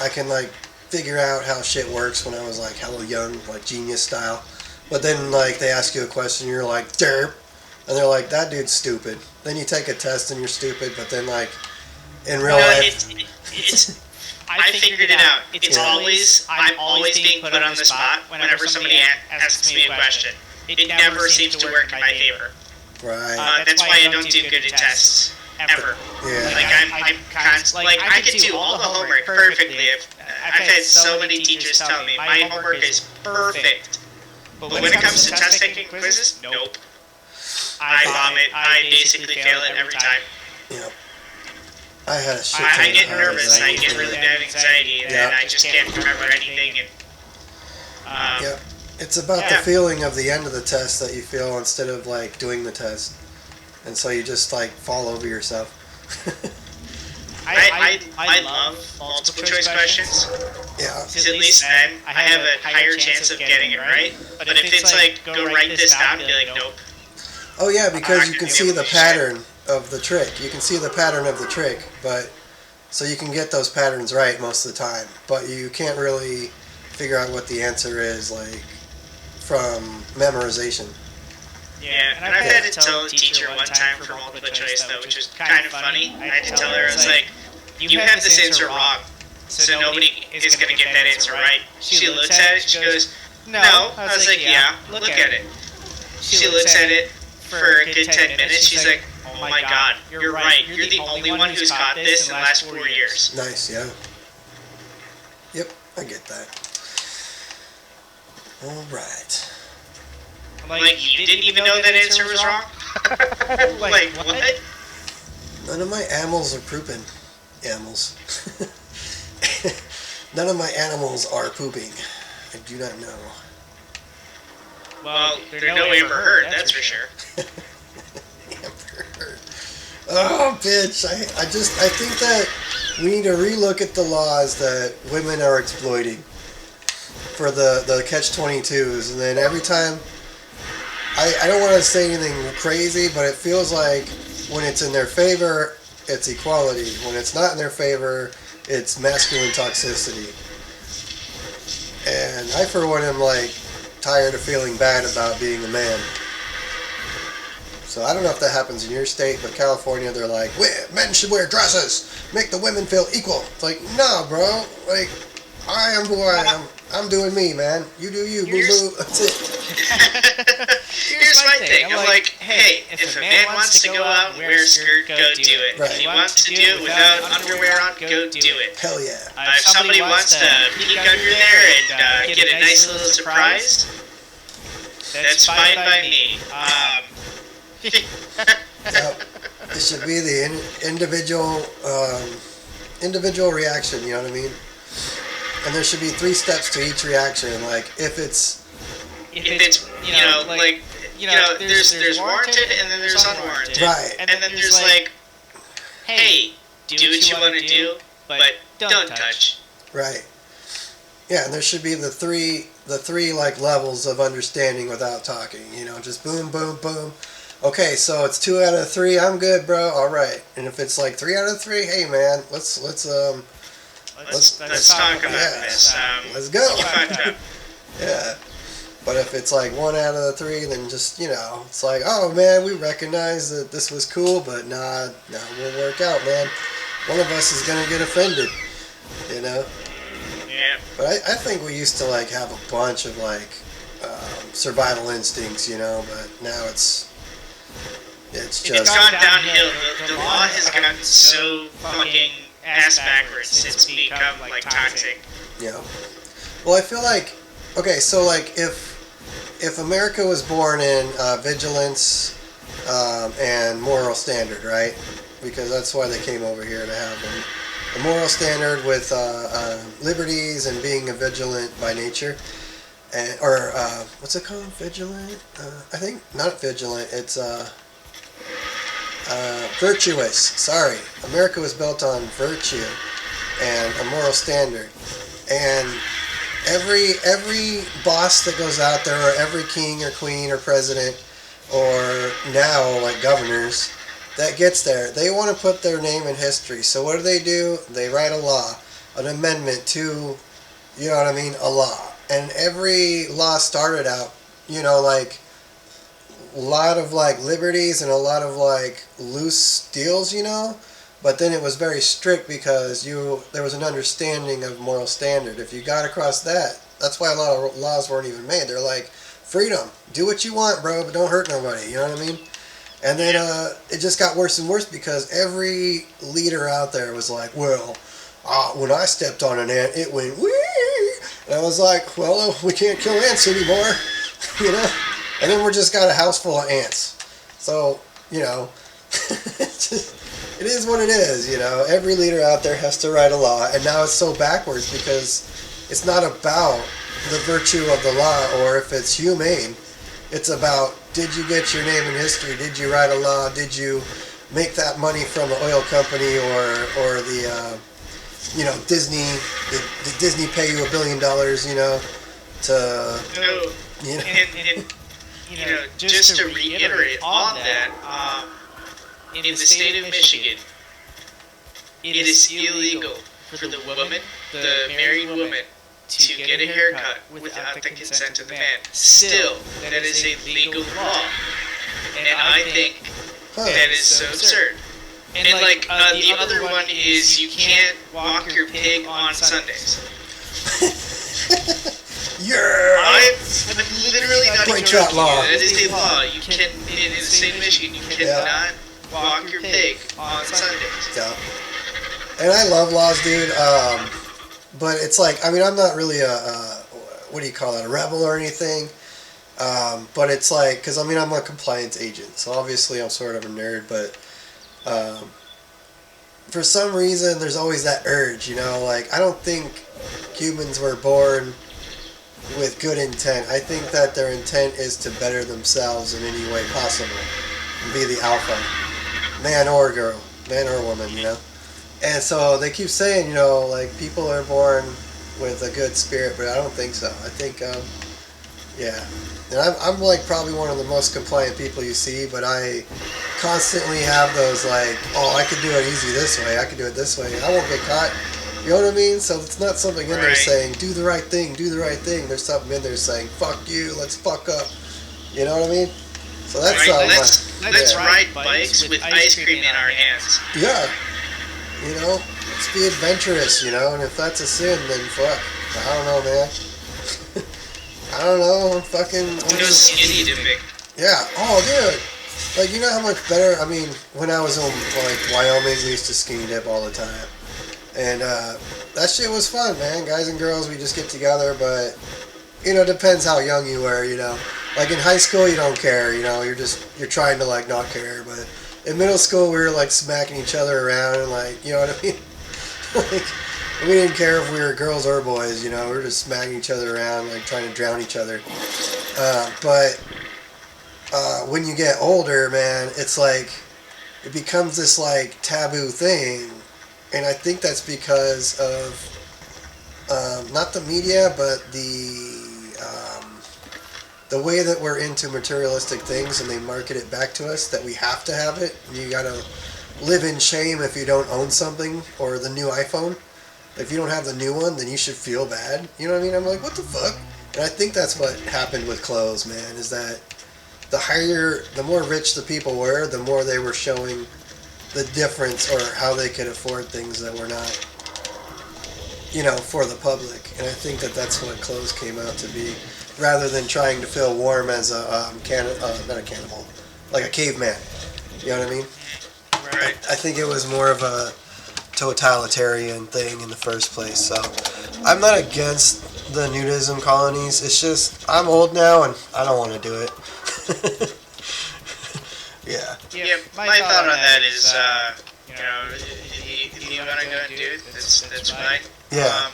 I can, like, figure out how shit works when I was like hella young, like genius style. But then like they ask you a question, you're like derp, and they're like, that dude's stupid. Then you take a test and you're stupid, but then like in real life, I figured it out. It's always, I'm always being put on the spot whenever somebody asks me a question. It never seems to work in my favor. Right. That's why I don't do good at tests. Ever. Yeah. Like, I could do all the homework perfectly. I've had so many teachers tell me, my homework is perfect. But when it comes to test taking quizzes, nope. I vomit. I basically fail it every time. Yep. I had a shit ton I of get time nervous. with that. I get really bad anxiety, and then I just can't remember anything. And Yep. It's about the feeling of the end of the test that you feel instead of like doing the test, and so you just like fall over yourself. I love multiple choice questions. Yeah. Because at least then I have a higher chance of getting it right. But if it's like, go write this down, be like, nope. Oh yeah, because you can be see able the to pattern of the trick. You can see the pattern of the trick, but so you can get those patterns right most of the time. But you can't really figure out what the answer is like from memorization. Yeah, and I've had to tell a teacher one time for multiple choice though, which was kind of funny. I had to tell her, I was like, you have this answer wrong, so nobody is going to get that answer right. She looks at it, she goes, no. I was like, yeah, look at it. She looks at it for a good 10 minutes, she's like, oh my god, you're right. You're the only one who's caught this in the last 4 years. Nice, yeah. Yep, I get that. All right. Like, you didn't even know that answer was wrong? Like, what? None of my animals are pooping. Animals. None of my animals are pooping. I do not know. Well, they're no Amber Heard, that's for sure. Amber Heard. Oh, bitch. I think that we need to relook at the laws that women are exploiting for the catch-22s, and then every time I don't want to say anything crazy, but it feels like when it's in their favor, it's equality. When it's not in their favor, it's masculine toxicity. And I, for one, am like tired of feeling bad about being a man. So I don't know if that happens in your state, but California, they're like, men should wear dresses, make the women feel equal. It's like, no, bro. Like, I am who I am. I'm doing me, man. You do you, boo-boo. That's it. Here's my thing. I'm like, hey, if a man wants to go out and wear a skirt, go do it. Right. If he wants to do it without underwear on, go do it. Hell yeah. If somebody wants to peek under there and get a nice little surprise, that's fine by me. Yep. It should be the individual reaction, you know what I mean? And there should be 3 steps to each reaction. Like, if it's there's warranted and then there's unwarranted. Right. And then there's like, hey, do what you want to do, but don't touch. Right. Yeah, and there should be the three like levels of understanding without talking. You know, just boom, boom, boom. Okay, so it's 2 out of 3. I'm good, bro. All right. And if it's like 3 out of 3, hey man, let's talk about this. Let's go. You fucked up. Yeah. But if it's like 1 out of the 3, then just, you know, it's like, oh man, we recognize that this was cool, but nah, won't work out, man. One of us is gonna get offended, you know. Yeah. But I think we used to like have a bunch of like survival instincts, you know. But now it's just gone downhill. The law has gotten so fucking ass backwards. It's become like toxic. Yeah. Well, I feel like, okay, so like if America was born in vigilance and moral standard, right? Because that's why they came over here to have a moral standard with liberties and being a vigilant by nature, and or what's it called? Vigilant? I think not vigilant. It's virtuous. Sorry, America was built on virtue and a moral standard, and every boss that goes out there, or every king or queen or president, or now like governors that gets there, they want to put their name in history. So what do? They write a law, an amendment to, you know what I mean, a law. And every law started out, you know, like a lot of like liberties and a lot of like loose deals, you know. But then it was very strict because there was an understanding of moral standard. If you got across that, that's why a lot of laws weren't even made. They're like, freedom, do what you want, bro, but don't hurt nobody. You know what I mean? And then it just got worse and worse because every leader out there was like, well, when I stepped on an ant, it went wee. And I was like, well, we can't kill ants anymore, you know? And then we're just got a house full of ants. So, you know, it is what it is, you know? Every leader out there has to write a law, and now it's so backwards because it's not about the virtue of the law or if it's humane. It's about, did you get your name in history? Did you write a law? Did you make that money from the oil company or the, you know, Disney? Did Disney pay you $1 billion, you know, to, you know? And you know, just to reiterate on that, in the state of Michigan, it is illegal for the woman, the married woman, to get a haircut without the consent of the man. Still, that is a legal law. And I think that is so absurd. And like, the other one is you can't walk your pig on Sundays. I'm literally not Break joking that law. you. That is a law. You can, in the state of Michigan, you cannot walk your pig on Sundays. Yeah. And I love laws, dude. But it's like, I mean, I'm not really what do you call it, a rebel or anything. But it's like, because I mean, I'm a compliance agent, so obviously I'm sort of a nerd, but for some reason, there's always that urge, you know? Like, I don't think humans were born with good intent. I think that their intent is to better themselves in any way possible and be the alpha, man or girl, man or woman, you know? And so they keep saying, you know, like, people are born with a good spirit, but I don't think so. I think, yeah. And I'm like probably one of the most compliant people you see, but I constantly have those like, oh, I could do it easy this way, I could do it this way, I won't get caught. You know what I mean? So it's not something in there saying, do the right thing, do the right thing. There's something in there saying, fuck you, let's fuck up. You know what I mean? So that's let's ride bikes with ice cream in our hands. Yeah. You know, let's be adventurous, you know, and if that's a sin, then fuck. I don't know, man. I don't know, fucking... No skinny dipping. Yeah, oh, dude. Like, you know how much better, I mean, when I was in, like, Wyoming, we used to skinny dip all the time. And, that shit was fun, man. Guys and girls, we just get together, but, you know, it depends how young you were, you know. Like, in high school, you don't care, you know, you're trying to, like, not care, but... In middle school, we were, like, smacking each other around and, like, you know what I mean? Like, we didn't care if we were girls or boys, you know? We were just smacking each other around, like, trying to drown each other. But when you get older, man, it's like, it becomes this, like, taboo thing. And I think that's because of, not the media, but the way that we're into materialistic things and they market it back to us that we have to have it. You gotta live in shame if you don't own something or the new iPhone. If you don't have the new one, then you should feel bad. You know what I mean? I'm like, what the fuck? And I think that's what happened with clothes, man, is that the more rich the people were, the more they were showing the difference or how they could afford things that were not, you know, for the public. And I think that that's what clothes came out to be. Rather than trying to feel warm as a not a cannibal, like a caveman. You know what I mean? Right. I think it was more of a totalitarian thing in the first place. So I'm not against the nudism colonies. It's just I'm old now and I don't want to do it. Yeah. Yeah. My thought on that is, you know, if you want to go and do it, that's fine. Yeah.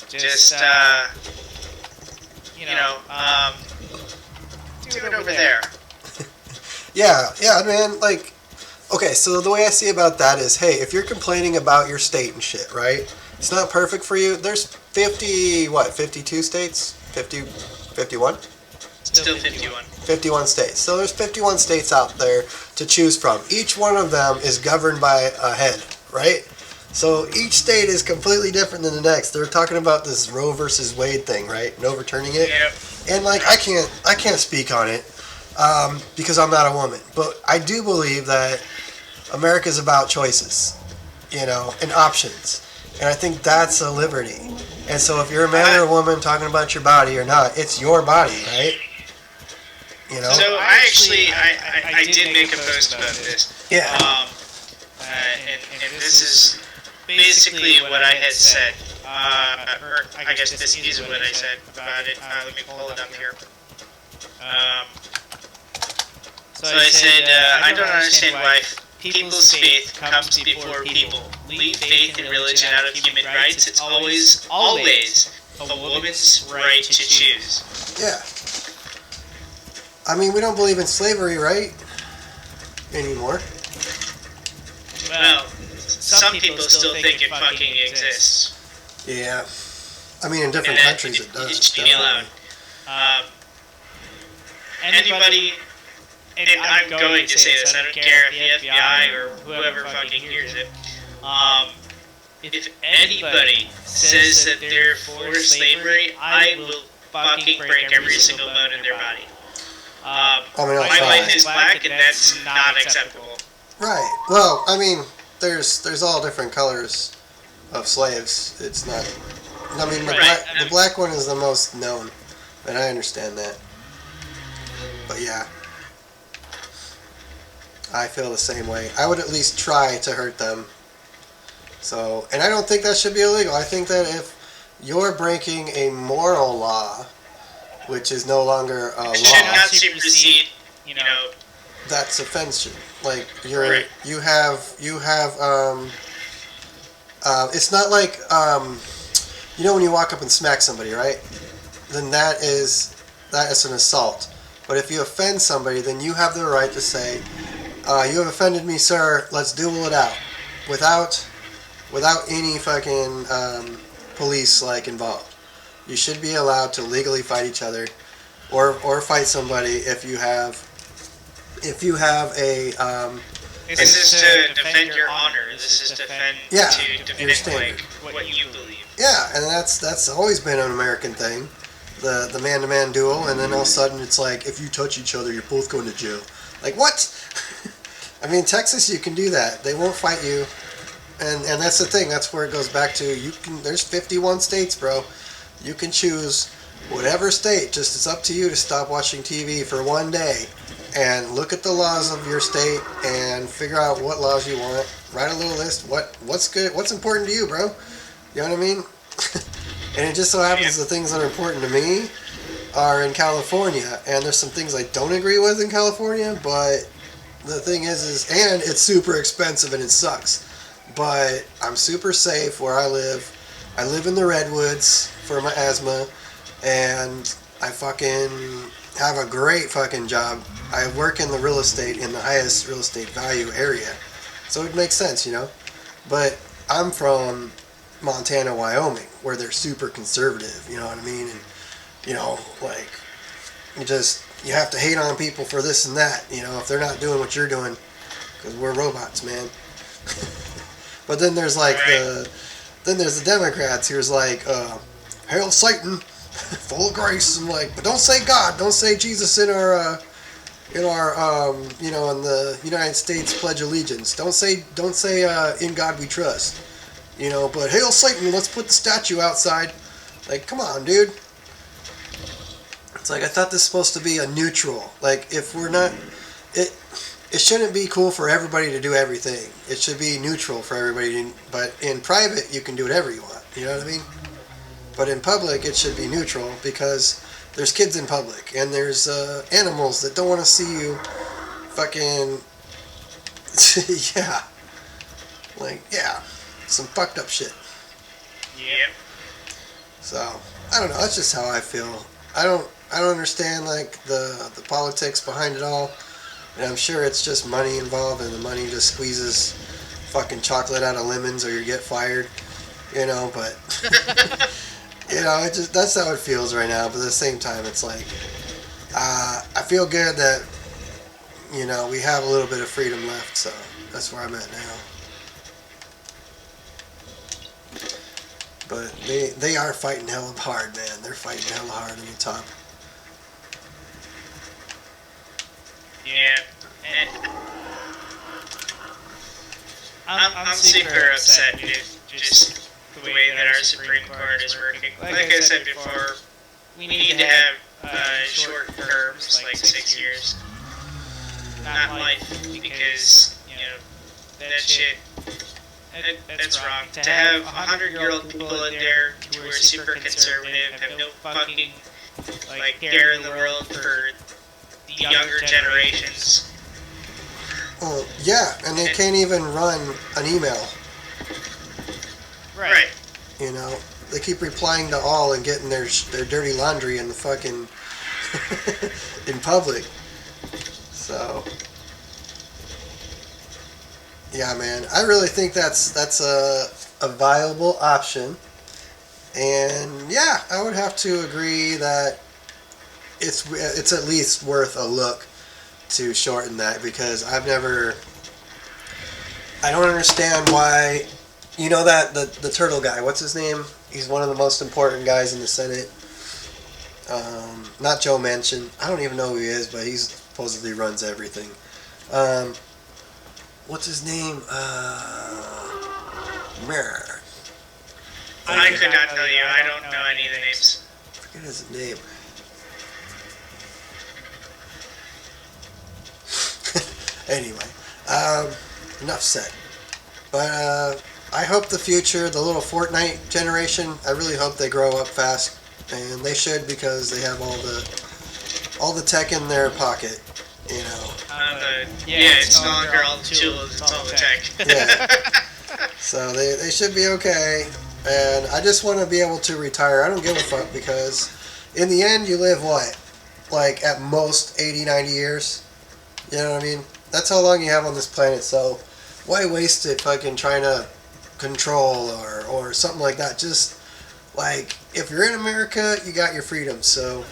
Just you know, do it over there. Yeah, man, like, okay, so the way I see about that is, hey, if you're complaining about your state and shit, right, it's not perfect for you, there's 52 states? 51? Still 51. 51 states. So there's 51 states out there to choose from. Each one of them is governed by a head, right? So each state is completely different than the next. They're talking about this Roe versus Wade thing, right? And overturning it. Yep. And like I can't speak on it because I'm not a woman. But I do believe that America's about choices, and options. And I think that's a liberty. And so if you're a man or a woman talking about your body or not, it's your body, right? So I did make a post about this. Yeah. And this is basically what I had said. Or I guess this is what I said about it. Let me pull it up here. So I said, I don't understand why people's faith comes before people. Leave faith and religion out of human rights. It's always a woman's right to choose. Yeah. I mean, we don't believe in slavery, right? Anymore. Well, some people still think it fucking exists. Yeah. I mean, in different countries it does. It should be allowed. Anybody, and I'm going to say this, I don't care if the FBI or whoever fucking hears it, if anybody says that they're for slavery, I will fucking break every single bone in their body. My wife is black, and that's not acceptable. Right. Well, I mean, there's all different colors of slaves. It's not. I mean, the black one is the most known, and I understand that. But yeah, I feel the same way. I would at least try to hurt them. So, and I don't think that should be illegal. I think that if you're breaking a moral law, which is no longer a law, should not supersede, that's offensive. Like Right. you have it's not like when you walk up and smack somebody, right? Then that is an assault. But if you offend somebody, then you have the right to say, you have offended me, sir, let's duel it out. Without any fucking police involved. You should be allowed to legally fight each other or fight somebody if you have a This is to defend your honor. This is to defend your standard. what you believe. Yeah, and that's always been an American thing. The man-to-man duel, and then all of a sudden it's like, if you touch each other, you're both going to jail. Like, what? I mean, Texas, you can do that. They won't fight you. And that's the thing. That's where it goes back to, there's 51 states, bro. You can choose whatever state. Just it's up to you to stop watching TV for one day and look at the laws of your state and figure out what laws you want. Write a little list. What's good? What's important to you, bro? You know what I mean? And it just so happens the things that are important to me are in California, and there's some things I don't agree with in California, but the thing is and it's super expensive and it sucks. But I'm super safe where I live. I live in the Redwoods for my asthma, and I fucking have a great fucking job. I work in the real estate, in the highest real estate value area. So it makes sense, But I'm from Montana, Wyoming, where they're super conservative, you know what I mean? And, you have to hate on people for this and that, if they're not doing what you're doing, because we're robots, man. But then there's the Democrats who's like, hail Satan, full of grace. I'm like, but don't say God, don't say Jesus in the United States Pledge of Allegiance. Don't say in God we trust. But hail Satan, let's put the statue outside. Like, come on, dude. It's like, I thought this was supposed to be a neutral. Like, if we're not, it shouldn't be cool for everybody to do everything. It should be neutral for everybody. But in private, you can do whatever you want. You know what I mean? But in public, it should be neutral because there's kids in public and there's animals that don't want to see you fucking, some fucked up shit. Yep. So, I don't know, that's just how I feel. I don't understand the politics behind it all. And I'm sure it's just money involved, and the money just squeezes fucking chocolate out of lemons or you get fired. But that's how it feels right now. But at the same time, it's like I feel good that we have a little bit of freedom left, so that's where I'm at now. But they are fighting hella hard, man. They're fighting hella hard on the top. Yeah. I'm super upset with just the way that our Supreme Court is working. Like I said before, we need to have short terms, like 6 years, not life, because that shit. That's wrong. To have 100-year-old people in there who are super conservative, have no fucking care in the world for the younger generations. Well, yeah, and they can't even run an email. Right. You know, they keep replying to all and getting their dirty laundry in the fucking in public. So, yeah, man, I really think that's a viable option, and yeah, I would have to agree that it's at least worth a look to shorten that, because I don't understand why. You know that the turtle guy, what's his name? He's one of the most important guys in the Senate. Not Joe Manchin. I don't even know who he is, but he supposedly runs everything. What's his name? I could not tell you. I don't know any of the names. I forget his name. Anyway, enough said. But I hope the future, the little Fortnite generation, I really hope they grow up fast, and they should, because they have all the tech in their pocket, you know. It's no longer all the tools, it's all the tech. Yeah. So they should be okay, and I just want to be able to retire. I don't give a fuck, because in the end you live what? Like at most 80, 90 years? You know what I mean? That's how long you have on this planet, so why waste it fucking trying to control or something like that? Just like, if you're in America, you got your freedom, so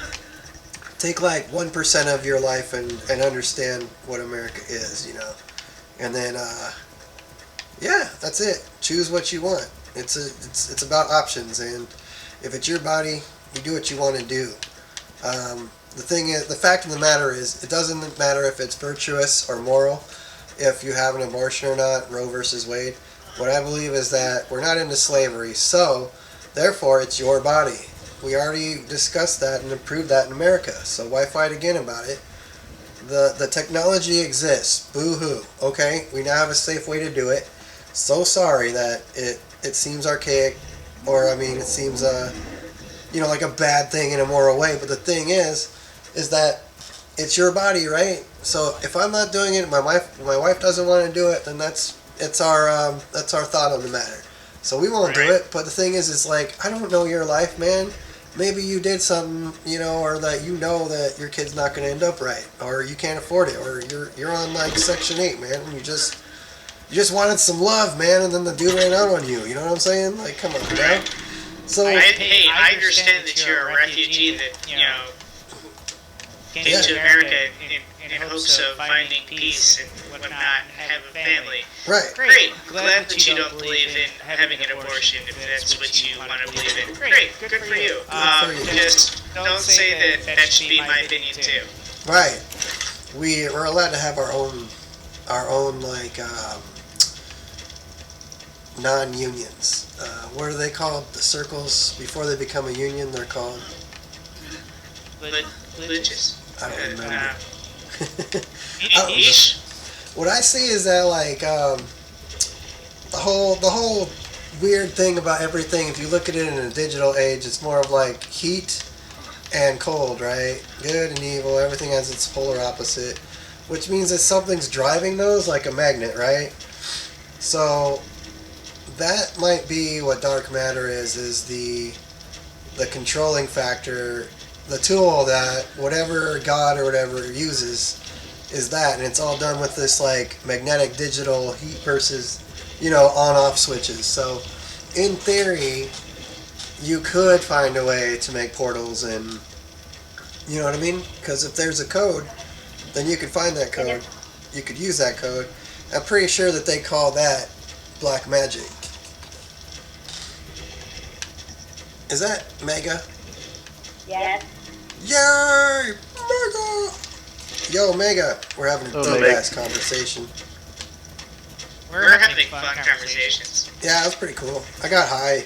take like 1% of your life and understand what America is, you know. And then yeah, that's it. Choose what you want. It's about options, and if it's your body, you do what you want to do. The thing is, the fact of the matter is, it doesn't matter if it's virtuous or moral, if you have an abortion or not, Roe versus Wade. What I believe is that we're not into slavery, so therefore it's your body. We already discussed that and approved that in America, so why fight again about it? The technology exists. Boo-hoo. Okay, we now have a safe way to do it. So sorry that it seems archaic, or I mean, it seems like a bad thing in a moral way. But the thing is that it's your body, right? So if I'm not doing it, my wife doesn't want to do it, then that's our thought on the matter. So we won't do it. But the thing is, it's like, I don't know your life, man. Maybe you did something, or that that your kid's not going to end up right, or you can't afford it, or you're on like Section 8, man, and you just wanted some love, man, and then the dude ran out on you. You know what I'm saying? Like, come on, man. So I understand that you're a refugee that came to America in hopes of finding peace and whatnot, and have a family. Right. Great. Glad that you don't believe in having an abortion if that's what you want to believe in. Great. Good for you. Just don't say that should be my opinion too. Right. We're allowed to have our own like non-unions. What are they called? The circles before they become a union, they're called Religious. I don't remember. Ish. What I see is that like the whole weird thing about everything. If you look at it in a digital age, it's more of like heat and cold, right? Good and evil. Everything has its polar opposite, which means that something's driving those, like a magnet, right? So that might be what dark matter is the controlling factor, the tool that whatever God or whatever uses is that, and it's all done with this like magnetic digital heat versus on-off switches. So in theory you could find a way to make portals, and you know what I mean, because if there's a code, then you could find that code, you could use that code. I'm pretty sure that they call that black magic. Is that Mega? Yes. Yay! Mega! Yo, Mega! We're having a dope-ass conversation. We're having fun conversations. Yeah, it was pretty cool. I got high.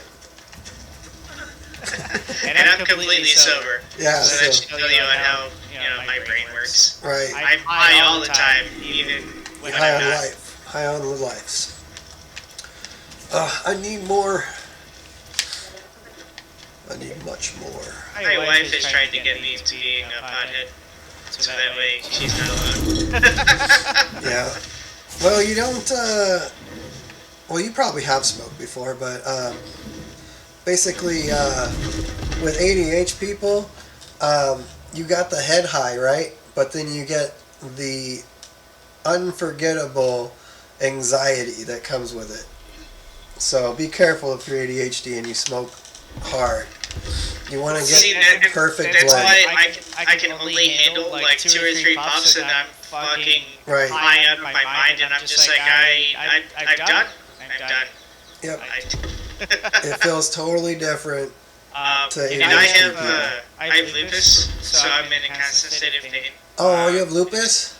And I'm completely sober. Yeah, So that so, should tell you on how my brain works. right. I'm high all the time, even when High I'm on not. life. High on the lives. I need more. I need much more. My wife is trying to get me to being a pothead, so that way she's not alone. Yeah. Well, you don't. Well, you probably have smoked before, but basically, with ADH people, you got the head high, right? But then you get the unforgettable anxiety that comes with it. So be careful if you're ADHD and you smoke hard. You want to get See, the perfect that's blend. why I can only handle like 2 or 3 puffs and I'm fucking Right. high out of my mind and I'm just like, I'm done. I'm done. Yep. I, It feels totally different. to and ADHD I have lupus, so I'm in a constant state of pain. Oh, you have lupus?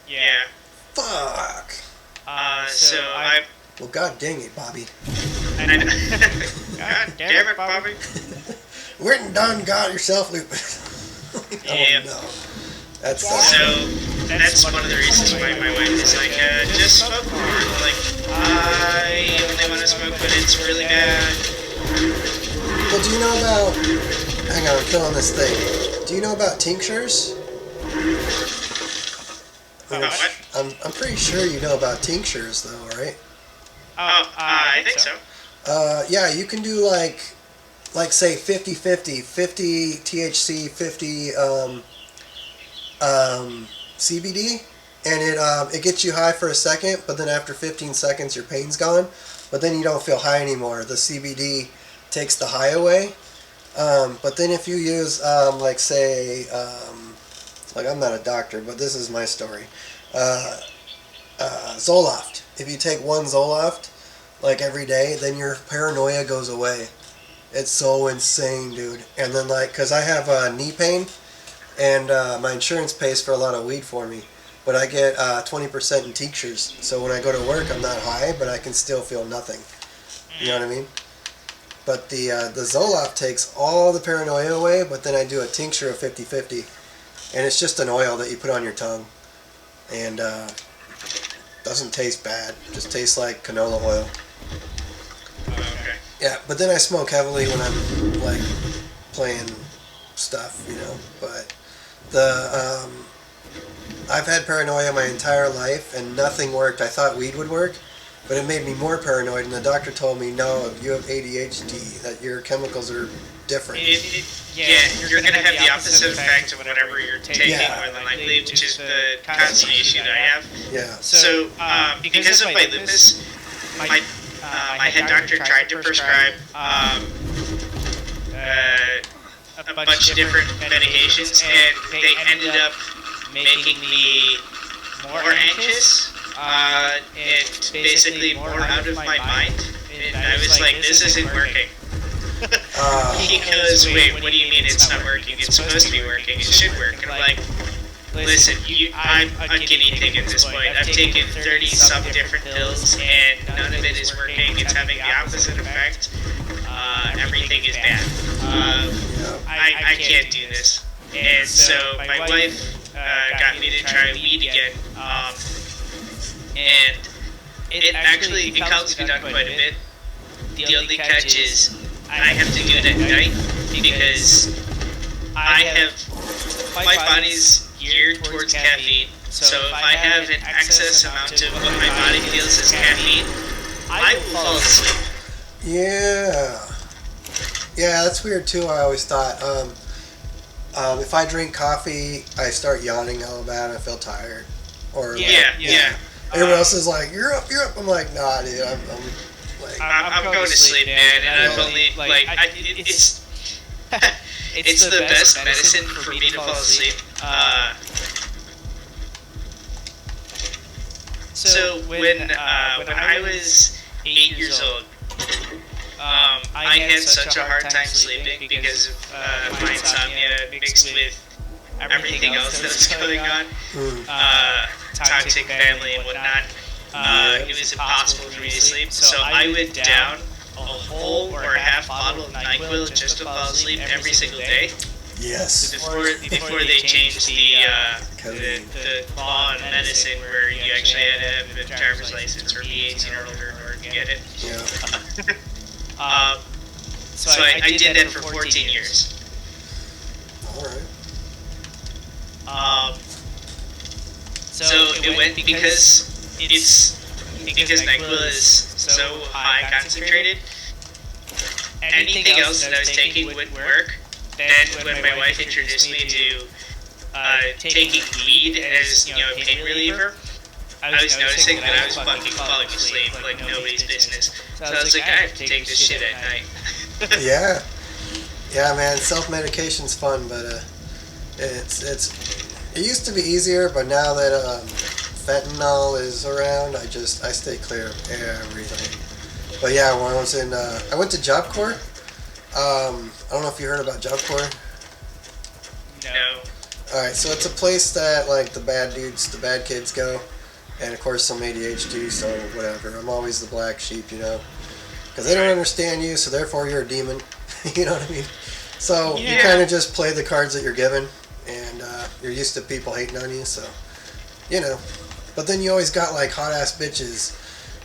Yeah. Fuck. So I'm. Well, god dang it, Bobby. God damn it, Bobby. Went and done got yourself lupus. Yeah. Oh no. That's So that's one of the reasons why my wife is like, just smoke more. Like, I only want to smoke when it's really bad. Well, do you know about... Hang on, I'm killing this thing. Do you know about tinctures? About what? I'm pretty sure you know about tinctures, though, right? I think so. Yeah, you can do like say 50-50, 50 THC, 50 CBD, and it gets you high for a second, but then after 15 seconds your pain's gone, but then you don't feel high anymore. The CBD takes the high away. But then if you use like say like I'm not a doctor, but this is my story. Zoloft. If you take one Zoloft like every day, then your paranoia goes away. It's so insane, dude. And then like, cause I have knee pain, and my insurance pays for a lot of weed for me, but I get 20% in tinctures. So when I go to work, I'm not high, but I can still feel nothing. You know what I mean? But the Zoloft takes all the paranoia away, but then I do a tincture of 50-50, and it's just an oil that you put on your tongue, and doesn't taste bad. Just tastes like canola oil. Okay. Yeah, but then I smoke heavily when I'm like playing stuff, you know. But the I've had paranoia my entire life, and nothing worked. I thought weed would work, but it made me more paranoid. And the doctor told me, no, you have ADHD. That your chemicals are different. You're gonna have the opposite effect of whatever you're taking, more than likely, which is the constant issue that I have. Yeah. So, because of my lupus, my head doctor tried to prescribe a bunch of different medications, and they ended up making me more anxious and basically more out of my mind. And I was like, this isn't working. He goes, wait, what do you mean it's not working? It's supposed to be working. It should work. And I'm like, listen, I'm a guinea pig at this point. I've taken 30-some different pills, and none of it is working. It's having the opposite effect. Everything is bad. I can't do this. And so my wife got me to try weed again. And it calms me down quite a bit. The only catch is I have to do it at night because my body's geared towards caffeine. So if I have an excess amount of what my body feels as caffeine, I will fall asleep. Yeah. Yeah, that's weird too. I always thought if I drink coffee, I start yawning all bad. I feel tired. Or Yeah. Everyone else is like, you're up. I'm like, nah, dude. I'm going to sleep, man, and I've only it's it's the best medicine for me to fall asleep. So when I was 8 years old, I had such a hard time sleeping because of my insomnia mixed with everything else that was going on, toxic family and whatnot. it was impossible for me to sleep. So I went down a whole or a half bottle of NyQuil just to fall asleep every single day. Yes. Before they changed the law in medicine where you actually had to have a driver's license or be 18 or older in order to get it. Yeah. So I did that for 14 years. All right. So it went because NyQuil is so high concentrated. Anything else that I was taking wouldn't work. Then when my wife introduced me to taking weed as a pain reliever, I was noticing that I was fucking falling asleep like nobody's business. So I was like, I have to take this shit at night. Yeah. Yeah, man. Self-medication's fun, but it used to be easier, but now that fentanyl is around, I stay clear of everything. But yeah, when I was in, I went to Job Corps. I don't know if you heard about Job Corps. No. Alright, so it's a place that, like, the bad dudes, the bad kids go. And, of course, some ADHD, so whatever. I'm always the black sheep, you know. Because they don't understand you, so therefore you're a demon. You know what I mean? So you kind of just play the cards that you're given. And you're used to people hating on you, so, you know. But then you always got, like, hot-ass bitches,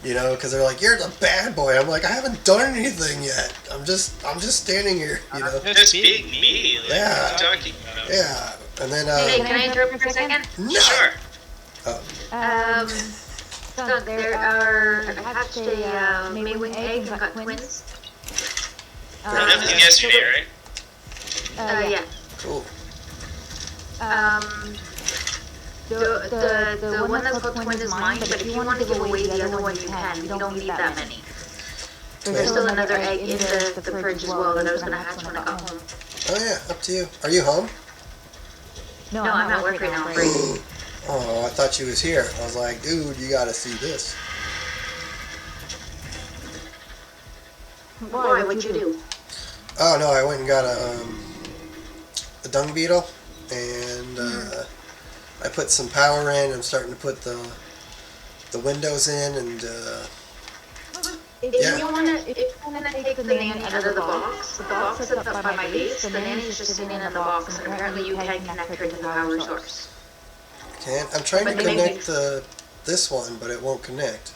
you know, because they're like, you're the bad boy. I'm like, I haven't done anything yet. I'm just standing here, you know. Just being me. Like, Yeah. What are you talking about? Yeah. And then, Hey, can I interrupt for a second? no! Sure. So there are, I have to say, Maywing Egg and got twins. That was yesterday, right? Yeah. Cool. The one that's called twins is mine, but if you want to give away the other one, you can. You don't need that many. There's still another egg in the fridge as well that I was going to hatch when I got home. Oh, yeah, up to you. Are you home? No, I'm at work right now. I'm breaking. Oh, I thought you was here. I was like, dude, you gotta see this. Why? What'd you do? Oh, no, I went and got a dung beetle, and I put some power in. I'm starting to put the windows in, and If you wanna take the nanny out of the box is up by my base. The nanny's just sitting in the box, and apparently you can connect her to the power source. I'm trying to But maybe- connect this one, but it won't connect.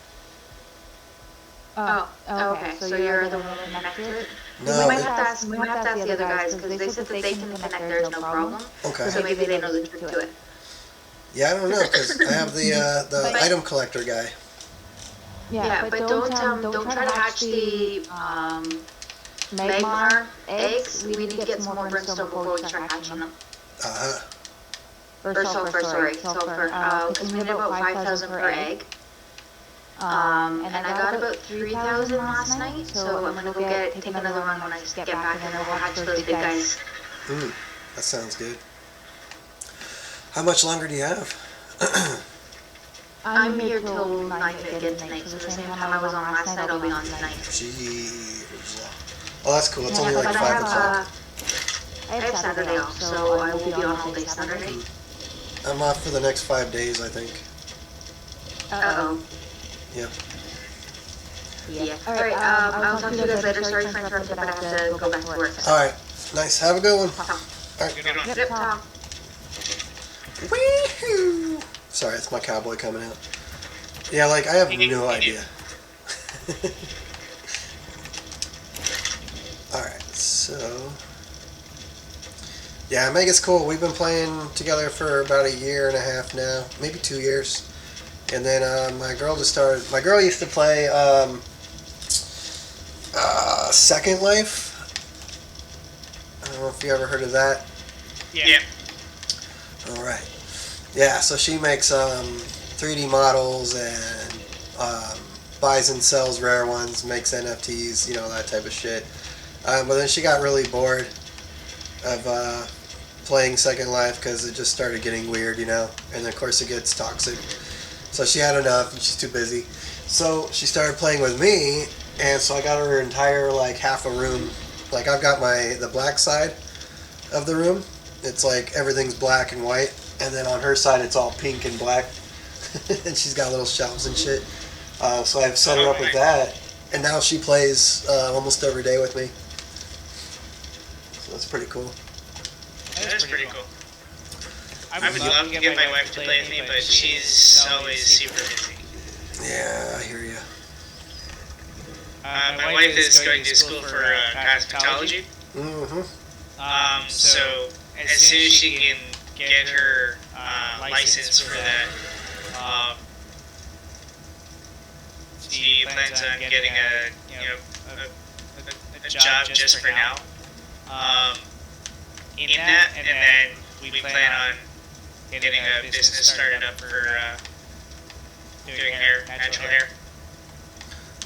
Oh, okay. So you're the one connected? No, We might have to ask the other guys, because they said that they can connect theirs, no problem. okay. So maybe they know the trick to it. Yeah, I don't know, because I have the item collector guy. Yeah, but don't try to hatch the Magmar eggs. We need to get some more brimstone before we start hatching them. Uh-huh. Or sulfur, because we need about 5,000 per egg. And I got about 3,000 last night, so I'm gonna go take another run when I get back, and then we'll hatch those big guys. That sounds good. How much longer do you have? I'm here till 9 again tonight, so the same time I was on last night, I'll be on tonight. Jeez. Oh, that's cool. It's only Yeah, like but 5 o'clock. I have Saturday off, so I will be on all day Saturday. I'm off for the next 5 days, I think. Uh-oh. Yep. Yeah. Alright, I'll talk to you guys later. Sorry for interrupting, but I have to go back to work. Alright. Nice. Have a good one. Alright. Good one. Yep, Tom. Wee-hoo! Sorry, it's my cowboy coming out. Yeah, like, I have no idea. Alright, so... Yeah, Mega's cool. We've been playing together for about 1.5 years now. Maybe 2 years. And then my girl just started... My girl used to play Second Life. I don't know if you ever heard of that. Yeah. Alright. Yeah, so she makes 3D models and buys and sells rare ones, makes NFTs, you know, that type of shit. But then she got really bored of playing Second Life because it just started getting weird, you know, and of course it gets toxic. So she had enough and she's too busy. So she started playing with me, and so I got her entire, like, half a room. Like, I've got the black side of the room. It's like everything's black and white, and then on her side it's all pink and black. and she's got little shelves and shit. So I've set her up with that, and now she plays almost every day with me. So that's pretty cool. That is pretty cool. I would love to get my wife to play with me, but she's always super busy. Yeah, I hear you. My wife is going to school for cosmetology. Mm-hmm. So as soon as she can get her license for that, she plans on getting a job just for now. In that, and then we plan on getting a business started up for doing hair, natural hair.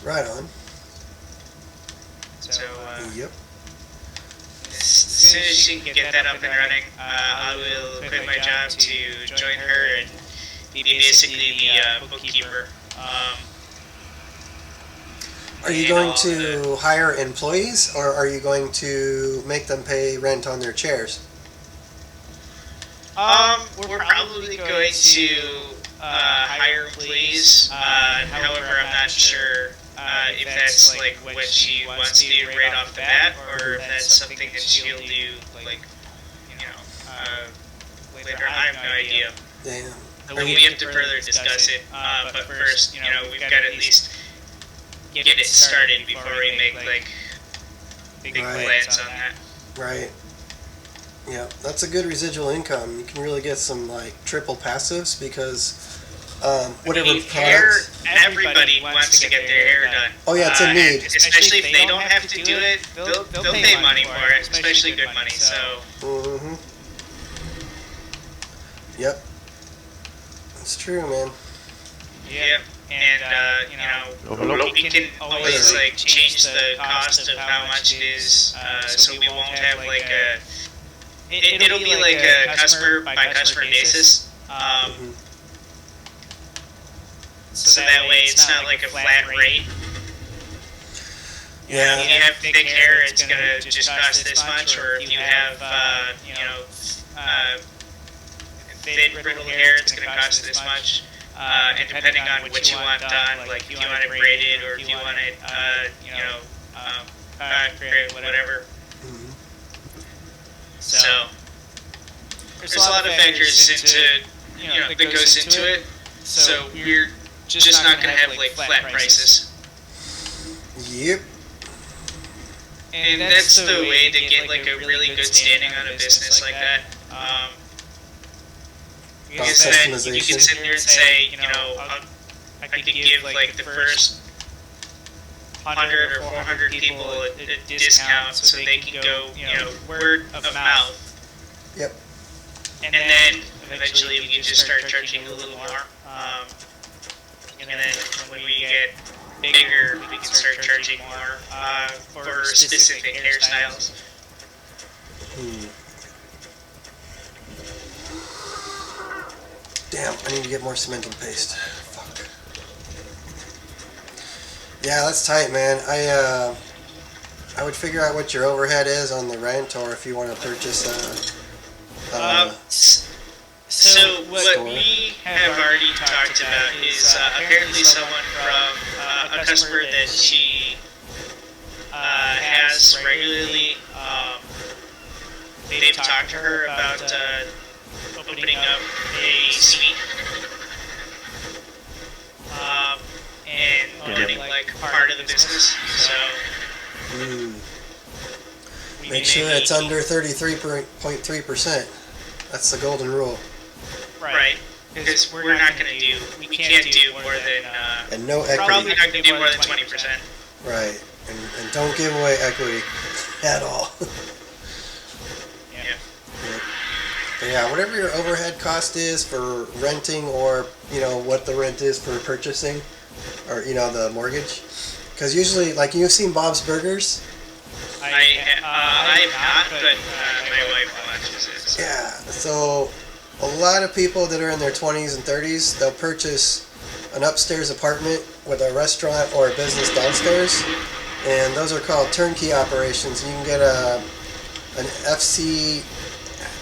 Right on. So Yep. as soon as she can get that up and running, I will quit my job to join her and be basically the bookkeeper. Are you going to hire employees, or are you going to make them pay rent on their chairs? We're probably going to hire employees. However, I'm not sure if that's like what she wants to do right off the bat, or if that's something that she'll do like later. I have no idea. Damn. We have to further discuss it. But first, we've got to at least get it started before we make like big plans on that. Right. Yeah, that's a good residual income. You can really get some like triple passives because whatever Hair, products. everybody wants to get their hair done. Oh yeah, it's a need. Especially if they don't have to do it, they'll pay money for it, especially good money. So. Mm-hmm. Yep. That's true, man. Yep. And we can always like change the cost of how much it is, so we won't have like a. It'll be like a customer by customer basis. So that way it's not like a flat rate. Yeah. If you have thick hair, it's gonna just cost this much, or if you have thin brittle hair, it's gonna cost this much. And depending on what you want done, like if you want it braided or if you want it, braided, whatever. So there's a lot of factors into that goes into it. So we're just not gonna have like flat prices. Yep. And that's the way to get like a really good standing on a business like that. Because then you can sit there and say, I could give like the first 100 or 400 people a discount so they can go, word of mouth. Yep. And then eventually we can just start charging a little more. And then when we get bigger, we can start charging more for specific hairstyles. Damn, I need to get more cement and paste. Fuck. Yeah, that's tight, man. I would figure out what your overhead is on the rent, or if you want to purchase So what we have already talked about is apparently someone from a customer that she has regularly. They've talked to her about opening up a suite and getting like part of the business. So make sure it's under 33.3%. That's the golden rule. Right. Because we're not going to do, we can't do more than, and no equity. probably not going to do more than 20%. Right. And don't give away equity at all. Yeah. But yeah, whatever your overhead cost is for renting, or what the rent is for purchasing, or the mortgage, because usually, like, you've seen Bob's Burgers. I have not, but my wife watches it. So. Yeah, so a lot of people that are in their 20s and 30s, they'll purchase an upstairs apartment with a restaurant or a business downstairs, and those are called turnkey operations. You can get an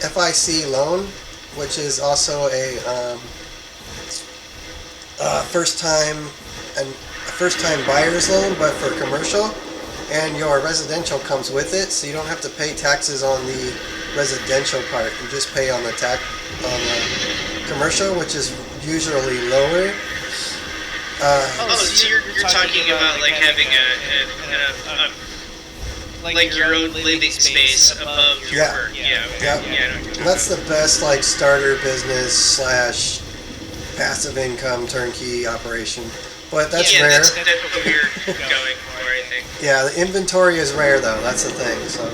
FIC loan, which is also a first time buyer's loan, but for commercial, and your residential comes with it, so you don't have to pay taxes on the residential part. You just pay on the commercial, which is usually lower. So you're talking about like having a like your own living space above your Yeah. work. Yeah. Okay. That's the best like starter business / passive income turnkey operation. But that's rare. That's what we're going for, I think. Yeah, the inventory is rare though. That's the thing. So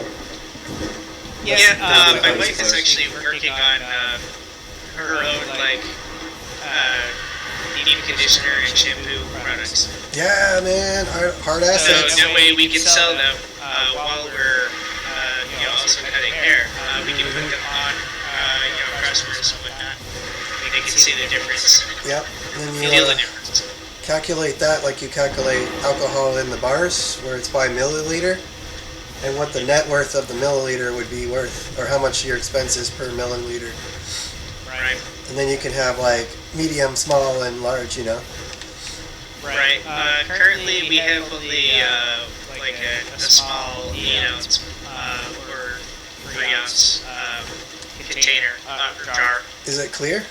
My wife is actually working on her own deep conditioner and shampoo products. yeah, man, hard assets. So that way we can sell them while we're also cutting hair. We can put them on customers and whatnot. They can see the difference, Yep. And then feel you the difference. calculate that like you calculate alcohol in the bars, where it's by milliliter, and what the net worth of the milliliter would be worth, or how much your expense is per milliliter. Right. And then you can have like medium, small, and large. Right. Currently, we have only a small 8-ounce or 3-ounce container or jar. Is it clear?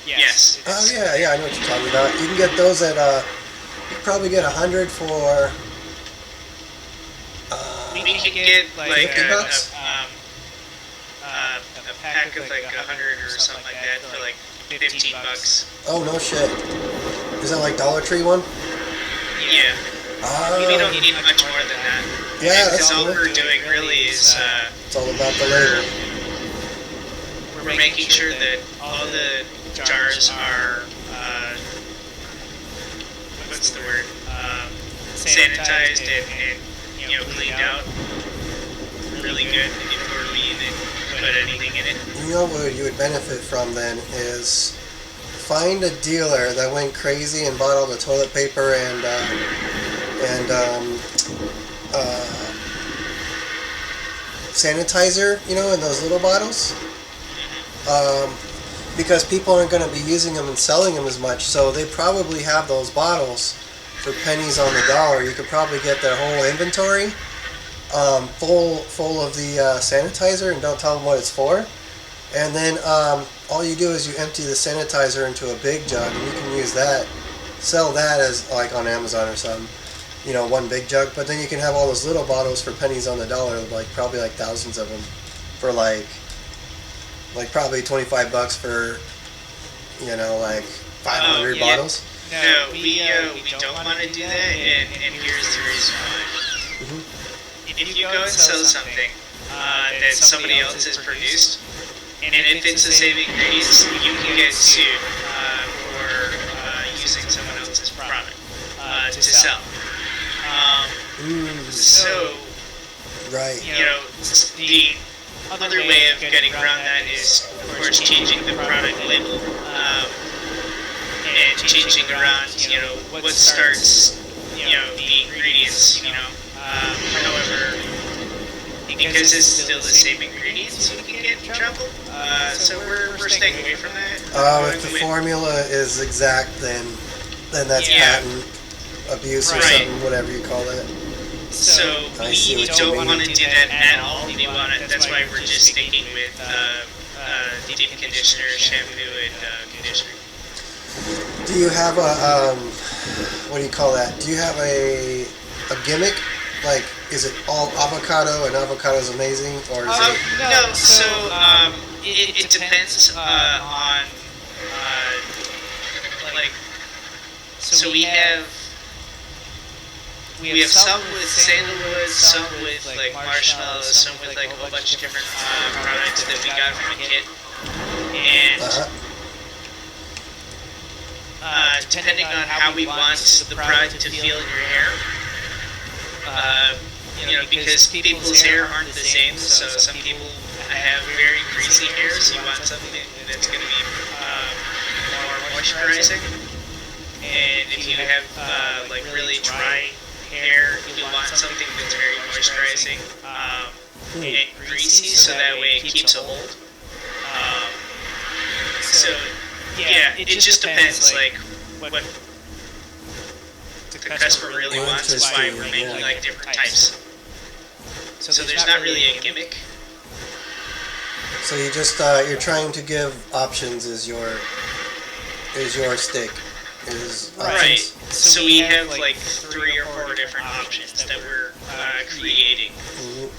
Yes. Oh yeah, I know what you're talking about. You can get those at you can probably get 100 for. We can get like $50? a pack of like 100 or something like that for like $15. Oh no shit. Is that like Dollar Tree one? Yeah. Oh. We don't need much more than that. Yeah, Because that's all cool. we're doing really is It's all about the label. we're making sure that all the jars are what's the word? Sanitized and cleaned out really good before we even put anything in it. You know what you would benefit from then is find a dealer that went crazy and bought all the toilet paper and sanitizer, in those little bottles. Because people aren't going to be using them and selling them as much, so they probably have those bottles for pennies on the dollar. You could probably get their whole inventory full of the sanitizer, and don't tell them what it's for. And then all you do is you empty the sanitizer into a big jug, and you can use that, sell that as like on Amazon or something, one big jug. But then you can have all those little bottles for pennies on the dollar, probably thousands of them for like probably $25 for 500 bottles. No, we don't want to do that, and here's the reason why. If you go and sell something that somebody else has produced, and if it's the same ingredients, you can get sued for using someone else's product to sell. So, Right. the other way of getting around that is, of course, changing the product label and changing around, what starts, the ingredients, however, because it's still the same ingredients, you can get in trouble. So we're staying away from that. If the formula is exact, then that's Yeah. patent abuse or Right. something, whatever you call that. So I see we what you don't mean. want to do that at all. We want to. That's why we're just sticking with deep conditioner, shampoo, and conditioner. Do you have a what do you call that? Do you have a gimmick? Like, is it all avocado and avocado is amazing, or is it? No. So it depends on like. So we have some with sandalwood, some with like marshmallows, some with like a whole bunch of different products that we got from a kit, and depending on how we want the product to feel in your hair. Because people's hair aren't the same, so some people have very greasy hair, so you want something that's going to be more moisturizing. And if you have really dry hair, you want something that's very moisturizing and greasy, so that way it keeps a hold. So yeah, it just depends. Like what the customer really wants is why we're making like different types. So there's not really a gimmick. So you just you're trying to give options is your stick is options. Right. So we have like 3 or 4 different options that we're creating. Mhm.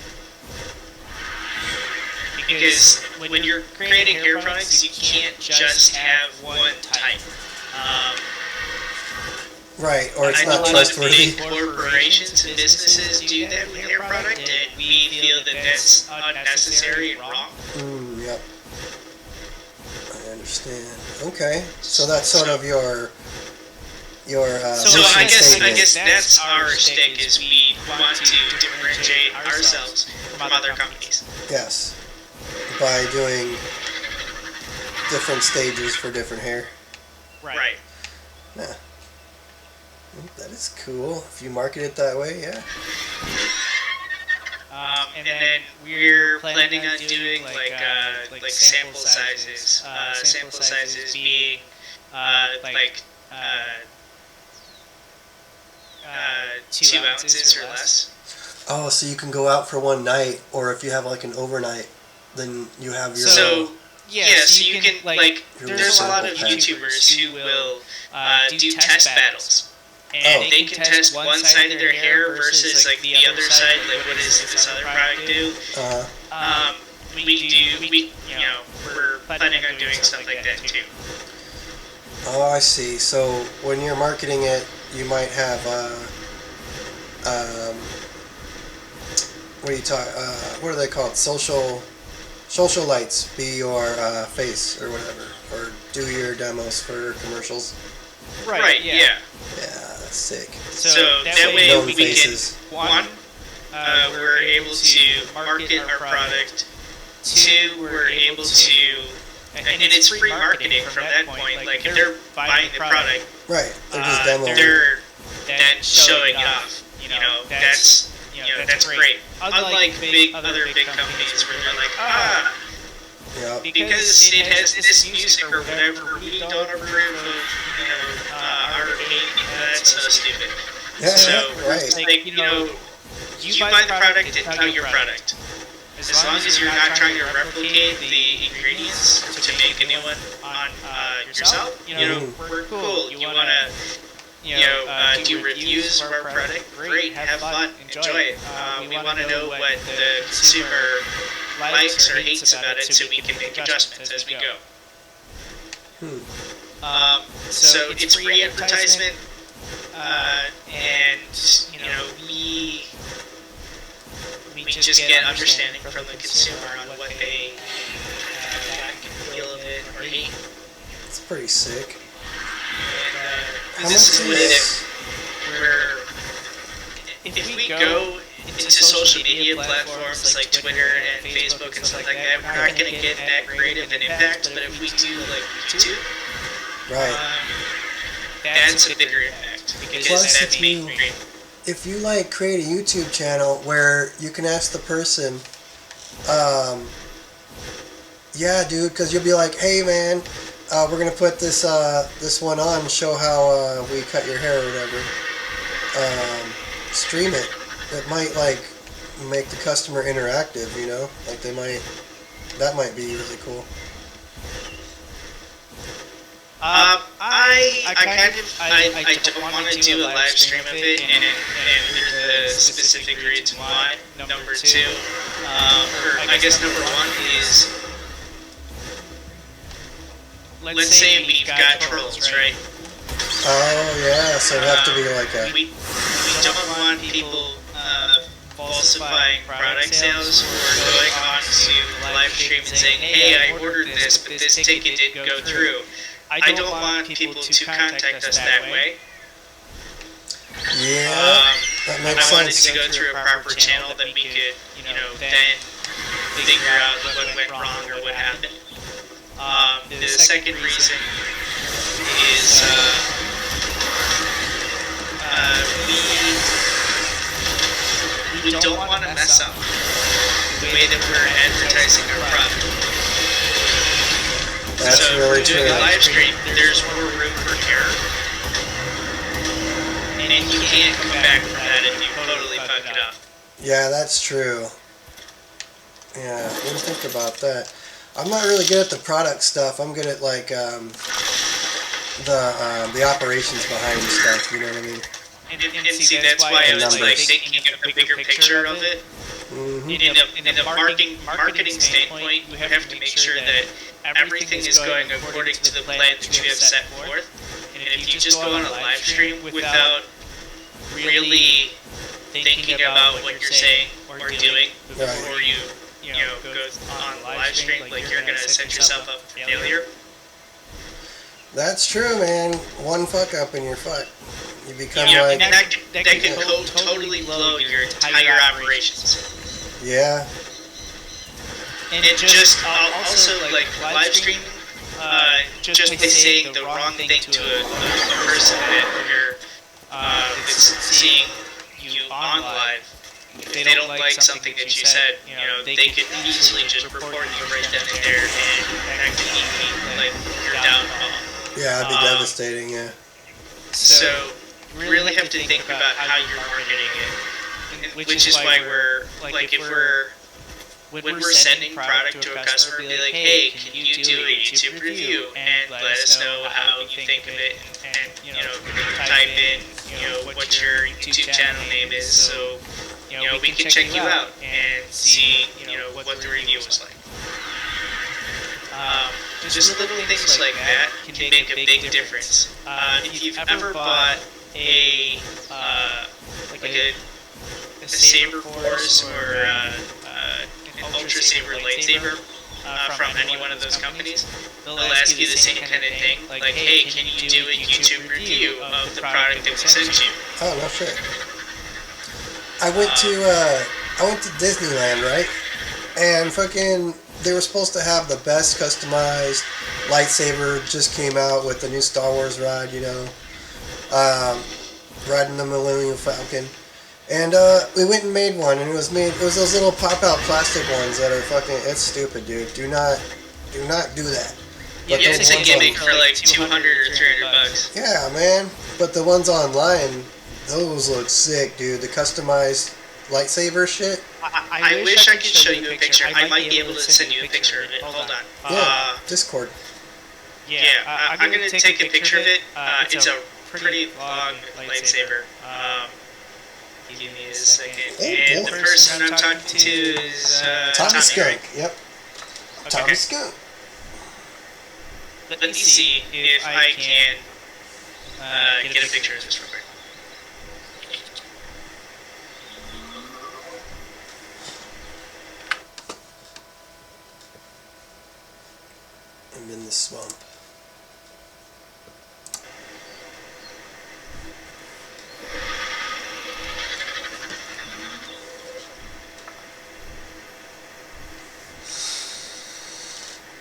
Because when you're creating hair products, you can't just have one type. Right, or it's I know not a lot of trustworthy. big corporations and businesses do that with hair product, and we feel that that's unnecessary and wrong. Yep. I understand. Okay, so that's sort of your So mission I statement. guess that's our stick is we want to differentiate ourselves from other companies. Yes, by doing different stages for different hair. Right. Yeah. That is cool. If you market it that way, yeah. And then we're planning on doing like sample sizes. Sample sizes being like 2 ounces or less. Oh, so you can go out for one night, or if you have like an overnight, then you have your. So you can like. There's a lot of YouTubers who will do test battles. And they can test one side of their hair versus like the other side. Like, what does this other product do? We're planning on doing stuff like that too. Oh, I see. So when you're marketing it, you might have what are they called? Social lights be your face or whatever, or do your demos for commercials. Right. Yeah. Yeah, that's sick. So that way Known we faces. can we're able to market our product. 2, we're able to, and it's free marketing from that point. Like if they're buying the product, Right, they're just demoing. they're then showing it off. That's great. Unlike other big companies where they're like, Yep. because it has this music or whatever, we don't approve of, our hate. That's so stupid. Yeah, So, right. like, you buy the product and tell your product. As long as you're not trying to replicate the ingredients to make a new one on yourself, we're cool. You want to do reviews of our product? Great, have fun, enjoy it. We want to know what the consumer likes or hates about it so we can make adjustments as we go. So it's free advertisement, and we just get understanding from the consumer on what they like and feel of it or hate. It's pretty sick. And How this much is is where if we go into social media platforms like Twitter and Facebook and stuff like that, we're not going to get that creative an impact. But if we do like YouTube, Right. that's a bigger impact because Plus, that's if you- mainstream. If you like create a YouTube channel where you can ask the person, yeah, dude, because you'll be like, hey, man, we're gonna put this one on and show how we cut your hair or whatever. Stream it. It might like make the customer interactive, like that might be really cool. I don't want to do a live stream of it, and there's the specific reason why. Number 2, or I guess number 1 is, let's say we've got trolls, right? Oh yeah, so it'd have to be like a. We don't want people falsifying product sales or going on to the live stream and saying, hey, I ordered this, but this ticket didn't go through. I don't want people to contact us that way. Yeah, that makes I wanted sense. to go through a proper channel that we could, then figure out what went wrong or what happened. The second reason is we don't want to mess up the way that we're advertising our product. That's so really if we're doing true. a live stream, there's more room for error. and you can't come back from that if you totally fuck it up. Yeah, that's true. Yeah, I didn't think about that. I'm not really good at the product stuff. I'm good at like the operations behind stuff. You know what I mean? And see, that's why I was like thinking of the bigger picture of it. Mm-hmm. In a marketing standpoint, you have to make sure that everything is going according to the plan that you have set forth. And if you just go on a live stream without really thinking about what you're saying or doing before you go on the live stream, like you're gonna set yourself up for failure. That's true, man. One fuck up and you're fucked. You become And like... that can totally blow your entire operations. Yeah. And just also like live streaming, just by saying the wrong thing to a person that you're that's seeing you on live, if they don't like something that you said, they could easily just report you right then and there, and that could be like your downfall. Yeah, it'd be devastating, yeah. So really have to think about how you're marketing it, which is why we're like when we're sending product to a customer, be like, hey, can you do a YouTube review and let us know how you think of it, and type in what your YouTube channel name is, so we can check you out and see what the review was like. Just little things like that can make a big difference. If you've ever bought a saber force or an ultra saber lightsaber from any one of those companies, they'll ask you the same kind of thing, like, hey, can you do a YouTube review of the product that we sent you? Oh, no shit. I went to Disneyland, right? And fucking, they were supposed to have the best customized lightsaber. Just came out with the new Star Wars ride, riding the Millennium Falcon. And we went and made one, and it was those little pop-out plastic ones that are fucking, it's stupid, dude. Do not do that. But Yeah, it's a gimmick for like 200 or 300 bucks. Yeah, man. But the ones online, those look sick, dude. The customized lightsaber shit. I wish I could show you a picture. I might be able to send you a picture of it. Hold on. Yeah, Discord. Yeah, I'm gonna take a picture of it. It's a pretty long lightsaber. Give me a second. Oh, and boy. the person I'm talking to is Tommy Skunk. right? Yep. Tommy Okay. Skunk. Let me see if I can get a picture of this real quick. I'm in the swamp.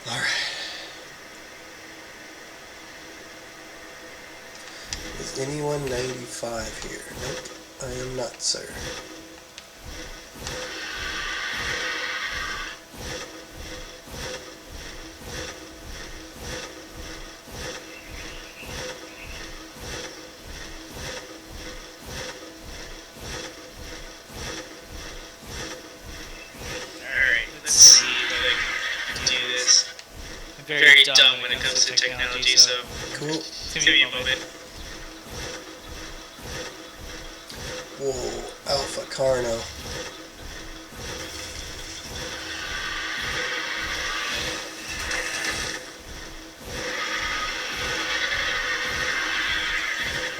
Alright. Is anyone 95 here? Nope. I am not, sir. Alright, let's see if I can do this. I'm very dumb when it comes to technology, so Cool. give me a moment. Whoa, Alpha Carno.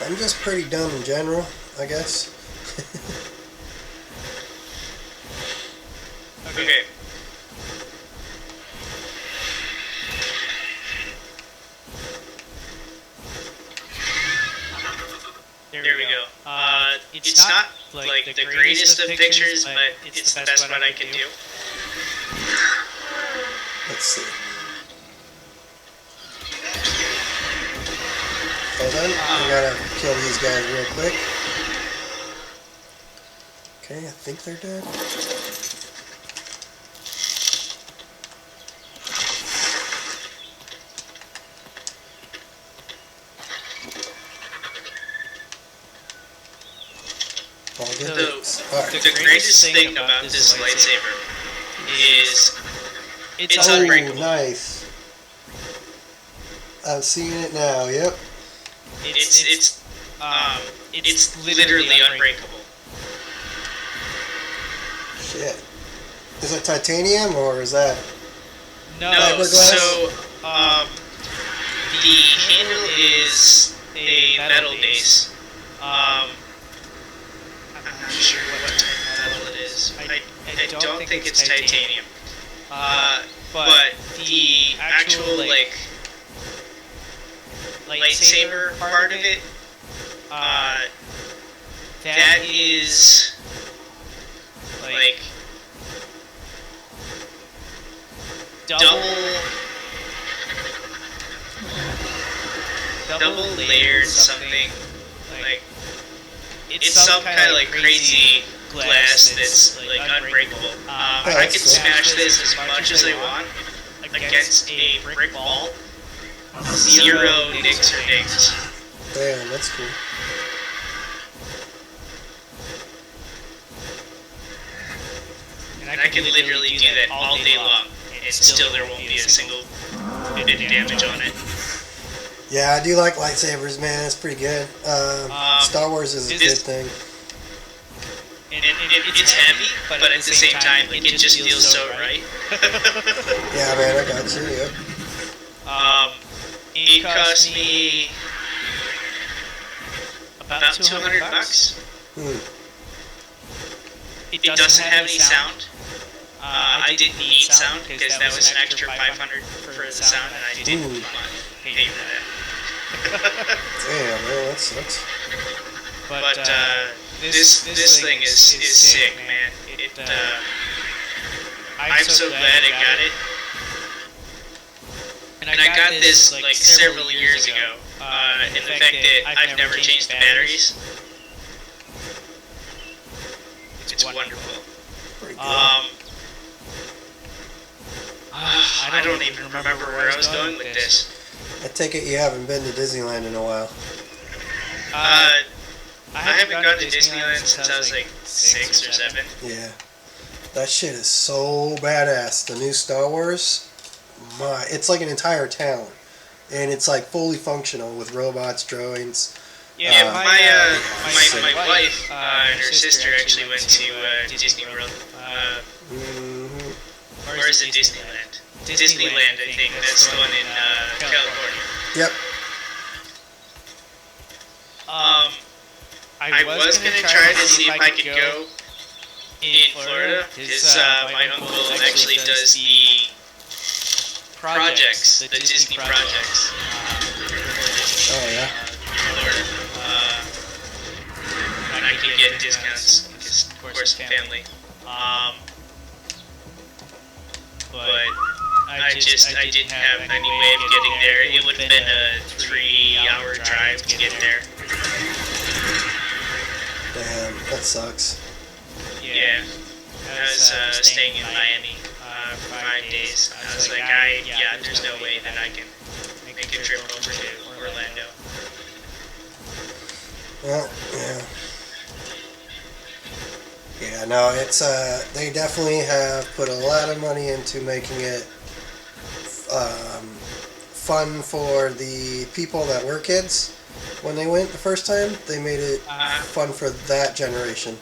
I'm just pretty dumb in general, I guess. Okay. There we go. It's not like the greatest of pictures, but it's the best one I can do. Let's see. Hold on, we gotta kill these guys real quick. Okay, I think they're dead. All good So, things. All right. The greatest thing about this lightsaber is it's unbreakable. Nice. I'm seeing it now. Yep. It's literally unbreakable. Shit. Is it titanium or is that? No, fiberglass? so the handle is a metal base. I'm not sure what type of metal it is. I don't think it's titanium. But the actual lightsaber part of it, that is like double layered something. Like it's some kind of like crazy glass that's like unbreakable. I can smash this as much as I want against a brick wall. Zero nicks or dings. Damn, that's cool. And I can literally do that all day long, and still there won't be a single bit of damage on it. Yeah, I do like lightsabers, man. It's pretty good. Star Wars is a good thing. And it's heavy, but at the same time, like it just feels so right. Yeah, man, I got you. Yep. It cost me about $200. It doesn't have any sound. I didn't need sound because that was an extra $500 for the sound, and I didn't want to pay for that. Damn, man, that sucks. But this thing is sick, man. I'm so glad I got it. And I got this like several years ago. And the fact that I've never changed the batteries, it's wonderful. Pretty good. I don't even remember where I was going with this. I take it you haven't been to Disneyland in a while. I haven't gone to Disneyland since I was like 6 or 7. Yeah. That shit is so badass. The new Star Wars, it's like an entire town. And it's like fully functional with robots, droids. Yeah, my wife and her sister actually went to Disney World. Or is it Disneyland? Disneyland, I think. That's the one in California. Yep. I was going to try to see if I could go in Florida, because my uncle actually does the projects, the Disney projects. Oh, yeah. Florida. And I could get discounts, because of course family. But I didn't have any way of getting there. It would have been a 3-hour drive to get there. Damn, that sucks. Yeah. I was staying in Miami for 5 days. I was like, there's no way that I can make a trip over to Orlando. Well, yeah. Yeah, no, it's they definitely have put a lot of money into making it fun for the people that were kids when they went the first time. They made it fun for that generation,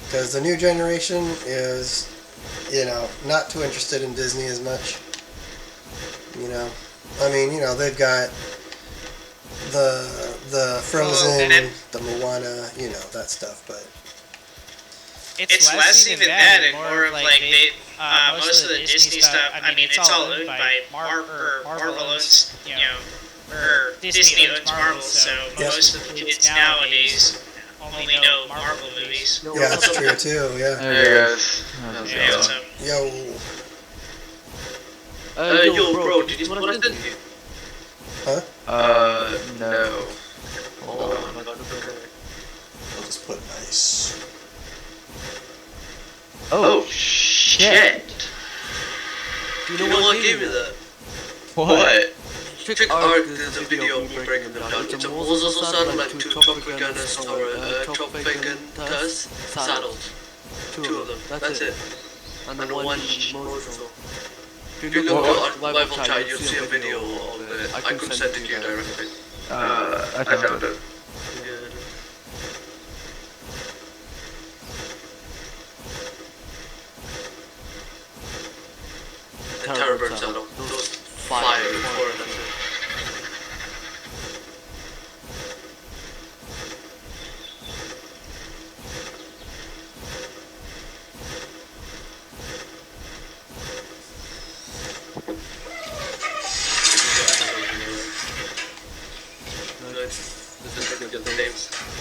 because the new generation is, not too interested in Disney as much. I mean, they've got the Frozen, the Moana, that stuff, but. It's less even that, and more of like most of the Disney stuff. I mean, it's all owned by Marvel owns, or Disney owns Marvel. So most of the kids nowadays only know Marvel movies. Yeah, that's true too. Yeah. Hey guys. Hey, what's up? Yo. Yo, bro, did you want to send you? Huh? No. Hold on. I'll just put nice. Oh, shit. You know what gave me that? What? Trick Arc, there's a video of me breaking them down. It's a Moses saddle, like 2 tropic gunners or tropic gunners saddles. 2 of them, that's it. And then 1 motorcycle. If you look at Survival Chat, you'll see a video of it. I could send it to you directly. I found it. The Terrorbird saddle. Those 4 of them.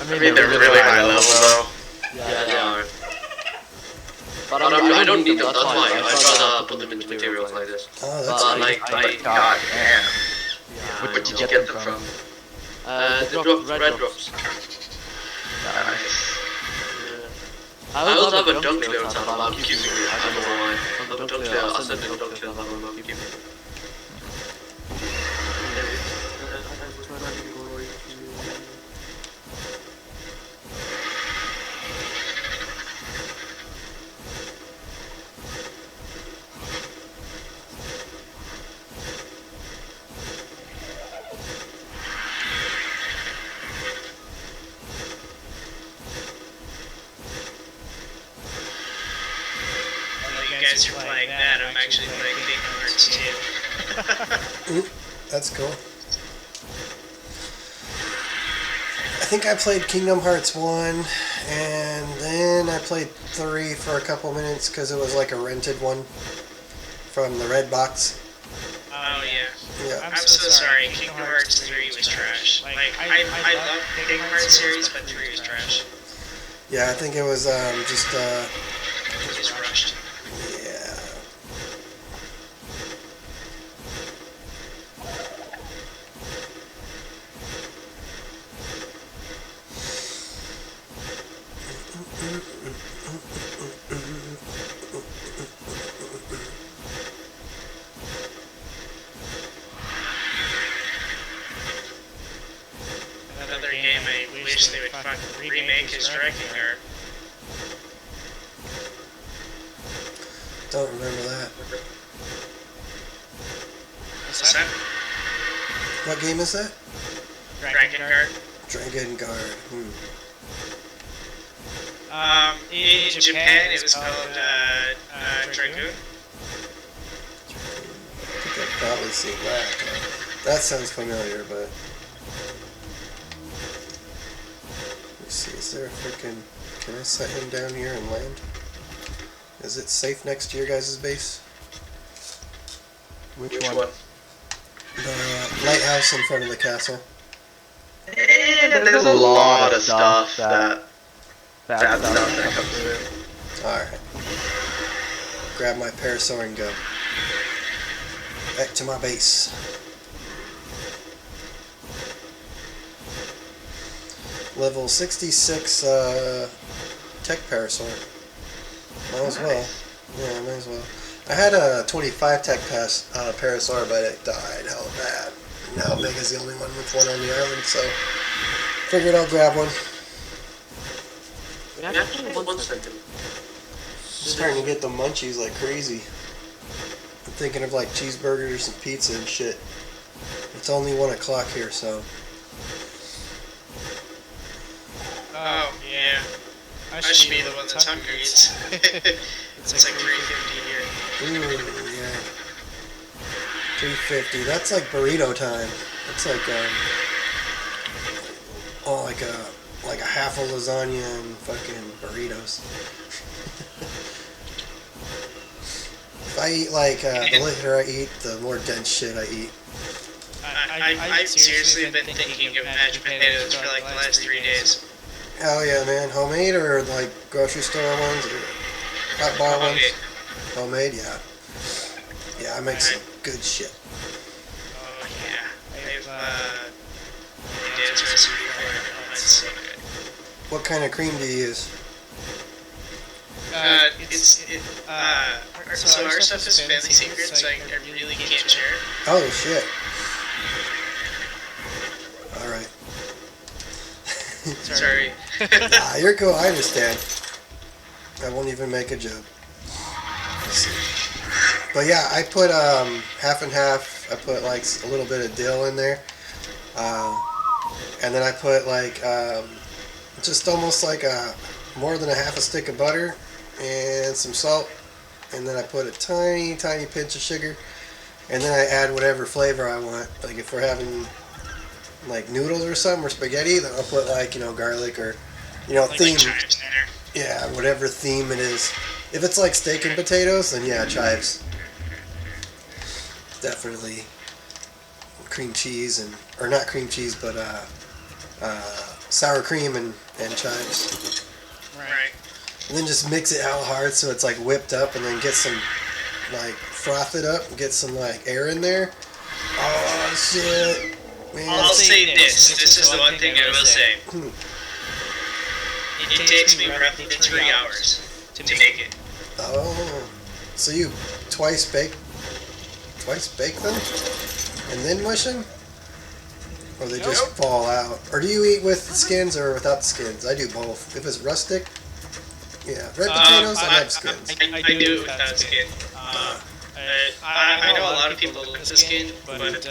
I mean, they're really high level though. Yeah, they are. But I don't need them, that's why. I'd rather put them into materials like this. Oh, that's But god damn. Where did you get them from? They dropped red drops. Nice. I also have a dunk clear saddle, I'm keeping it. I don't know why. I'll send it a dunk clear saddle, I'm keeping it. You guys are playing that, I'm actually playing Kingdom Hearts 2. That's cool. I think I played Kingdom Hearts 1, and then I played 3 for a couple minutes because it was like a rented one from the Red Box. Oh yeah. Yeah. I'm so sorry, Kingdom Hearts 3 was trash. Like, I love the Kingdom Hearts series, but 3 was trash. Yeah, I think it was just It was rushed. yeah. Another game I wish they would fucking remake is Striking Guard. Don't remember that. What's that? What game is that? Dragon Guard. Dragon Guard. In Japan it was called Dragoon. I think I've probably seen that. That sounds familiar, but let's see. Is there a freaking? Can I set him down here and land? Is it safe next to your guys' base? Which one? The lighthouse in front of the castle. There's a lot of stuff that bad stuff that comes through. Alright. Grab my parasaur and go. Back to my base. Level 66 tech parasaur. Might as well. Yeah, might as well. I had a 25 tech parasaur, but it died hella bad. Now Mega's the only one with one on the island, so figured I'll grab one. Yeah, one second. Starting to get the munchies like crazy. I'm thinking of like cheeseburgers and pizza and shit. It's only 1 o'clock here, so. Oh, yeah. I should be the one that's hungry. It's like 3:50 here. Ooh, yeah. 350. That's like burrito time. That's like like a half a lasagna and fucking burritos. If I eat like the later I eat, the more dense shit I eat. I've seriously been thinking of mashed potatoes for like the last 3 days. Hell yeah, man. Homemade or like grocery store ones or hot bar ones? Homemade, yeah. Yeah, I make some good shit. Oh yeah. I've dad's recipe for it. Oh, that's so good. What kind of cream do you use? So our stuff is family secret, so I really can't share it. Oh shit. Sorry. Nah, you're cool. I understand. I won't even make a joke. Let's see. But yeah, I put half and half. I put like a little bit of dill in there, and then I put like just almost like more than a half a stick of butter and some salt, and then I put a tiny pinch of sugar, and then I add whatever flavor I want. Like if we're having like noodles or something or spaghetti, then I'll put like garlic or theme. Chives in there. Yeah, whatever theme it is. If it's like steak and potatoes, then yeah, chives. Definitely cream cheese or not cream cheese, but sour cream and chives. Right. And then just mix it hella hard so it's like whipped up, and then get some like froth it up and get some like air in there. Oh shit, man. I'll say this. This is the one thing I will say. It takes me roughly 3 hours to make it. Oh, so you twice bake them and then mush them, or they just fall out? Or do you eat with the skins or without the skins? I do both. If it's rustic, yeah, red potatoes, I love skins. I do it without skin. I know a lot of people love the skin, but I'm not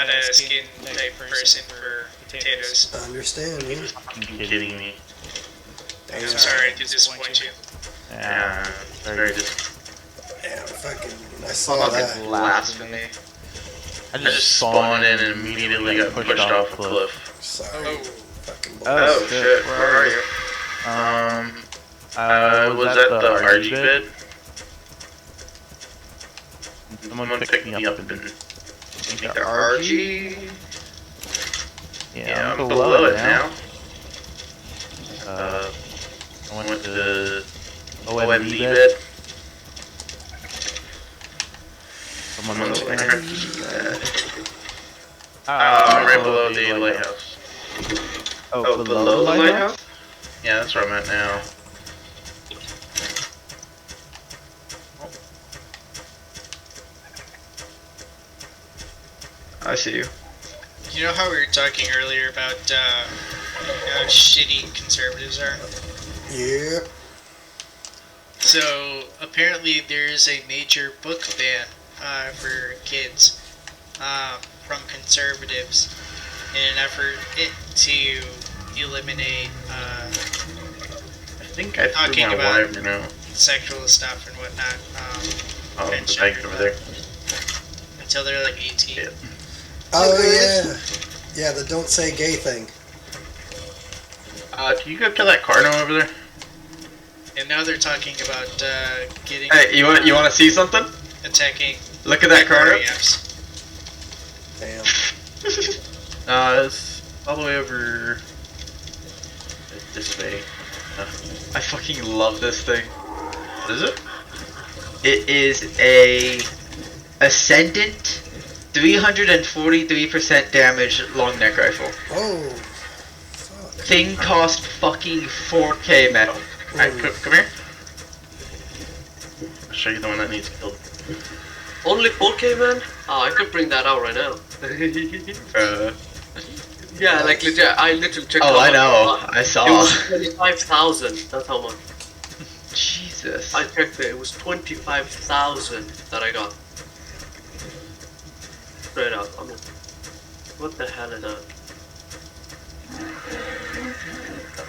a skin type person for potatoes. I understand, man. Fucking kidding me. I'm sorry to disappoint you. Yeah, very just. Damn, I saw that. Blasphemy. I just spawned in and immediately got pushed off a cliff. Sorry. Fucking Oh shit, where are you? Was at the RG bed. Someone picked me up and didn't. The RG? Yeah, I'm below it now. I went to OMD bed. Someone was there. I'm right below the lighthouse. Oh, below the lighthouse? Yeah, that's where I'm at now. I see you. You know how we were talking earlier about how shitty conservatives are? Yep. So apparently there's a major book ban for kids from conservatives in an effort to eliminate I think I threw talking my about wife now. sexual stuff and whatnot. Oh, the and bag's over there. until they're like 18. Yeah. Oh yeah. Yeah, the don't say gay thing. Can you go to that Carno over there? And now they're talking about getting. Hey, you want to see something? attacking. Look at that Carter. Apps. Damn. It's all the way over this way. I fucking love this thing. What is it? It is a Ascendant 343% damage long neck rifle. Oh. Fuck. Thing cost fucking 4K metal. Alright, come here. I'll show you the one that needs killed. Only 4K, man? Oh, I could bring that out right now. Yeah, like legit, I literally checked out. Oh, I know. I saw. It was 25,000. That's how much. Jesus. I checked it. It was 25,000 that I got. Straight up. I'm like, what the hell is that?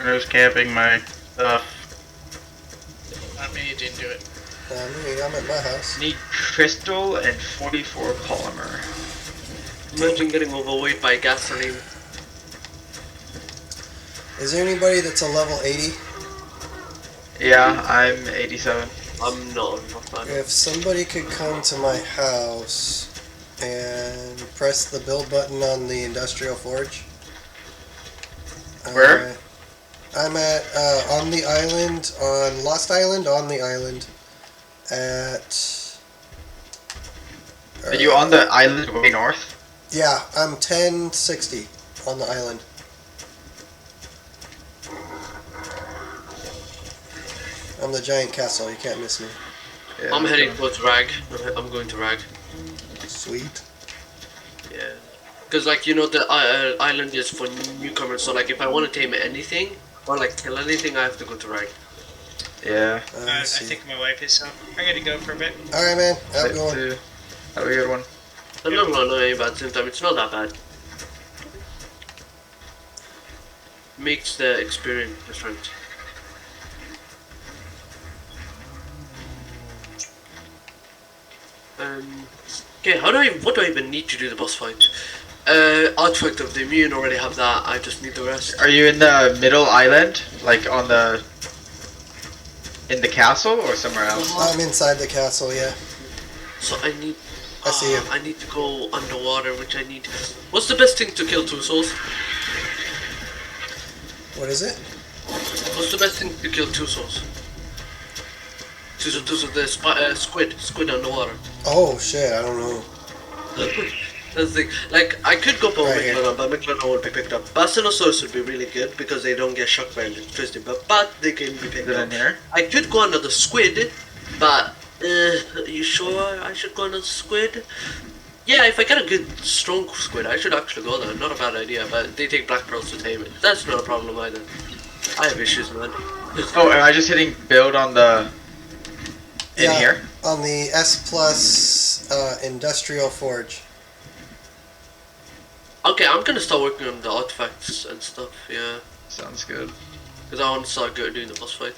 I was camping my stuff. Not me, didn't do it. I'm at my house. Need crystal and 44 polymer. Imagine getting overweight by gasoline. Is there anybody that's a level 80? Yeah, I'm 87. I'm not that. If somebody could come to my house and press the build button on the industrial forge. Where? I'm at on the island, on Lost Island, on the island at... Are you on the island way north? Yeah, I'm 1060 on the island. I'm the giant castle, you can't miss me. Yeah, I'm heading towards Rag. I'm going to Rag. Sweet. Yeah. Because like you know the island is for newcomers, so like if I want to tame anything or like kill anything, I have to go to rank. Yeah. I think my wife is home. I gotta go for a bit. All right, man. Have a Let's good one. do. Have a good one. I'm not gonna annoy you, but at the same time, it's not that bad. Makes the experience different. Okay, what do I even need to do the boss fight? Artifact of the Immune, already have that, I just need the rest. Are you in the middle island? Like on the... in the castle or somewhere else? I'm inside the castle, yeah. So I need... I see you. I need to go underwater, which I need... What's the best thing to kill 2 souls? What is it? What's the best thing to kill 2 souls? The squid underwater. Oh shit, I don't know. That's the thing. Like, I could go for Right here. Megalodon, but Megalodon won't be picked up. Basinosaurus would be really good because they don't get shocked by electricity, but they can be picked Is it up. in here? I could go under the squid, but are you sure I should go under the squid? Yeah, if I get a good strong squid, I should actually go there. Not a bad idea, but they take black pearls to tame it. That's not a problem either. I have issues, man. Oh, am I just hitting build on the... in Yeah, here? On the S Plus Industrial Forge. Okay, I'm gonna start working on the artifacts and stuff, yeah. Sounds good. Because I want to start doing the boss fight.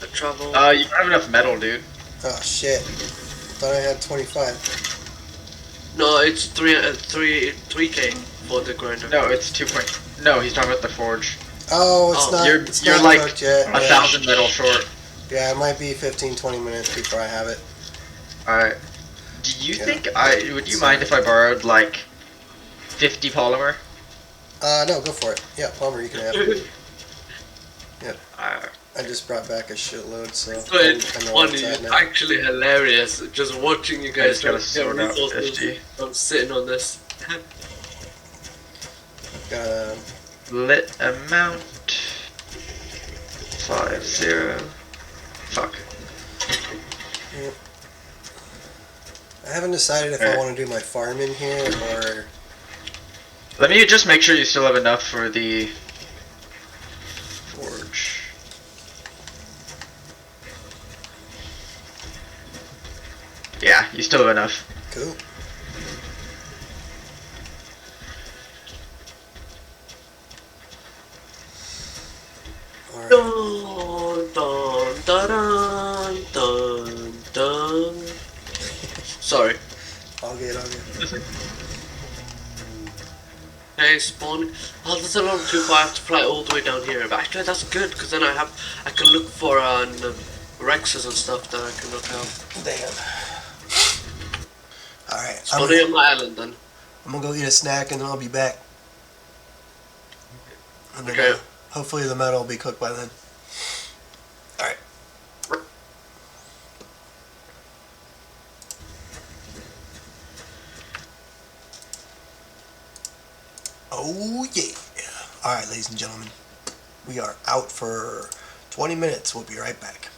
I travel. You don't have enough metal, dude. Oh shit. Thought I had 25. No, it's 3k for the grinder. No, it's 2 point... No, he's talking about the forge. Oh, it's Oh, not. you're- it's you're not like cooked yet. 1,000 metal short. Yeah, it might be 15-20 minutes before I have it. Alright. Do you Yeah. think would you mind if I borrowed like 50 polymer? No, go for it. Yeah, Palmer, you can have it. Uh, I just brought back a shitload, so But I know where funny, it's at it's now. actually hilarious just watching you guys just gotta try to sort get out resources. 50. I'm sitting on this. Got lit amount 50. Fuck. I haven't decided if I Alright. want to do my farm in here or. Let me just make sure you still have enough for the forge. Yeah, you still have enough. Cool. Alright. Dun, dun, dun, dun, dun. Sorry. All good, all good. Hey, spawn. Oh, that's a little too far. I have to fly all the way down here. But actually, that's good because then I can look for Rexes and stuff that I can look out. Damn. Alright, I'm Spawning on my island then. gonna go eat a snack and then I'll be back. And then, Okay. hopefully the metal will be cooked by then. Alright. Oh yeah. Alright, ladies and gentlemen. We are out for 20 minutes. We'll be right back.